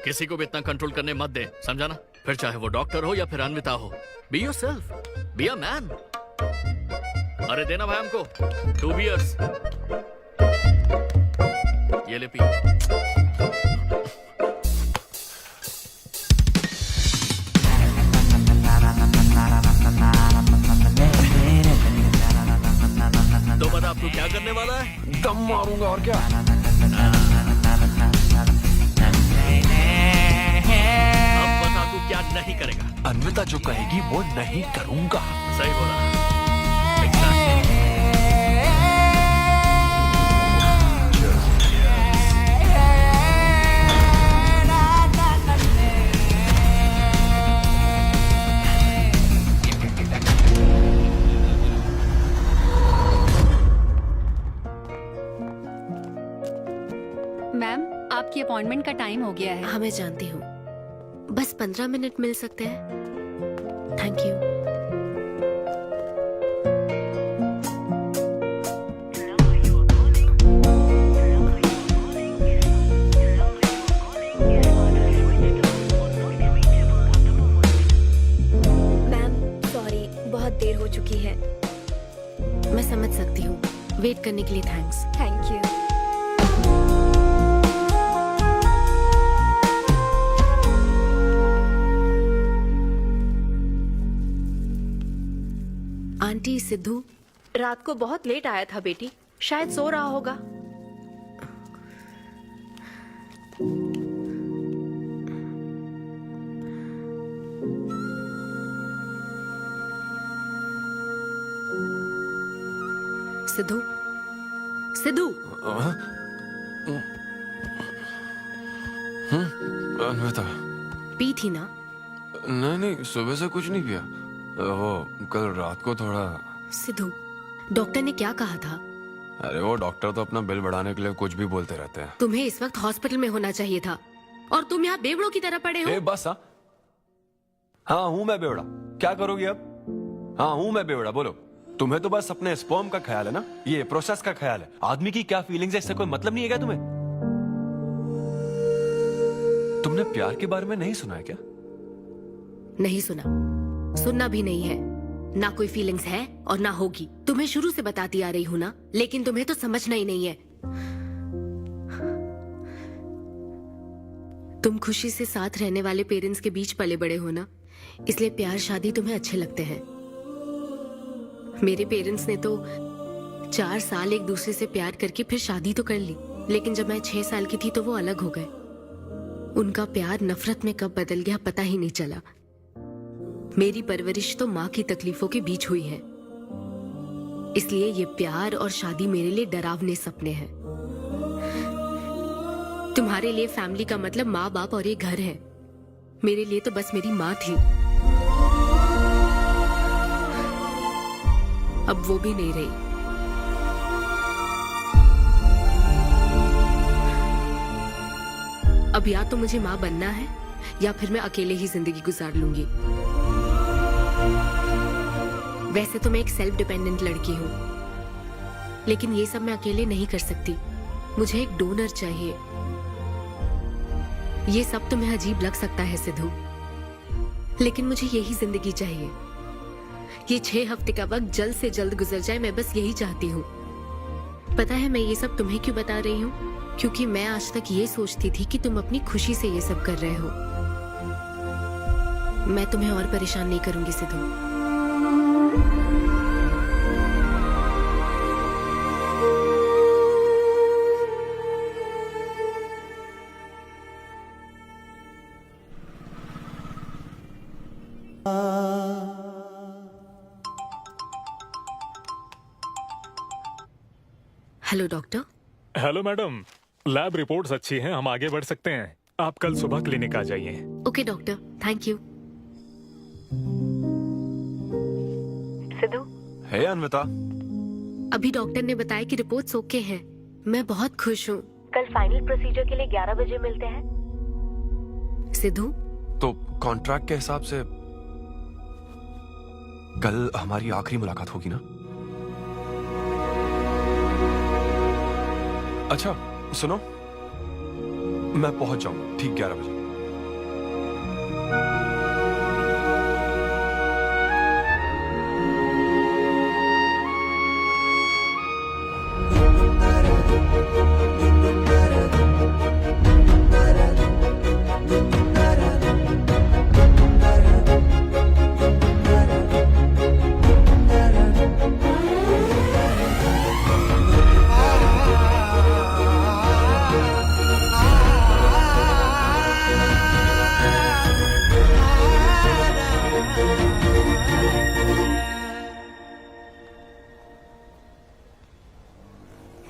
किसी को भी इतना कंट्रोल करने मत दे, समझा ना? फिर चाहे वो डॉक्टर हो या फिर अन्विता हो। Be yourself, be a man. अरे देना भाई हमको 2 बियर्स। ये ले पी। तो बता अब तू क्या करने वाला है? दम मारूंगा और क्या। अब बता तू क्या नहीं करेगा? अन्विता जो कहेगी वो नहीं करूंगा। सही बोला। मैम, आपकी अपॉइंटमेंट का टाइम हो गया है। हाँ मैं जानती हूँ, बस 15 मिनट मिल सकते हैं? Thank you. मैम सॉरी, बहुत देर हो चुकी है। मैं समझ सकती हूँ, वेट करने के लिए thanks. Thank you. Aunty, Sidhu रात को बहुत लेट आया था बेटी, शायद सो रहा होगा। सिद्धू, सिद्धू। अन्विता। पी थी ना? नहीं, सुबह से कुछ नहीं पिया। वो कल रात को थोड़ा। सिद्धू, डॉक्टर ने क्या कहा था? अरे वो डॉक्टर तो अपना बिल बढ़ाने के लिए कुछ भी बोलते रहते हैं। तुम्हें इस वक्त हॉस्पिटल में होना चाहिए था और तुम यहाँ बेवड़ों की तरह पड़े हो। बस हाँ हूँ मैं बेवड़ा। क्या करोगी अब? हाँ हूँ मैं बेवड़ा, बोलो। तुम्हें तो बस अपने स्पर्म का ख्याल है ना, ये प्रोसेस का ख्याल है। आदमी की क्या फीलिंग्स है इससे कोई मतलब नहीं है क्या तुम्हें? तुमने प्यार के बारे में नहीं सुना है क्या? नहीं सुना, सुनना भी नहीं है। ना कोई फीलिंग्स है और ना होगी। तुम्हें शुरू से बताती आ रही हूँ ना, लेकिन तुम्हें तो समझना ही नहीं है। तुम खुशी से साथ रहने वाले पेरेंट्स के बीच पले बड़े हो ना, इसलिए प्यार शादी तुम्हें अच्छे लगते हैं। मेरे पेरेंट्स ने तो 4 साल एक दूसरे से प्यार करके फिर शादी तो कर ली, लेकिन जब मैं 6 साल की थी तो वो अलग हो गए। उनका प्यार नफरत में कब बदल गया पता ही नहीं चला। मेरी परवरिश तो माँ की तकलीफों के बीच हुई है, इसलिए ये प्यार और शादी मेरे लिए डरावने सपने हैं। तुम्हारे लिए फैमिली का मतलब माँ बाप और ये घर है, मेरे लिए तो बस मेरी माँ थी। अब वो भी नहीं रही। अब या तो मुझे माँ बनना है या फिर मैं अकेले ही जिंदगी गुजार लूंगी। वैसे तो मैं एक सेल्फ डिपेंडेंट लड़की हूँ, लेकिन ये सब मैं अकेले नहीं कर सकती। मुझे एक डोनर चाहिए। ये सब तुम्हें अजीब लग सकता है सिद्धू, लेकिन मुझे यही जिंदगी चाहिए। ये 6 हफ्ते का वक्त जल्द से जल्द गुजर जाए, मैं बस यही चाहती हूँ। पता है मैं ये सब तुम्हें क्यों बता रही हूँ? क्योंकि मैं आज तक ये सोचती थी कि तुम अपनी खुशी से ये सब कर रहे हो। मैं तुम्हें और परेशान नहीं करूंगी Sidhu. Hello doctor. Hello madam, lab reports अच्छी हैं, हम आगे बढ़ सकते हैं। आप कल सुबह क्लिनिक आ जाइए। Okay doctor, thank you. Siddhu, hey Anvita. अभी डॉक्टर ने बताया कि रिपोर्ट्स ओके हैं। मैं बहुत खुश हूँ। कल फाइनल प्रोसीजर के लिए 11 बजे मिलते हैं। सिद्धू, तो कॉन्ट्रैक्ट के हिसाब से कल हमारी आखिरी मुलाकात होगी ना? अच्छा सुनो, मैं पहुंच जाऊंगा ठीक 11 बजे।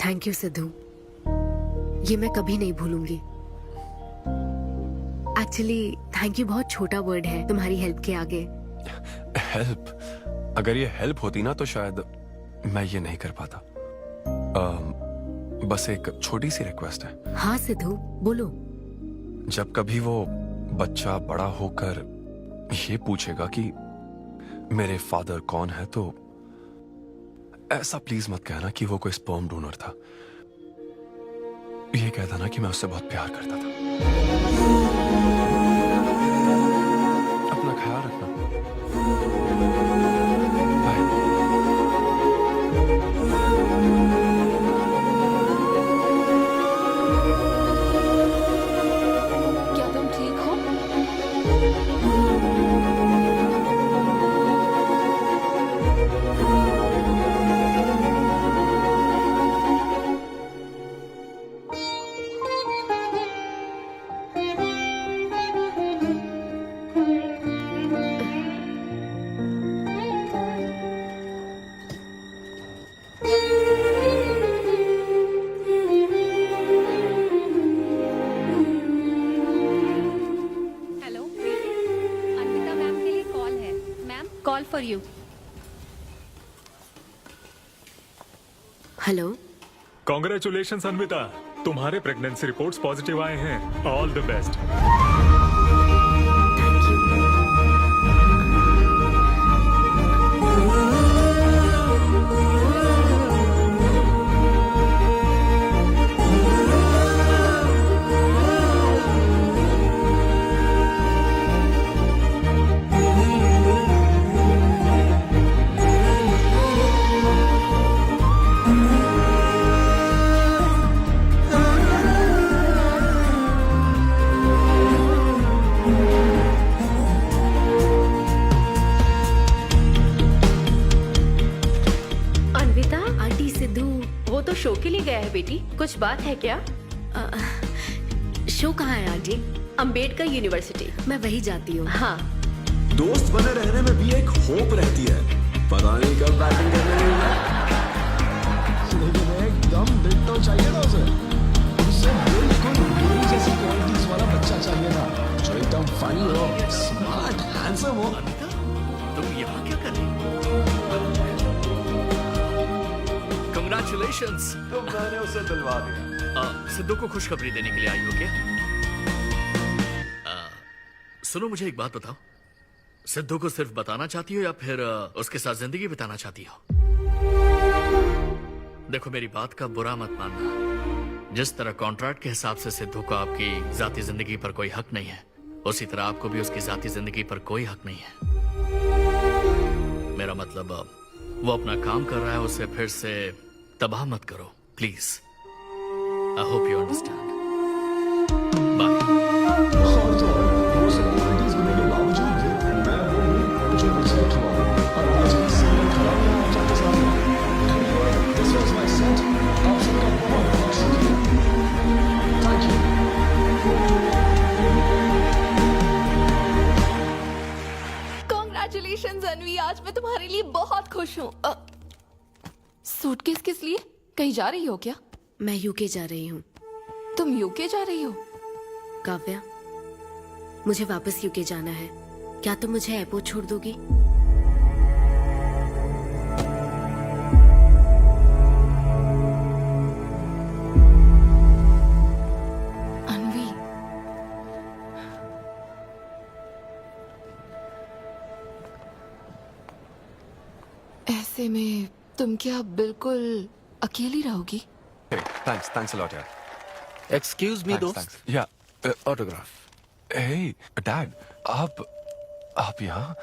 थैंक यू सिद्धू, ये मैं कभी नहीं भूलूंगी। एक्चुअली थैंक यू बहुत छोटा वर्ड है तुम्हारी हेल्प के आगे। हेल्प? अगर ये हेल्प होती ना तो शायद मैं ये नहीं कर पाता। बस एक छोटी सी रिक्वेस्ट है। हाँ सिद्धू, बोलो। जब कभी वो बच्चा बड़ा होकर ये पूछेगा कि मेरे फादर कौन है, तो ऐसा प्लीज मत कहना कि वो कोई स्पर्म डोनर था। ये कहता ना कि मैं उससे बहुत प्यार करता था। अपना ख्याल रखना। क्या तुम ठीक हो? Call for you. Hello. Congratulations Anvita, तुम्हारे प्रेगनेंसी रिपोर्ट्स पॉजिटिव आए हैं। All the best. शो के लिए गया है बेटी, कुछ बात है क्या? शो कहाँ है आंटी? अंबेडकर यूनिवर्सिटी। मैं वही जाती हूँ। हाँ। दोस्त बने रहने में भी एक होप रहती है, पता नहीं कब बैटिंग करने लगी। लेकिन एकदम दिल तो चाहिए ना उसे। उसे बिल्कुल मेरी जैसी क्वालिटीज वाला बच्चा चाहिए ना, जो एकदम फनी हो, स्मार्ट, हैंडसम हो। तुम यहाँ क्या कर रही हो? Congratulations! तो मैंने उसे दिलवा दिया। सिद्धू को खुशखबरी देने के लिए आई हो क्या? सुनो, मुझे एक बात बताओ, सिद्धू को सिर्फ बताना चाहती हो या फिर उसके साथ जिंदगी बिताना चाहती हो? देखो, मेरी बात का बुरा मत मानना। जिस तरह कॉन्ट्रैक्ट के हिसाब से सिद्धू को आपकी जाती जिंदगी पर कोई हक नहीं है, उसी तरह आपको भी उसकी जाती जिंदगी पर कोई हक नहीं है। मेरा मतलब, वो अपना काम कर रहा है, उसे फिर से तबाह मत करो, please. I hope you understand. Bye. और तो और, वो सब क्वालिटीज होने के बावजूद भी मैं वो हूँ जो रिजेक्ट हुआ और आज भी सीधे खड़ा हूँ आप सबके सामने। Anyway, this was my set. आप सबका बहुत बहुत शुक्रिया। Thank you. Congratulations अनवी, आज मैं तुम्हारे लिए बहुत खुश हूँ। सूटकेस किस लिए? कहीं जा रही हो क्या? मैं यूके जा रही हूँ। तुम यूके जा रही हो? काव्या, मुझे वापस यूके जाना है। क्या तुम मुझे एयरपोर्ट छोड़ दोगी? अनवी, ऐसे में तुम क्या बिल्कुल अकेली रहोगी? Thanks a lot, यार। एक्सक्यूज मी दोस्त। या ऑटोग्राफ। हे डैड, आप यहाँ?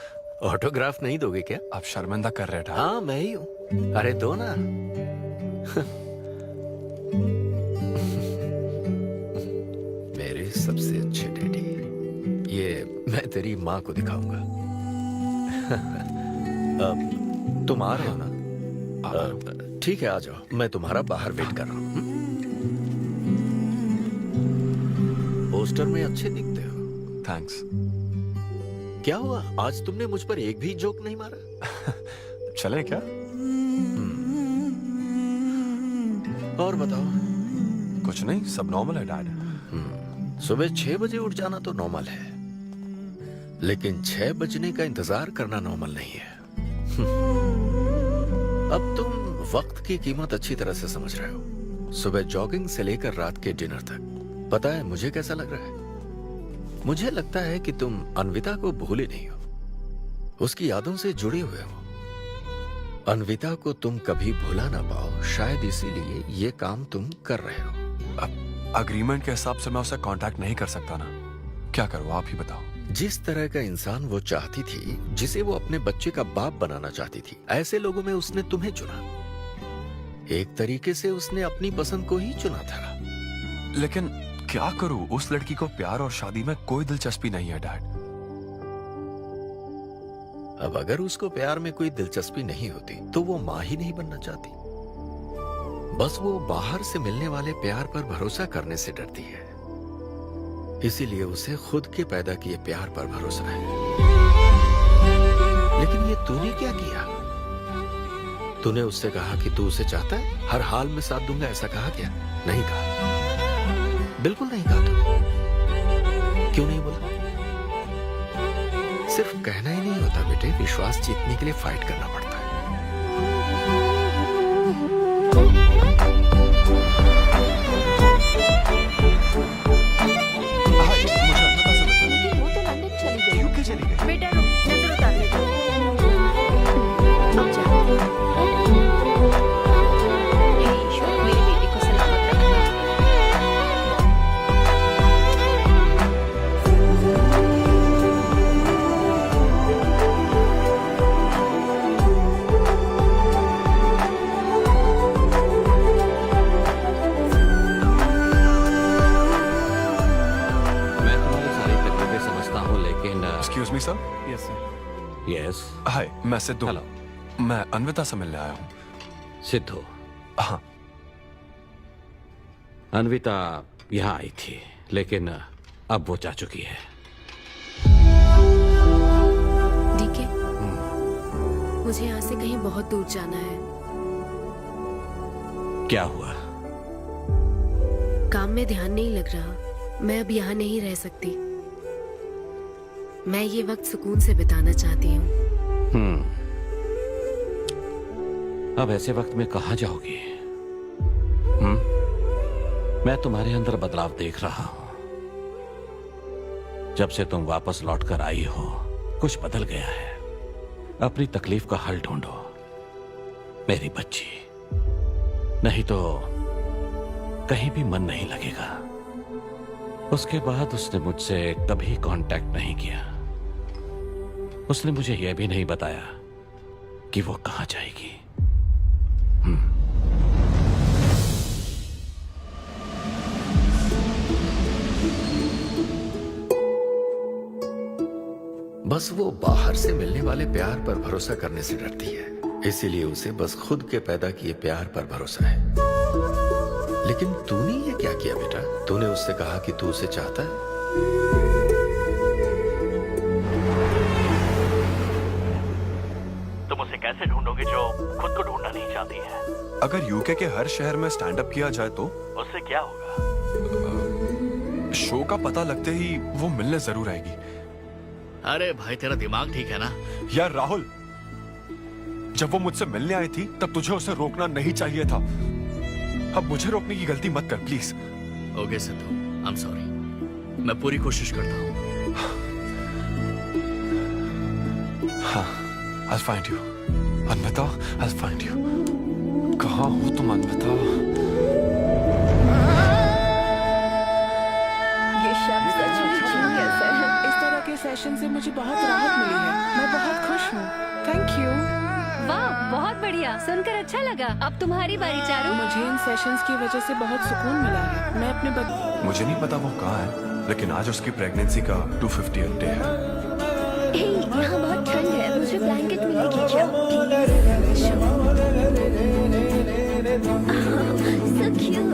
ऑटोग्राफ नहीं दोगे क्या? आप शर्मिंदा कर रहे थे। हाँ, मैं ही हूँ। अरे दो ना। मेरे सबसे अच्छे डैडी, ये मैं तेरी माँ को दिखाऊंगा। तुम आ रहे हो ना? ठीक है, आ जाओ, मैं तुम्हारा बाहर वेट कर रहा हूँ। पोस्टर में अच्छे दिखते हो। थैंक्स। क्या हुआ, आज तुमने मुझ पर एक भी जोक नहीं मारा? चले क्या? और बताओ। कुछ नहीं, सब नॉर्मल है डैड। सुबह 6 बजे उठ जाना तो नॉर्मल है, लेकिन 6 बजने का इंतजार करना नॉर्मल नहीं है। अब तुम वक्त की कीमत अच्छी तरह से समझ रहे हो। सुबह जॉगिंग से लेकर रात के डिनर तक। पता है मुझे कैसा लग रहा है? मुझे लगता है कि तुम अन्विता को भूले नहीं हो, उसकी यादों से जुड़े हुए हो। अन्विता को तुम कभी भुला ना पाओ, शायद इसीलिए ये काम तुम कर रहे हो। अब अग्रीमेंट के हिसाब से मैं उसे कांटेक्ट नहीं कर सकता ना। क्या करूँ, आप ही बताओ। जिस तरह का इंसान वो चाहती थी, जिसे वो अपने बच्चे का बाप बनाना चाहती थी, ऐसे लोगों में उसने तुम्हें चुना। एक तरीके से उसने अपनी पसंद को ही चुना था। लेकिन क्या करूं, उस लड़की को प्यार और शादी में कोई दिलचस्पी नहीं है डैड। अब अगर उसको प्यार में कोई दिलचस्पी नहीं होती तो वो माँ ही नहीं बनना चाहती। बस वो बाहर से मिलने वाले प्यार पर भरोसा करने से डरती है, इसीलिए उसे खुद के पैदा किए प्यार पर भरोसा है। लेकिन ये तूने क्या किया? तूने उससे कहा कि तू उसे चाहता है, हर हाल में साथ दूंगा, ऐसा कहा क्या? नहीं कहा, बिल्कुल नहीं कहा। तू क्यों नहीं बोला? सिर्फ कहना ही नहीं होता बेटे, विश्वास जीतने के लिए फाइट करना पड़ता है। लेकिन वो तो लंदन चली गई। यूके चली गई? बेटा रुक, नजर उतार ले। ईश्वर मेरी बेटी को सलामत रखना। मैं तुम्हारी सारी तकलीफें समझता हूँ, लेकिन excuse me sir. Yes sir. Yes. Hi, मैं सिद्धू। हेलो। मैं अन्विता से मिलने आया हूँ। सिद्धू? हाँ। अन्विता यहाँ आई थी, लेकिन अब वो जा चुकी है। डीके, मुझे यहाँ से कहीं बहुत दूर जाना है। क्या हुआ? काम में ध्यान नहीं लग रहा। मैं अब यहाँ नहीं रह सकती। मैं ये वक्त सुकून से बिताना चाहती हूँ। अब ऐसे वक्त में कहाँ जाओगी? मैं तुम्हारे अंदर बदलाव देख रहा हूं। जब से तुम वापस लौट कर आई हो, कुछ बदल गया है। अपनी तकलीफ का हल ढूंढो मेरी बच्ची, नहीं तो कहीं भी मन नहीं लगेगा। उसके बाद उसने मुझसे कभी कांटेक्ट नहीं किया। उसने मुझे यह भी नहीं बताया कि वो कहां जाएगी। बस वो बाहर से मिलने वाले प्यार पर भरोसा करने से डरती है, इसीलिए उसे बस खुद के पैदा किए प्यार पर भरोसा है। लेकिन तूने ये क्या किया बेटा? तूने उससे कहा कि तू उसे चाहता है? तुम उसे कैसे ढूंढोगे जो खुद को ढूंढना नहीं चाहती है? अगर यूके के हर शहर में स्टैंड अप किया जाए तो उससे क्या होगा? शो का पता लगते ही वो मिलने जरूर आएगी। अरे भाई, तेरा दिमाग ठीक है ना? यार राहुल, जब वो मुझसे मिलने आई थी तब तुझे उसे रोकना नहीं चाहिए था। अब मुझे रोकने की गलती मत कर please. Okay Sidhu, I am sorry. मैं पूरी कोशिश करता हूँ। हाँ, I'll find you. Anvita, I'll find you. कहाँ हो तुम अन्विता? ये शब्द सच में जीनियस है। इस तरह के सेशन से मुझे बहुत राहत मिली है। मैं बहुत खुश हूँ। Thank you. वाह, बहुत बढ़िया, सुनकर अच्छा लगा। अब तुम्हारी बारी चारू। मुझे इन सेशंस की वजह से बहुत सुकून मिला है। मैं अपने मुझे नहीं पता वो कहाँ है, लेकिन आज उसकी प्रेगनेंसी का 250th डे है। यहाँ बहुत ठंड है, मुझे ब्लैंकेट मिलेगी क्या? So cute.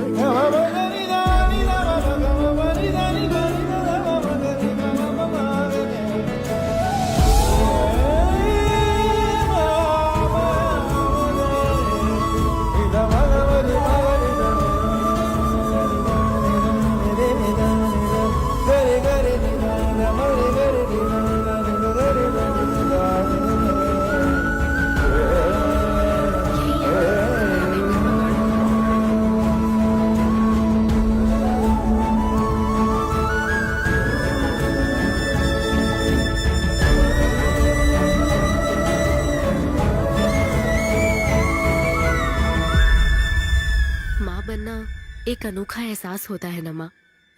एक अनोखा एहसास होता है नमा।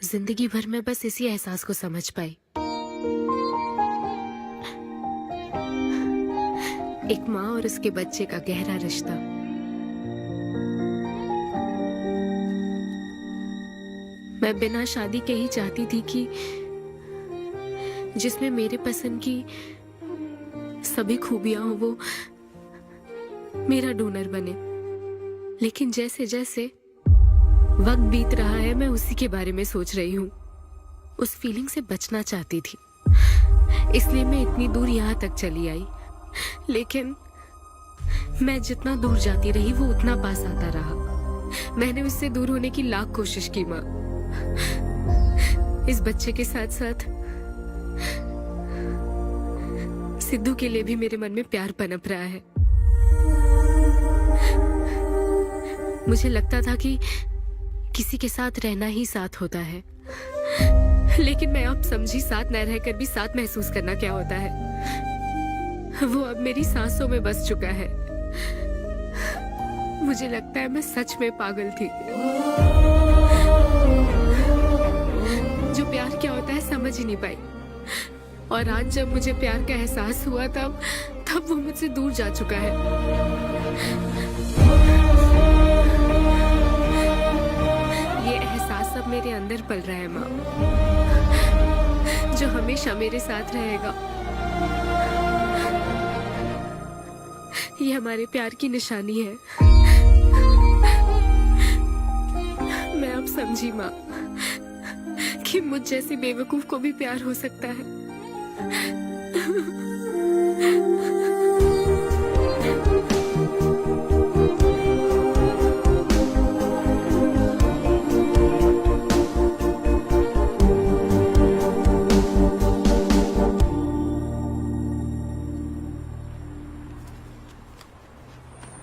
जिंदगी भर में बस इसी एहसास को समझ पाई। एक माँ और उसके बच्चे का गहरा रिश्ता। मैं बिना शादी के ही चाहती थी कि जिसमें मेरे पसंद की सभी खूबियां हो वो मेरा डोनर बने। लेकिन जैसे जैसे वक्त बीत रहा है मैं उसी के बारे में सोच रही हूँ। उस फीलिंग से बचना चाहती थी, इसलिए मैं इतनी दूर यहाँ तक चली आई। लेकिन मैं जितना दूर जाती रही वो उतना पास आता रहा। मैंने उससे दूर होने की लाख कोशिश की माँ। इस बच्चे के साथ साथ सिद्धू के लिए भी मेरे मन में प्यार पनप रहा है। मुझे लगता था कि किसी के साथ रहना ही साथ होता है, लेकिन मैं अब समझी साथ न रहकर भी साथ महसूस करना क्या होता है। वो अब मेरी सांसों में बस चुका है। मुझे लगता है मैं सच में पागल थी। जो प्यार क्या होता है समझ ही नहीं पाई। और आज जब मुझे प्यार का एहसास हुआ तब वो मुझसे दूर जा चुका है। ये एहसास अब मेरे अंदर पल रहा है माँ, जो हमेशा मेरे साथ रहेगा। ये हमारे प्यार की निशानी है। मैं अब समझी माँ कि मुझ जैसी बेवकूफ को भी प्यार हो सकता है।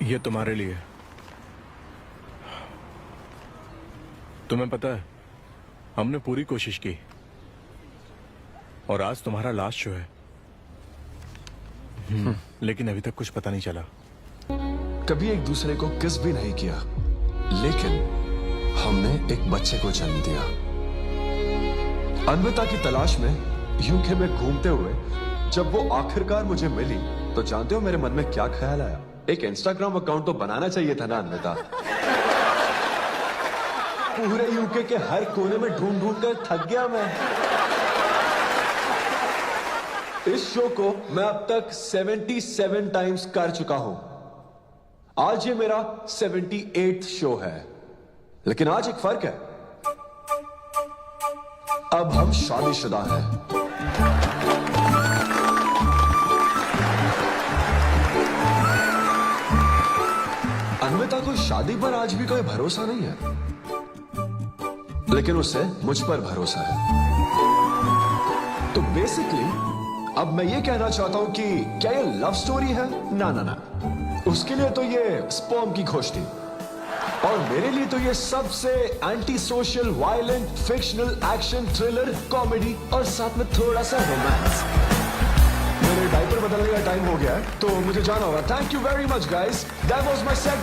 ये तुम्हारे लिए। तुम्हें पता है, हमने पूरी कोशिश की और आज तुम्हारा लास्ट शो है। लेकिन अभी तक कुछ पता नहीं चला। कभी एक दूसरे को किस भी नहीं किया, लेकिन हमने एक बच्चे को जन्म दिया। अन्विता की तलाश में यूके में घूमते हुए जब वो आखिरकार मुझे मिली, तो जानते हो मेरे मन में क्या ख्याल आया? एक इंस्टाग्राम अकाउंट तो बनाना चाहिए था ना अन्विता। पूरे यूके के हर कोने में ढूंढ ढूंढ कर थक गया मैं। इस शो को मैं अब तक 77 टाइम्स कर चुका हूं। आज ये मेरा 78th शो है, लेकिन आज एक फर्क है, अब हम शादीशुदा हैं। अन्विता को शादी पर आज भी कोई भरोसा नहीं है, लेकिन उसे मुझ पर भरोसा है। तो बेसिकली अब मैं ये कहना चाहता हूं कि क्या ये लव स्टोरी है? ना ना ना, उसके लिए तो ये स्पर्म की खोज थी, और मेरे लिए तो ये सबसे anti social, violent, fictional, action, thriller, comedy और साथ में थोड़ा सा रोमांस। मेरे डायपर बदलने का टाइम हो गया है, तो मुझे जाना होगा। Thank you very much guys, that was my set.